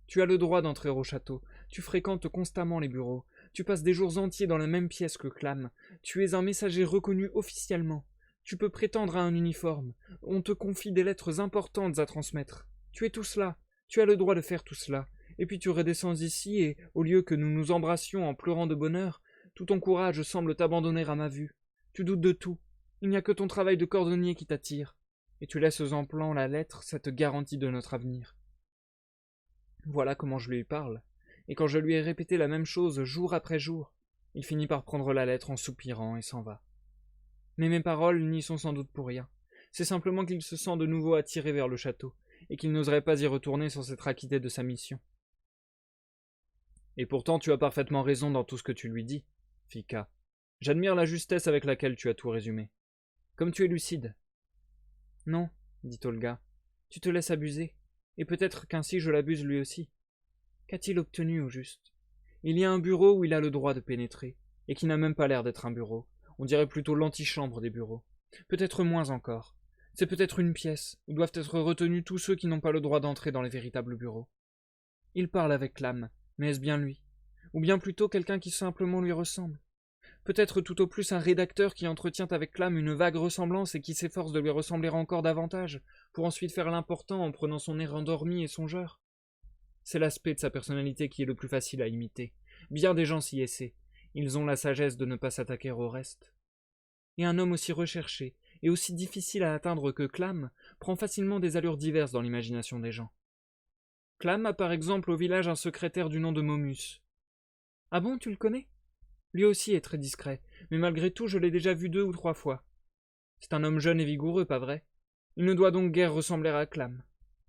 Tu as le droit d'entrer au château, tu fréquentes constamment les bureaux, tu passes des jours entiers dans la même pièce que Clam, tu es un messager reconnu officiellement, tu peux prétendre à un uniforme, on te confie des lettres importantes à transmettre. Tu es tout cela, tu as le droit de faire tout cela, et puis tu redescends ici et, au lieu que nous nous embrassions en pleurant de bonheur, tout ton courage semble t'abandonner à ma vue. Tu doutes de tout, il n'y a que ton travail de cordonnier qui t'attire, et tu laisses en plan la lettre, cette garantie de notre avenir. Voilà comment je lui parle, et quand je lui ai répété la même chose jour après jour, il finit par prendre la lettre en soupirant et s'en va. Mais mes paroles n'y sont sans doute pour rien. C'est simplement qu'il se sent de nouveau attiré vers le château, et qu'il n'oserait pas y retourner sans s'être acquitté de sa mission. Et pourtant tu as parfaitement raison dans tout ce que tu lui dis, fit K. J'admire la justesse avec laquelle tu as tout résumé. Comme tu es lucide. Non, dit Olga, tu te laisses abuser, et peut-être qu'ainsi je l'abuse lui aussi. Qu'a-t-il obtenu au juste? Il y a un bureau où il a le droit de pénétrer, et qui n'a même pas l'air d'être un bureau. On dirait plutôt l'antichambre des bureaux. Peut-être moins encore. C'est peut-être une pièce, où doivent être retenus tous ceux qui n'ont pas le droit d'entrer dans les véritables bureaux. Il parle avec Clam, mais est-ce bien lui? Ou bien plutôt quelqu'un qui simplement lui ressemble? Peut-être tout au plus un rédacteur qui entretient avec Clam une vague ressemblance et qui s'efforce de lui ressembler encore davantage, pour ensuite faire l'important en prenant son air endormi et songeur. C'est l'aspect de sa personnalité qui est le plus facile à imiter. Bien des gens s'y essaient. Ils ont la sagesse de ne pas s'attaquer au reste. Et un homme aussi recherché et aussi difficile à atteindre que Clam prend facilement des allures diverses dans l'imagination des gens. Clam a par exemple au village un secrétaire du nom de Momus. Ah bon, tu le connais? Lui aussi est très discret, mais malgré tout je l'ai déjà vu 2 ou 3 fois. C'est un homme jeune et vigoureux, pas vrai? Il ne doit donc guère ressembler à Clam.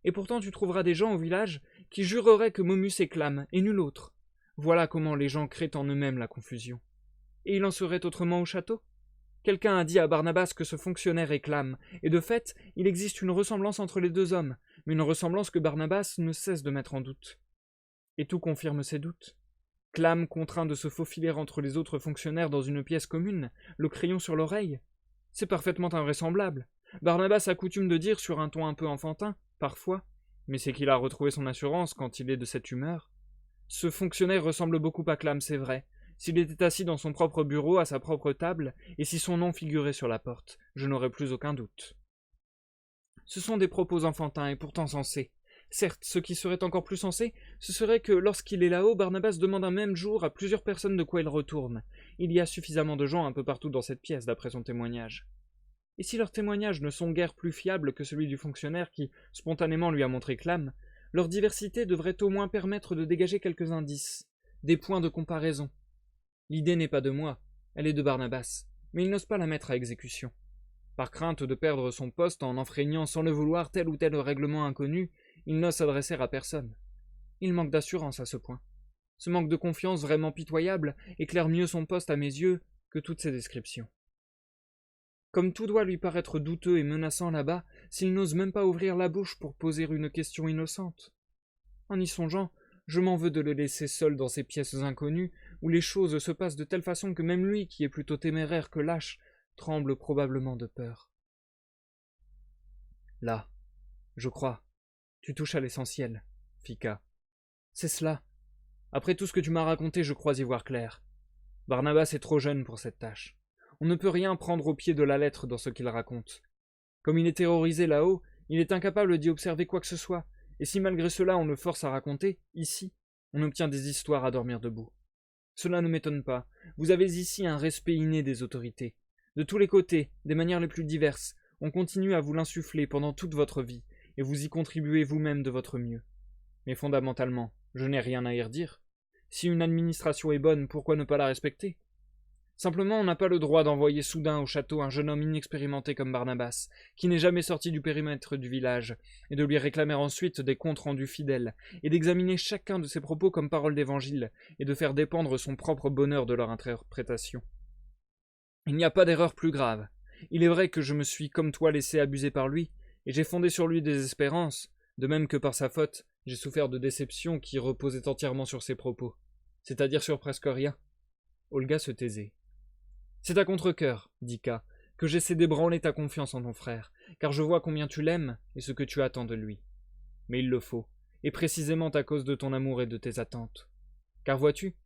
Et pourtant tu trouveras des gens au village qui jureraient que Momus est Clam, et nul autre. Voilà comment les gens créent en eux-mêmes la confusion. Et il en serait autrement au château? Quelqu'un a dit à Barnabas que ce fonctionnaire est Clam, et de fait, il existe une ressemblance entre les 2 hommes, mais une ressemblance que Barnabas ne cesse de mettre en doute. Et tout confirme ses doutes. Clam contraint de se faufiler entre les autres fonctionnaires dans une pièce commune, le crayon sur l'oreille. C'est parfaitement invraisemblable. Barnabas a coutume de dire sur un ton un peu enfantin, parfois, mais c'est qu'il a retrouvé son assurance quand il est de cette humeur. Ce fonctionnaire ressemble beaucoup à Clam, c'est vrai, s'il était assis dans son propre bureau, à sa propre table, et si son nom figurait sur la porte, je n'aurais plus aucun doute. Ce sont des propos enfantins et pourtant sensés. Certes, ce qui serait encore plus sensé, ce serait que lorsqu'il est là-haut, Barnabas demande un même jour à plusieurs personnes de quoi il retourne. Il y a suffisamment de gens un peu partout dans cette pièce, d'après son témoignage. Et si leurs témoignages ne sont guère plus fiables que celui du fonctionnaire qui, spontanément, lui a montré Clam, leur diversité devrait au moins permettre de dégager quelques indices, des points de comparaison. L'idée n'est pas de moi, elle est de Barnabas, mais il n'ose pas la mettre à exécution. Par crainte de perdre son poste en enfreignant sans le vouloir tel ou tel règlement inconnu, il n'ose s'adresser à personne. Il manque d'assurance à ce point. Ce manque de confiance vraiment pitoyable éclaire mieux son poste à mes yeux que toutes ces descriptions. Comme tout doit lui paraître douteux et menaçant là-bas, s'il n'ose même pas ouvrir la bouche pour poser une question innocente. En y songeant, je m'en veux de le laisser seul dans ces pièces inconnues, où les choses se passent de telle façon que même lui, qui est plutôt téméraire que lâche, tremble probablement de peur. Là, je crois, tu touches à l'essentiel, fit K. C'est cela. Après tout ce que tu m'as raconté, je crois y voir clair. Barnabas est trop jeune pour cette tâche. On ne peut rien prendre au pied de la lettre dans ce qu'il raconte. Comme il est terrorisé là-haut, il est incapable d'y observer quoi que ce soit, et si malgré cela on le force à raconter, ici, on obtient des histoires à dormir debout. Cela ne m'étonne pas. Vous avez ici un respect inné des autorités. De tous les côtés, des manières les plus diverses, on continue à vous l'insuffler pendant toute votre vie, et vous y contribuez vous-même de votre mieux. Mais fondamentalement, je n'ai rien à y redire. Si une administration est bonne, pourquoi ne pas la respecter? Simplement, on n'a pas le droit d'envoyer soudain au château un jeune homme inexpérimenté comme Barnabas, qui n'est jamais sorti du périmètre du village, et de lui réclamer ensuite des comptes rendus fidèles, et d'examiner chacun de ses propos comme parole d'évangile, et de faire dépendre son propre bonheur de leur interprétation. Il n'y a pas d'erreur plus grave. Il est vrai que je me suis comme toi laissé abuser par lui, et j'ai fondé sur lui des espérances, de même que par sa faute, j'ai souffert de déceptions qui reposaient entièrement sur ses propos, c'est-à-dire sur presque rien. Olga se taisait. C'est à contre-cœur, dit K, que j'essaie d'ébranler ta confiance en ton frère, car je vois combien tu l'aimes et ce que tu attends de lui. Mais il le faut, et précisément à cause de ton amour et de tes attentes. Car vois-tu,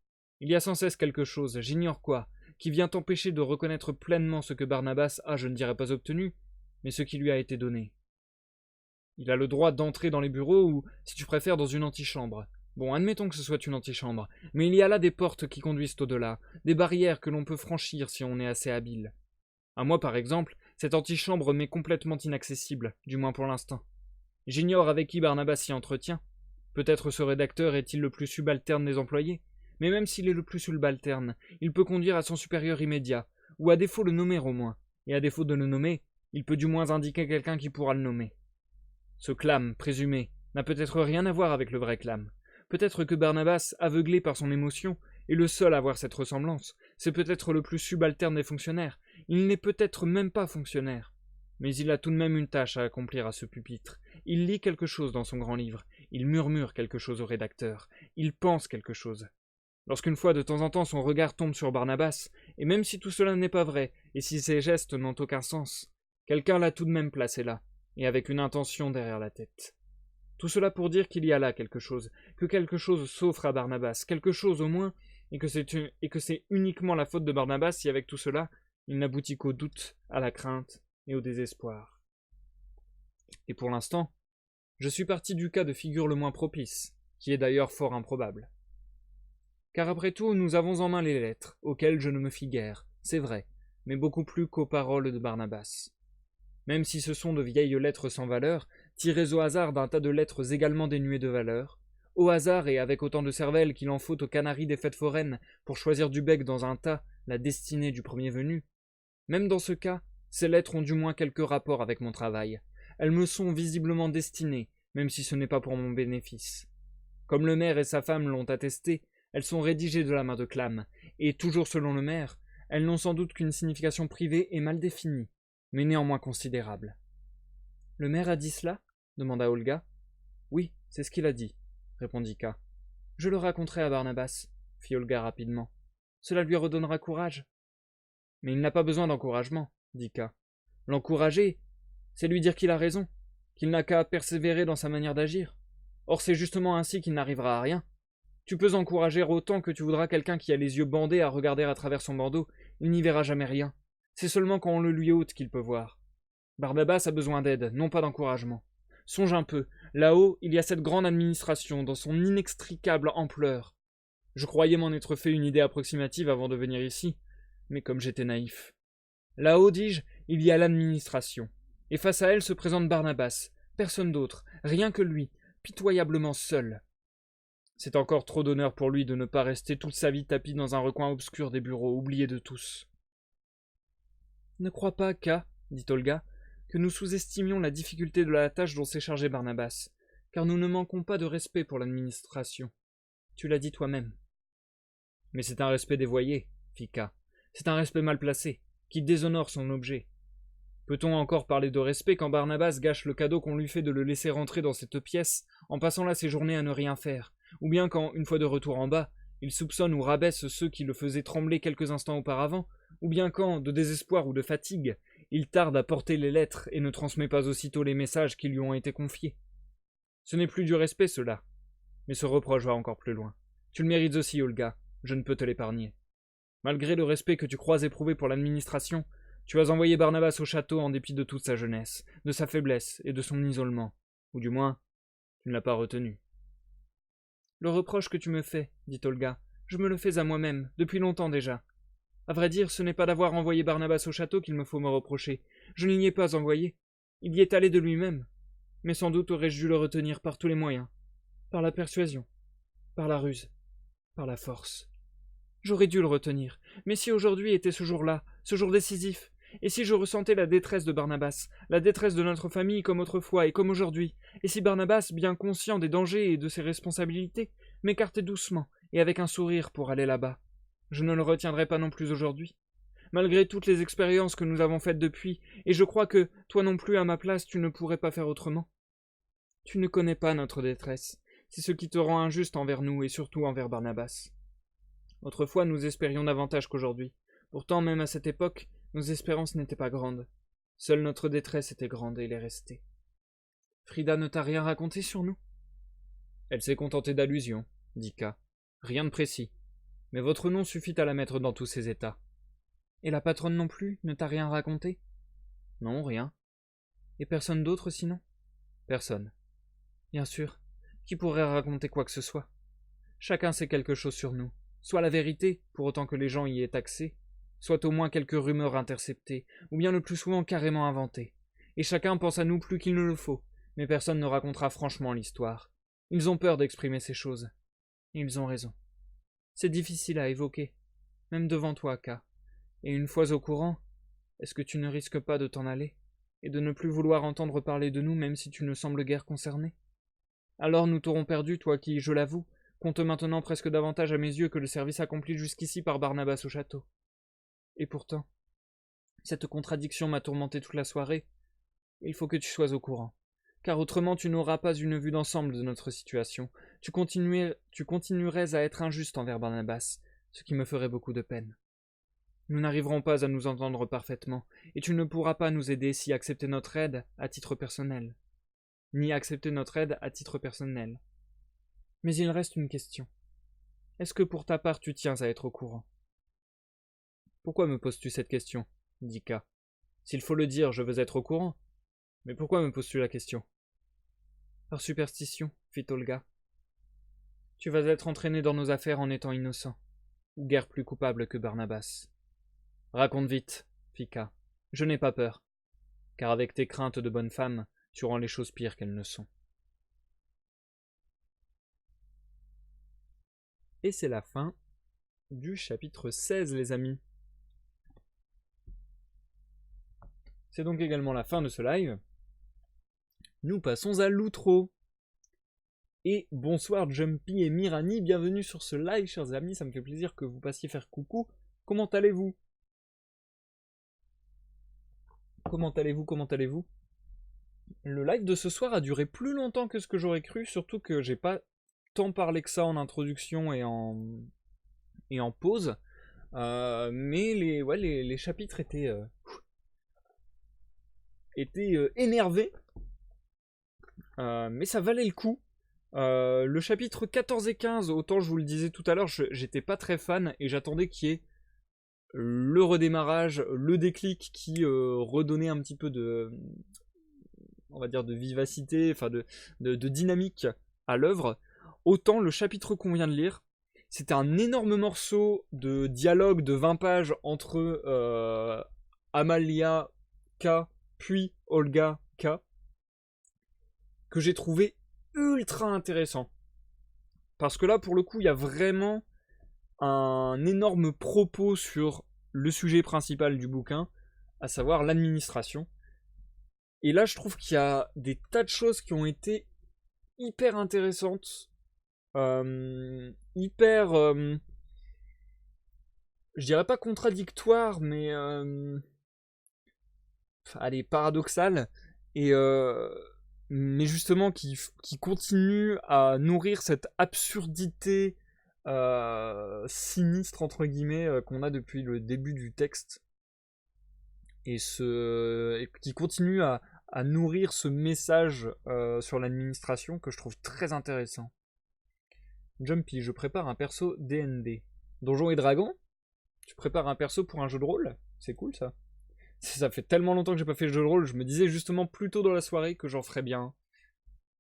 il y a sans cesse quelque chose, j'ignore quoi, qui vient t'empêcher de reconnaître pleinement ce que Barnabas a, je ne dirais pas obtenu, mais ce qui lui a été donné. Il a le droit d'entrer dans les bureaux ou, si tu préfères, dans une antichambre. Bon, admettons que ce soit une antichambre, mais il y a là des portes qui conduisent au-delà, des barrières que l'on peut franchir si on est assez habile. À moi, par exemple, cette antichambre m'est complètement inaccessible, du moins pour l'instant. J'ignore avec qui Barnabas s'y entretient. Peut-être ce rédacteur est-il le plus subalterne des employés, mais même s'il est le plus subalterne, il peut conduire à son supérieur immédiat, ou à défaut le nommer au moins, et à défaut de le nommer, il peut du moins indiquer quelqu'un qui pourra le nommer. Ce Clam, présumé, n'a peut-être rien à voir avec le vrai Clam. Peut-être que Barnabas, aveuglé par son émotion, est le seul à voir cette ressemblance. C'est peut-être le plus subalterne des fonctionnaires. Il n'est peut-être même pas fonctionnaire. Mais il a tout de même une tâche à accomplir à ce pupitre. Il lit quelque chose dans son grand livre. Il murmure quelque chose au rédacteur. Il pense quelque chose. Lorsqu'une fois de temps en temps son regard tombe sur Barnabas, et même si tout cela n'est pas vrai, et si ses gestes n'ont aucun sens, quelqu'un l'a tout de même placé là, et avec une intention derrière la tête. Tout cela pour dire qu'il y a là quelque chose, que quelque chose s'offre à Barnabas, quelque chose au moins, et que c'est uniquement la faute de Barnabas si avec tout cela, il n'aboutit qu'au doute, à la crainte et au désespoir. Et pour l'instant, je suis parti du cas de figure le moins propice, qui est d'ailleurs fort improbable. Car après tout, nous avons en main les lettres, auxquelles je ne me fie guère, c'est vrai, mais beaucoup plus qu'aux paroles de Barnabas. Même si ce sont de vieilles lettres sans valeur, tirées au hasard d'un tas de lettres également dénuées de valeur, au hasard et avec autant de cervelle qu'il en faut aux canaris des fêtes foraines pour choisir du bec dans un tas la destinée du premier venu, même dans ce cas, ces lettres ont du moins quelque rapport avec mon travail. Elles me sont visiblement destinées, même si ce n'est pas pour mon bénéfice. Comme le maire et sa femme l'ont attesté, elles sont rédigées de la main de Clam, et toujours selon le maire, elles n'ont sans doute qu'une signification privée et mal définie, mais néanmoins considérable. « Le maire a dit cela » demanda Olga. « Oui, c'est ce qu'il a dit, » répondit K. « Je le raconterai à Barnabas, » fit Olga rapidement. « Cela lui redonnera courage. » « Mais il n'a pas besoin d'encouragement, » dit K. « L'encourager, c'est lui dire qu'il a raison, qu'il n'a qu'à persévérer dans sa manière d'agir. Or c'est justement ainsi qu'il n'arrivera à rien. Tu peux encourager autant que tu voudras quelqu'un qui a les yeux bandés à regarder à travers son bandeau, il n'y verra jamais rien. C'est seulement quand on le lui ôte qu'il peut voir. Barnabas a besoin d'aide, non pas d'encouragement. Songe un peu, là-haut, il y a cette grande administration, dans son inextricable ampleur. Je croyais m'en être fait une idée approximative avant de venir ici, mais comme j'étais naïf. Là-haut, dis-je, il y a l'administration. Et face à elle se présente Barnabas, personne d'autre, rien que lui, pitoyablement seul. C'est encore trop d'honneur pour lui de ne pas rester toute sa vie tapi dans un recoin obscur des bureaux, oublié de tous. Ne crois pas, K, dit Olga, que nous sous-estimions la difficulté de la tâche dont s'est chargé Barnabas, car nous ne manquons pas de respect pour l'administration. Tu l'as dit toi-même. Mais c'est un respect dévoyé, fit K. C'est un respect mal placé, qui déshonore son objet. Peut-on encore parler de respect quand Barnabas gâche le cadeau qu'on lui fait de le laisser rentrer dans cette pièce, en passant là ses journées à ne rien faire, ou bien quand, une fois de retour en bas, il soupçonne ou rabaisse ceux qui le faisaient trembler quelques instants auparavant, ou bien quand, de désespoir ou de fatigue, il tarde à porter les lettres et ne transmet pas aussitôt les messages qui lui ont été confiés. Ce n'est plus du respect, cela. Mais ce reproche va encore plus loin. Tu le mérites aussi, Olga, je ne peux te l'épargner. Malgré le respect que tu crois éprouver pour l'administration, tu as envoyé Barnabas au château en dépit de toute sa jeunesse, de sa faiblesse et de son isolement. Ou du moins, tu ne l'as pas retenu. Le reproche que tu me fais, dit Olga, je me le fais à moi-même, depuis longtemps déjà. À vrai dire, ce n'est pas d'avoir envoyé Barnabas au château qu'il me faut me reprocher. Je ne l'y ai pas envoyé. Il y est allé de lui-même. Mais sans doute aurais-je dû le retenir par tous les moyens. Par la persuasion, par la ruse, par la force. J'aurais dû le retenir. Mais si aujourd'hui était ce jour-là, ce jour décisif, et si je ressentais la détresse de Barnabas, la détresse de notre famille comme autrefois et comme aujourd'hui, et si Barnabas, bien conscient des dangers et de ses responsabilités, m'écartait doucement et avec un sourire pour aller là-bas, je ne le retiendrai pas non plus aujourd'hui. Malgré toutes les expériences que nous avons faites depuis, et je crois que, toi non plus à ma place, tu ne pourrais pas faire autrement. Tu ne connais pas notre détresse. C'est ce qui te rend injuste envers nous et surtout envers Barnabas. Autrefois, nous espérions davantage qu'aujourd'hui. Pourtant, même à cette époque, nos espérances n'étaient pas grandes. Seule notre détresse était grande et l'est restée. Frida ne t'a rien raconté sur nous? Elle s'est contentée d'allusions, dit K. Rien de précis. Mais votre nom suffit à la mettre dans tous ses états. Et la patronne non plus ne t'a rien raconté? Non, rien. Et personne d'autre sinon? Personne. Bien sûr. Qui pourrait raconter quoi que ce soit? Chacun sait quelque chose sur nous. Soit la vérité, pour autant que les gens y aient accès, soit au moins quelques rumeurs interceptées, ou bien le plus souvent carrément inventées. Et chacun pense à nous plus qu'il ne le faut, mais personne ne racontera franchement l'histoire. Ils ont peur d'exprimer ces choses. Et ils ont raison. C'est difficile à évoquer, même devant toi, K. Et une fois au courant, est-ce que tu ne risques pas de t'en aller, et de ne plus vouloir entendre parler de nous même si tu ne sembles guère concerné? Alors nous t'aurons perdu, toi qui, je l'avoue, compte maintenant presque davantage à mes yeux que le service accompli jusqu'ici par Barnabas au château. Et pourtant, cette contradiction m'a tourmenté toute la soirée. Il faut que tu sois au courant, car autrement tu n'auras pas une vue d'ensemble de notre situation. Tu continuerais à être injuste envers Barnabas, ce qui me ferait beaucoup de peine. Nous n'arriverons pas à nous entendre parfaitement, et tu ne pourras pas nous aider si accepter notre aide à titre personnel. Ni accepter notre aide à titre personnel. Mais il reste une question. Est-ce que pour ta part tu tiens à être au courant? Pourquoi me poses-tu cette question? Dit K. S'il faut le dire, je veux être au courant. Mais pourquoi me poses-tu la question? Par superstition, fit Olga. Tu vas être entraîné dans nos affaires en étant innocent, ou guère plus coupable que Barnabas. Raconte vite, fit K. Je n'ai pas peur, car avec tes craintes de bonne femme, tu rends les choses pires qu'elles ne sont. Et c'est la fin du chapitre 16, les amis. C'est donc également la fin de ce live. Nous passons à l'outro. Et bonsoir Jumpy et Mirani, bienvenue sur ce live, chers amis, ça me fait plaisir que vous passiez faire coucou. Comment allez-vous? Comment allez-vous? Le live de ce soir a duré plus longtemps que ce que j'aurais cru, surtout que j'ai pas tant parlé que ça en introduction et en pause. Mais les chapitres étaient énervés. Mais ça valait le coup. Le chapitre 14 et 15, autant je vous le disais tout à l'heure, j'étais pas très fan et j'attendais qu'il y ait le redémarrage, le déclic qui redonnait un petit peu de, on va dire, de vivacité, enfin de dynamique à l'œuvre. Autant le chapitre qu'on vient de lire, c'était un énorme morceau de dialogue de 20 pages entre Amalia K puis Olga K que j'ai trouvé ultra intéressant. Parce que là, pour le coup, il y a vraiment un énorme propos sur le sujet principal du bouquin, à savoir l'administration. Et là, je trouve qu'il y a des tas de choses qui ont été hyper intéressantes, hyper, je dirais pas contradictoires, mais allez, paradoxales, et mais justement qui continuent à nourrir cette absurdité sinistre entre guillemets qu'on a depuis le début du texte et qui continue à nourrir ce message sur l'administration que je trouve très intéressant. Jumpy, je prépare un perso D&D. Donjons et Dragons. Tu prépares un perso pour un jeu de rôle? C'est cool ça. Ça fait tellement longtemps que j'ai pas fait le jeu de rôle, je me disais justement plus tôt dans la soirée que j'en ferais bien.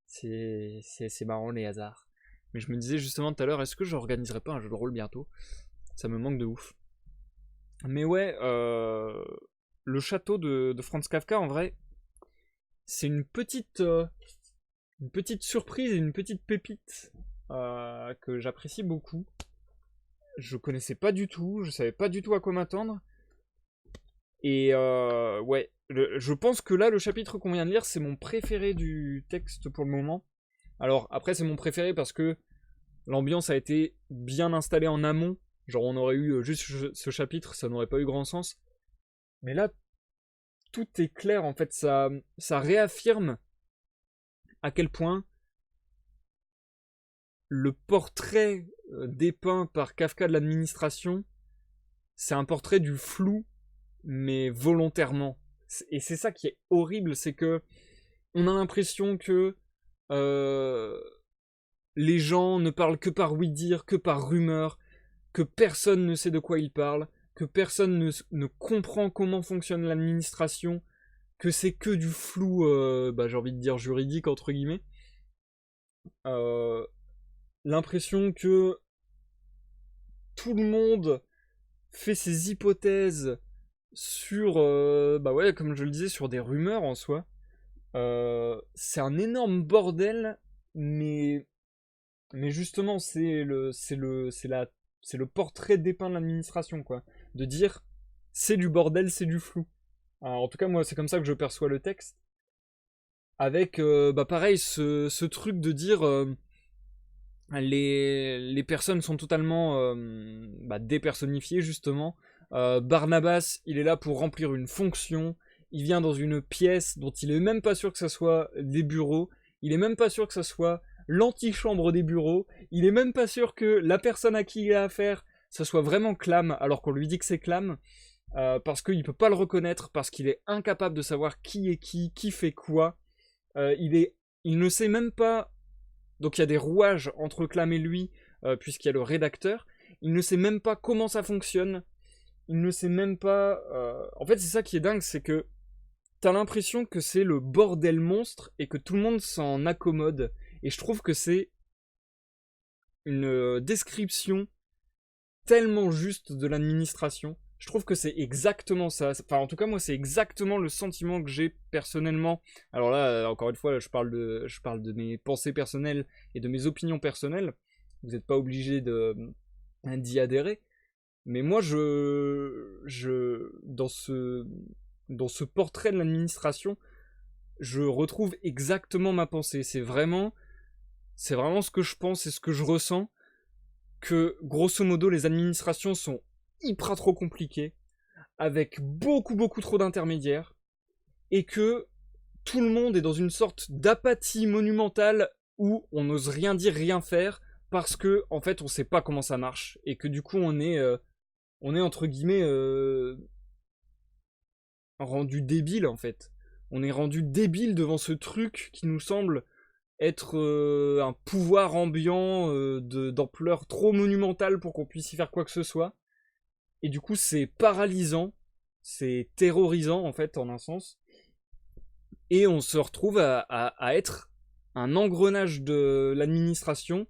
C'est marrant les hasards. Mais je me disais justement tout à l'heure, est-ce que j'organiserai pas un jeu de rôle bientôt? Ça me manque de ouf. Mais ouais, le château de Franz Kafka, en vrai, c'est une petite surprise et une petite pépite que j'apprécie beaucoup. Je connaissais pas du tout, je savais pas du tout à quoi m'attendre. Et ouais, je pense que là, le chapitre qu'on vient de lire, c'est mon préféré du texte pour le moment. Alors après, c'est mon préféré parce que l'ambiance a été bien installée en amont. Genre, on aurait eu juste ce chapitre, ça n'aurait pas eu grand sens. Mais là, tout est clair, en fait, ça réaffirme à quel point le portrait dépeint par Kafka de l'administration, c'est un portrait du flou, mais volontairement. Et c'est ça qui est horrible, c'est que on a l'impression que les gens ne parlent que par oui-dire, que par rumeur, que personne ne sait de quoi ils parlent, que personne ne comprend comment fonctionne l'administration, que c'est que du flou, j'ai envie de dire juridique, entre guillemets. L'impression que tout le monde fait ses hypothèses sur, ouais, comme je le disais, sur des rumeurs en soi. C'est un énorme bordel, mais justement, c'est le portrait dépeint de l'administration, quoi. De dire, c'est du bordel, c'est du flou. Alors, en tout cas, moi, c'est comme ça que je perçois le texte. Avec, pareil, ce truc de dire, les personnes sont totalement dépersonnifiées, justement. Barnabas, il est là pour remplir une fonction. Il vient dans une pièce dont il est même pas sûr que ça soit des bureaux. Il est même pas sûr que ça soit l'antichambre des bureaux. Il est même pas sûr que la personne à qui il a affaire, ça soit vraiment Clam, alors qu'on lui dit que c'est Clam. Parce qu'il peut pas le reconnaître, parce qu'il est incapable de savoir qui est qui fait quoi. Il ne sait même pas. Donc il y a des rouages entre Clam et lui, puisqu'il y a le rédacteur. Il ne sait même pas comment ça fonctionne. Il ne sait même pas. En fait, c'est ça qui est dingue, c'est que t'as l'impression que c'est le bordel monstre et que tout le monde s'en accommode. Et je trouve que c'est une description tellement juste de l'administration. Je trouve que c'est exactement ça. Enfin, en tout cas, moi, c'est exactement le sentiment que j'ai personnellement. Alors là, encore une fois, je parle de mes pensées personnelles et de mes opinions personnelles. Vous n'êtes pas obligé d'y adhérer. Mais moi, dans ce portrait de l'administration, je retrouve exactement ma pensée. C'est vraiment ce que je pense et ce que je ressens. Que grosso modo, les administrations sont hyper trop compliquées, avec beaucoup trop d'intermédiaires, et que tout le monde est dans une sorte d'apathie monumentale où on n'ose rien dire, rien faire, parce que en fait on sait pas comment ça marche, et que du coup on est entre guillemets rendu débile en fait. On est rendu débile devant ce truc qui nous semble être un pouvoir ambiant d'ampleur trop monumentale pour qu'on puisse y faire quoi que ce soit. Et du coup, c'est paralysant, c'est terrorisant en fait, en un sens. Et on se retrouve à être un engrenage de l'administration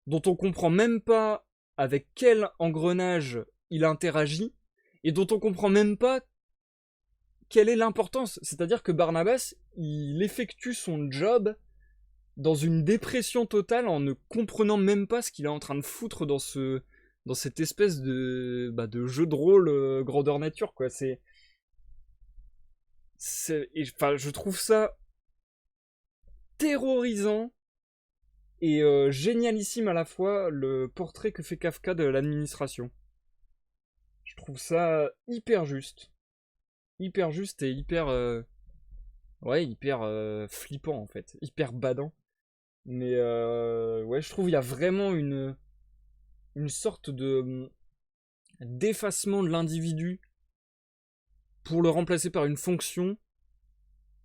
dont on comprend même pas avec quel engrenage il interagit et dont on comprend même pas quelle est l'importance. C'est-à-dire que Barnabas, il effectue son job dans une dépression totale en ne comprenant même pas ce qu'il est en train de foutre dans cette espèce de jeu de rôle grandeur nature, quoi. Enfin, je trouve ça terrorisant et génialissime à la fois le portrait que fait Kafka de l'administration. Je trouve ça hyper juste et hyper flippant en fait, hyper badant. Mais ouais, je trouve il y a vraiment une sorte d'effacement de l'individu pour le remplacer par une fonction.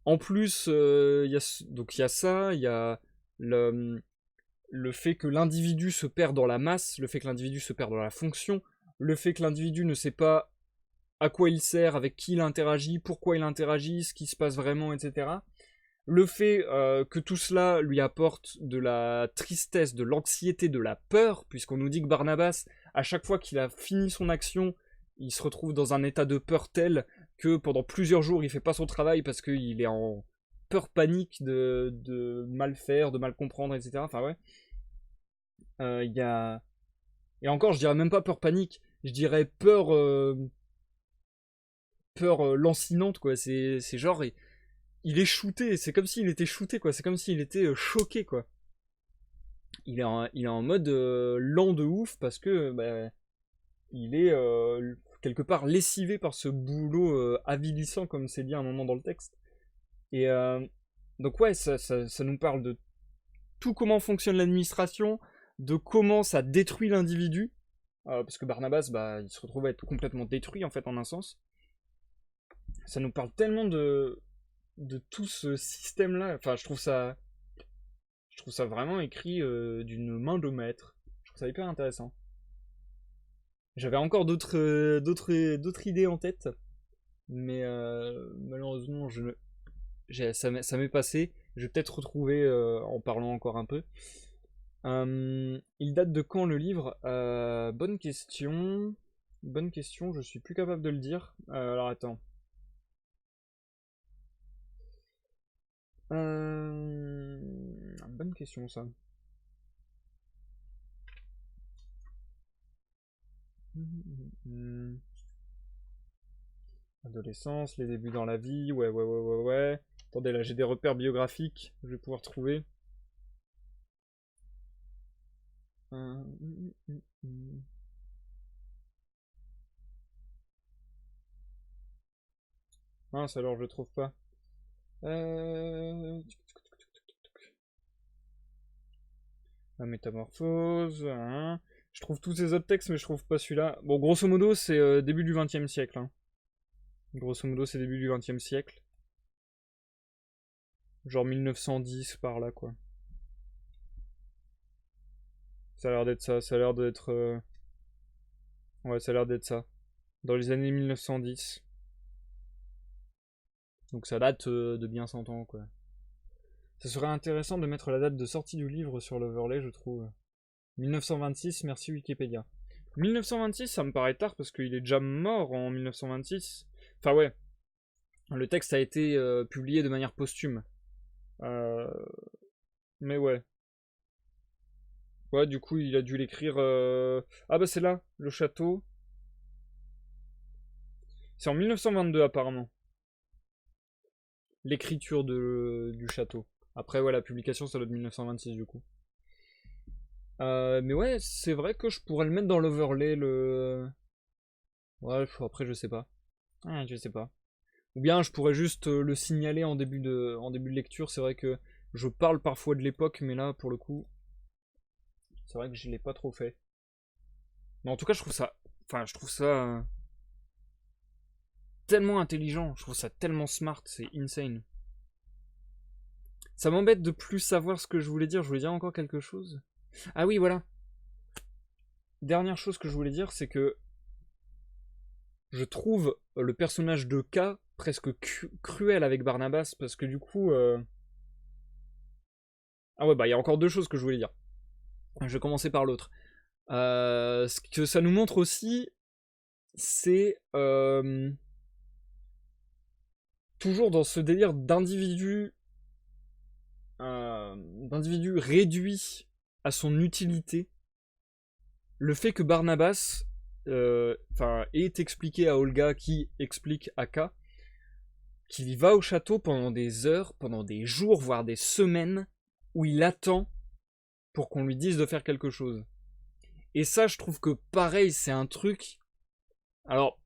En plus, il y a ça, il y a le fait que l'individu se perd dans la masse, le fait que l'individu se perd dans la fonction, le fait que l'individu ne sait pas à quoi il sert, avec qui il interagit, pourquoi il interagit, ce qui se passe vraiment, etc. Le fait que tout cela lui apporte de la tristesse, de l'anxiété, de la peur, puisqu'on nous dit que Barnabas, à chaque fois qu'il a fini son action, il se retrouve dans un état de peur tel que pendant plusieurs jours il fait pas son travail parce qu'il est en peur panique de mal faire, de mal comprendre, etc. Enfin ouais. Il y a... Et encore, je dirais même pas peur panique, je dirais peur lancinante, quoi. C'est genre, il est shooté, c'est comme s'il était shooté, quoi. C'est comme s'il était choqué, quoi. Il est en mode lent de ouf parce que bah, il est quelque part lessivé par ce boulot avilissant, comme c'est dit à un moment dans le texte. Et donc ouais, ça nous parle de tout comment fonctionne l'administration, de comment ça détruit l'individu, parce que Barnabas, bah, il se retrouve à être complètement détruit en fait en un sens. Ça nous parle tellement de tout ce système-là. Enfin, je trouve ça vraiment écrit d'une main de maître. Je trouve ça hyper intéressant. J'avais encore d'autres idées en tête, mais malheureusement, ça m'est passé. Je vais peut-être retrouver en parlant encore un peu. Il date de quand le livre? Bonne question. Bonne question, je suis plus capable de le dire. Alors attends. Bonne question ça. Adolescence, les débuts dans la vie, ouais. Attendez, là j'ai des repères biographiques, je vais pouvoir trouver. Mince, alors je le trouve pas. La métamorphose, hein. Je trouve tous ces autres textes, mais je trouve pas celui-là. Bon, grosso modo, c'est début du XXe siècle. Hein. Grosso modo, c'est début du XXe siècle. Genre 1910 par là, quoi. Ça a l'air d'être ça. Ça a l'air d'être. Ouais, ça a l'air d'être ça. Dans les années 1910. Donc ça date de bien 100 ans, quoi. Ça serait intéressant de mettre la date de sortie du livre sur l'overlay, je trouve. 1926, merci Wikipédia. 1926, ça me paraît tard parce qu'il est déjà mort en 1926. Enfin ouais, le texte a été publié de manière posthume. Euh, Mais ouais. Ouais, du coup, il a dû l'écrire... Ah bah c'est là, le château. C'est en 1922 apparemment. L'écriture du château. Après, ouais, la publication, ça doit être 1926 du coup. Mais ouais, c'est vrai que je pourrais le mettre dans l'overlay, le... Ouais, après, je sais pas. Ah, je sais pas. Ou bien, je pourrais juste le signaler en début de lecture. C'est vrai que je parle parfois de l'époque, mais là, pour le coup, c'est vrai que je l'ai pas trop fait. Mais en tout cas, je trouve ça... Enfin, je trouve ça tellement intelligent. Je trouve ça tellement smart. C'est insane. Ça m'embête de plus savoir ce que je voulais dire. Je voulais dire encore quelque chose. Ah oui, voilà. Dernière chose que je voulais dire, c'est que je trouve le personnage de K presque cruel avec Barnabas, parce que du coup... Ah ouais, bah il y a encore deux choses que je voulais dire. Je vais commencer par l'autre. Ce que ça nous montre aussi, c'est toujours dans ce délire d'individu réduit à son utilité, le fait que Barnabas est expliqué à Olga, qui explique à K, qu'il y va au château pendant des heures, pendant des jours, voire des semaines, où il attend pour qu'on lui dise de faire quelque chose. Et ça, je trouve que pareil, c'est un truc. Alors,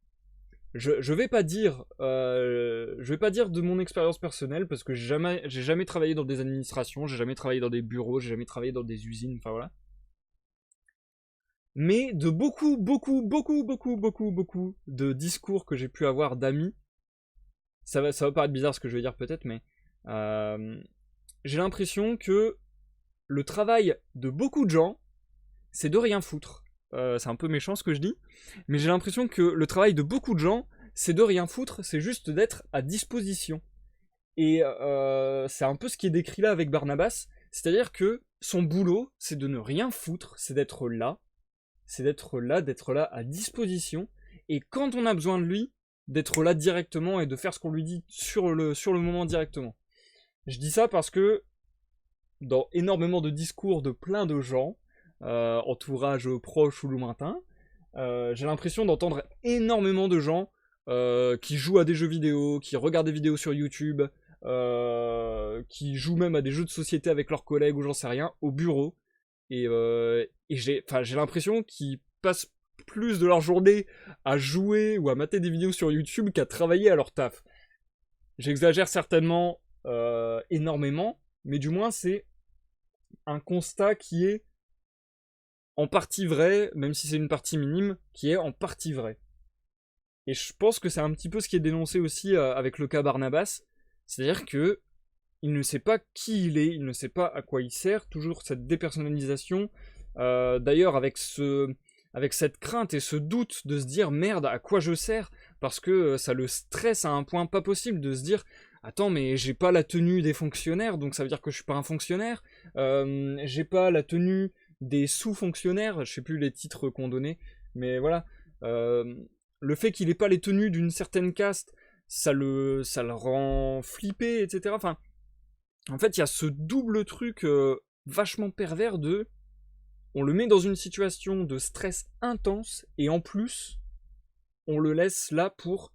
je vais pas dire, de mon expérience personnelle, parce que j'ai jamais travaillé dans des administrations, j'ai jamais travaillé dans des bureaux, j'ai jamais travaillé dans des usines, enfin voilà. Mais de beaucoup de discours que j'ai pu avoir d'amis, ça va paraître bizarre ce que je vais dire peut-être, mais j'ai l'impression que le travail de beaucoup de gens, c'est de rien foutre. C'est un peu méchant ce que je dis, mais j'ai l'impression que le travail de beaucoup de gens, c'est de rien foutre, c'est juste d'être à disposition. Et c'est un peu ce qui est décrit là avec Barnabas, c'est-à-dire que son boulot, c'est de ne rien foutre, c'est d'être là, d'être là à disposition, et quand on a besoin de lui, d'être là directement et de faire ce qu'on lui dit sur le moment directement. Je dis ça parce que dans énormément de discours de plein de gens, entourage proche ou lointain, j'ai l'impression d'entendre énormément de gens qui jouent à des jeux vidéo, qui regardent des vidéos sur YouTube, qui jouent même à des jeux de société avec leurs collègues ou j'en sais rien, au bureau. Et j'ai l'impression qu'ils passent plus de leur journée à jouer ou à mater des vidéos sur YouTube qu'à travailler à leur taf. J'exagère certainement énormément, mais du moins c'est un constat qui est en partie vrai, même si c'est une partie minime, qui est en partie vrai. Et je pense que c'est un petit peu ce qui est dénoncé aussi avec le cas Barnabas, c'est-à-dire que il ne sait pas qui il est, il ne sait pas à quoi il sert, toujours cette dépersonnalisation. D'ailleurs, avec cette crainte et ce doute de se dire merde, à quoi je sers, parce que ça le stresse à un point pas possible de se dire attends, mais j'ai pas la tenue des fonctionnaires, donc ça veut dire que je suis pas un fonctionnaire. J'ai pas la tenue des sous-fonctionnaires, je sais plus les titres qu'on donnait, mais voilà. Le fait qu'il ait pas les tenues d'une certaine caste, ça le rend flippé, etc. Enfin, en fait, il y a ce double truc vachement pervers de... On le met dans une situation de stress intense, et en plus, on le laisse là pour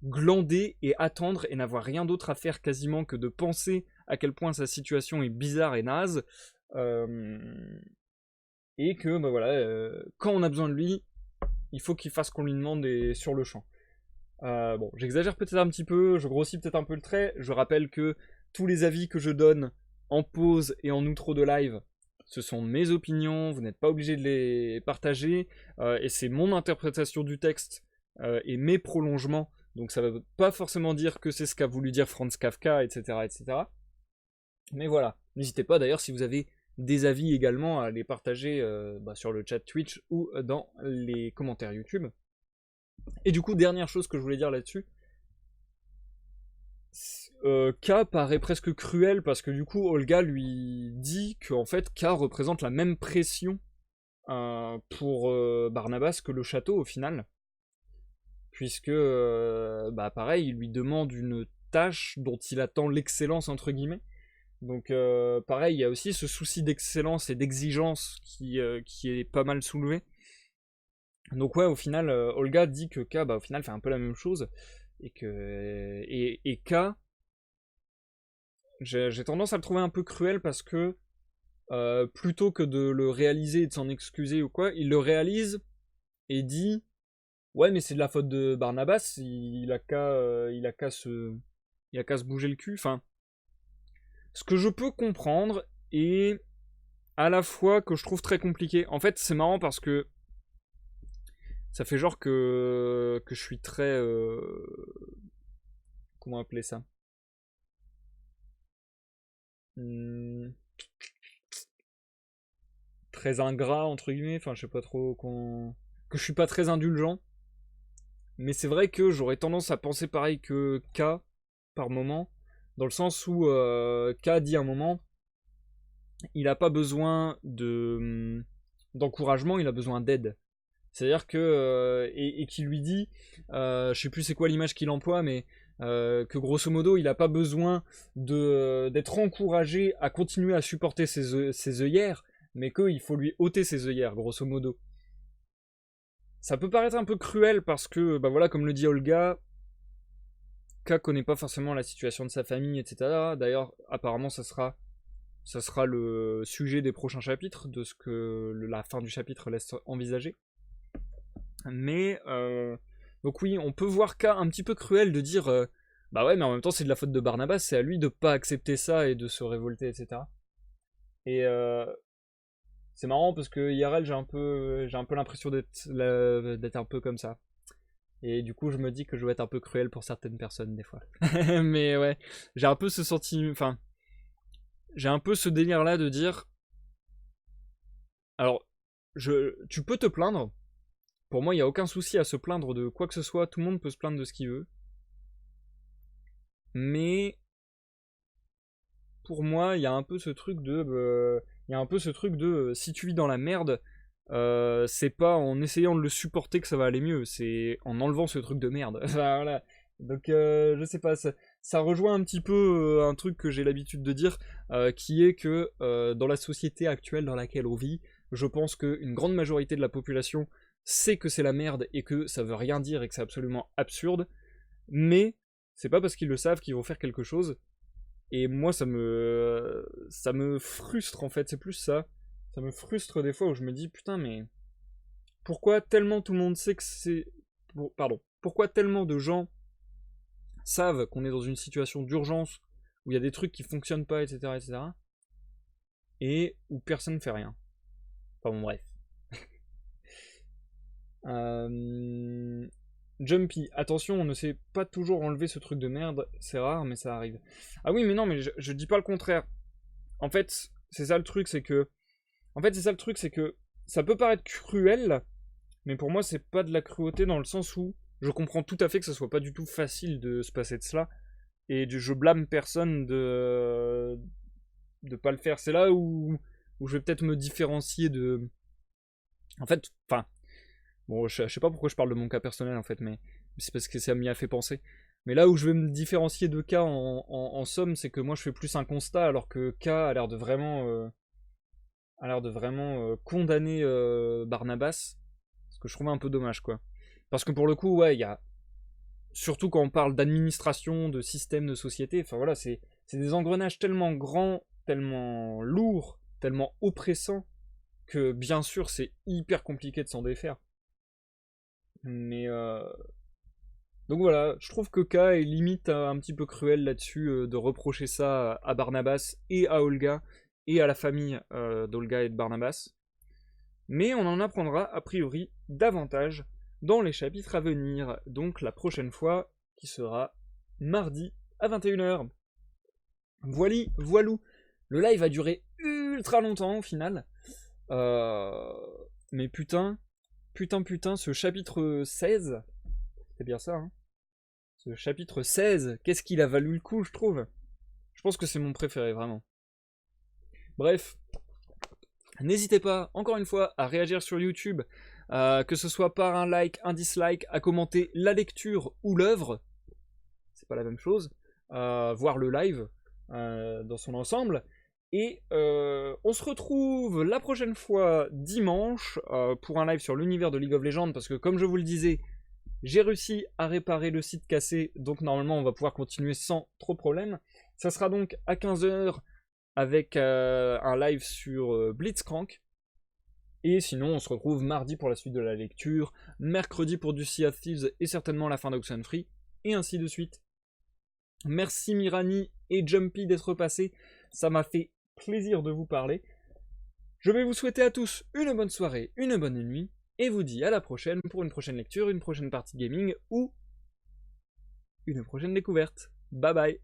glander et attendre et n'avoir rien d'autre à faire quasiment que de penser à quel point sa situation est bizarre et naze. Et que, bah voilà, quand on a besoin de lui, il faut qu'il fasse ce qu'on lui demande et sur le champ. Bon, j'exagère peut-être un petit peu, je grossis peut-être un peu le trait. Je rappelle que tous les avis que je donne en pause et en outro de live, ce sont mes opinions, vous n'êtes pas obligé de les partager, et c'est mon interprétation du texte et mes prolongements, donc ça ne veut pas forcément dire que c'est ce qu'a voulu dire Franz Kafka, etc., etc. Mais voilà, n'hésitez pas d'ailleurs si vous avez des avis également à les partager sur le chat Twitch ou dans les commentaires YouTube. Et du coup, dernière chose que je voulais dire là-dessus, K paraît presque cruel parce que du coup Olga lui dit que en fait K représente la même pression pour Barnabas que le château au final, puisque pareil, il lui demande une tâche dont il attend l'excellence entre guillemets. Donc pareil, il y a aussi ce souci d'excellence et d'exigence qui est pas mal soulevé. Donc ouais, au final, Olga dit que K au final fait un peu la même chose et que et K, j'ai tendance à le trouver un peu cruel parce que plutôt que de le réaliser et de s'en excuser ou quoi, il le réalise et dit ouais mais c'est de la faute de Barnabas, il a qu'à se bouger le cul. Enfin, ce que je peux comprendre et à la fois que je trouve très compliqué. En fait, c'est marrant parce que ça fait genre que je suis très comment appeler ça, très ingrat entre guillemets, enfin je sais pas trop que je suis pas très indulgent, mais c'est vrai que j'aurais tendance à penser pareil que K par moment, dans le sens où K dit à un moment, il a pas besoin d'encouragement, il a besoin d'aide. C'est-à-dire que et qui lui dit, je sais plus c'est quoi l'image qu'il emploie, mais que grosso modo il a pas besoin d'être encouragé à continuer à supporter ses œillères, mais qu'il faut lui ôter ses œillères, grosso modo. Ça peut paraître un peu cruel parce que, bah voilà, comme le dit Olga, K connaît pas forcément la situation de sa famille, etc. D'ailleurs, apparemment, ça sera le sujet des prochains chapitres, de ce que la fin du chapitre laisse envisager. Mais, donc oui, on peut voir K un petit peu cruel de dire, bah ouais, mais en même temps, c'est de la faute de Barnabas, c'est à lui de pas accepter ça et de se révolter, etc. Et c'est marrant parce que IRL, j'ai un peu l'impression d'être un peu comme ça. Et du coup, je me dis que je vais être un peu cruel pour certaines personnes des fois. Mais ouais, j'ai un peu ce sentiment, enfin, j'ai un peu ce délire là de dire, alors, tu peux te plaindre. Pour moi, il n'y a aucun souci à se plaindre de quoi que ce soit. Tout le monde peut se plaindre de ce qu'il veut. Mais pour moi, il y a un peu ce truc de, si tu vis dans la merde, c'est pas en essayant de le supporter que ça va aller mieux, c'est en enlevant ce truc de merde. Enfin, voilà. Donc je sais pas, ça rejoint un petit peu un truc que j'ai l'habitude de dire, qui est que dans la société actuelle dans laquelle on vit, je pense qu'une grande majorité de la population sait que c'est la merde et que ça veut rien dire et que c'est absolument absurde, mais c'est pas parce qu'ils le savent qu'ils vont faire quelque chose. Et moi, ça me frustre en fait, c'est plus ça. Ça me frustre des fois où je me dis, putain, mais pourquoi tellement tout le monde sait que c'est. Pardon. Pourquoi tellement de gens savent qu'on est dans une situation d'urgence, où il y a des trucs qui fonctionnent pas, etc., etc., et où personne ne fait rien. Enfin bon, bref. Jumpy, attention, on ne sait pas toujours enlever ce truc de merde, c'est rare, mais ça arrive. Ah oui, mais non, mais je dis pas le contraire. En fait, c'est ça le truc, c'est que. Ça peut paraître cruel, mais pour moi, c'est pas de la cruauté dans le sens où je comprends tout à fait que ça soit pas du tout facile de se passer de cela. Et je blâme personne de pas le faire. C'est là où je vais peut-être me différencier de. En fait, enfin. Bon, je sais pas pourquoi je parle de mon cas personnel en fait, mais c'est parce que ça m'y a fait penser. Mais là où je vais me différencier de K en somme, c'est que moi je fais plus un constat alors que K a l'air de vraiment. Condamner Barnabas, ce que je trouvais un peu dommage, quoi. Parce que pour le coup, ouais, il y a. Surtout quand on parle d'administration, de système, de société, enfin voilà, c'est des engrenages tellement grands, tellement lourds, tellement oppressants, que bien sûr, c'est hyper compliqué de s'en défaire. Mais. Donc voilà, je trouve que K est limite un petit peu cruel là-dessus, de reprocher ça à Barnabas et à Olga, et à la famille d'Olga et de Barnabas. Mais on en apprendra a priori davantage dans les chapitres à venir, donc la prochaine fois qui sera mardi à 21h. Voilou. Le live a duré ultra longtemps au final. Mais putain, ce chapitre 16, c'est bien ça, hein. Ce chapitre 16, qu'est-ce qu'il a valu le coup, je trouve. Je pense que c'est mon préféré, vraiment. Bref, n'hésitez pas, encore une fois, à réagir sur YouTube, que ce soit par un like, un dislike, à commenter la lecture ou l'œuvre, c'est pas la même chose, voir le live dans son ensemble, et on se retrouve la prochaine fois dimanche pour un live sur l'univers de League of Legends, parce que comme je vous le disais, j'ai réussi à réparer le site cassé, donc normalement on va pouvoir continuer sans trop de problème. Ça sera donc à 15h avec un live sur Blitzcrank. Et sinon, on se retrouve mardi pour la suite de la lecture, mercredi pour du Sea of Thieves et certainement la fin d'Oxenfree, et ainsi de suite. Merci Mirani et Jumpy d'être passés, ça m'a fait plaisir de vous parler. Je vais vous souhaiter à tous une bonne soirée, une bonne nuit, et vous dis à la prochaine pour une prochaine lecture, une prochaine partie gaming ou une prochaine découverte. Bye bye.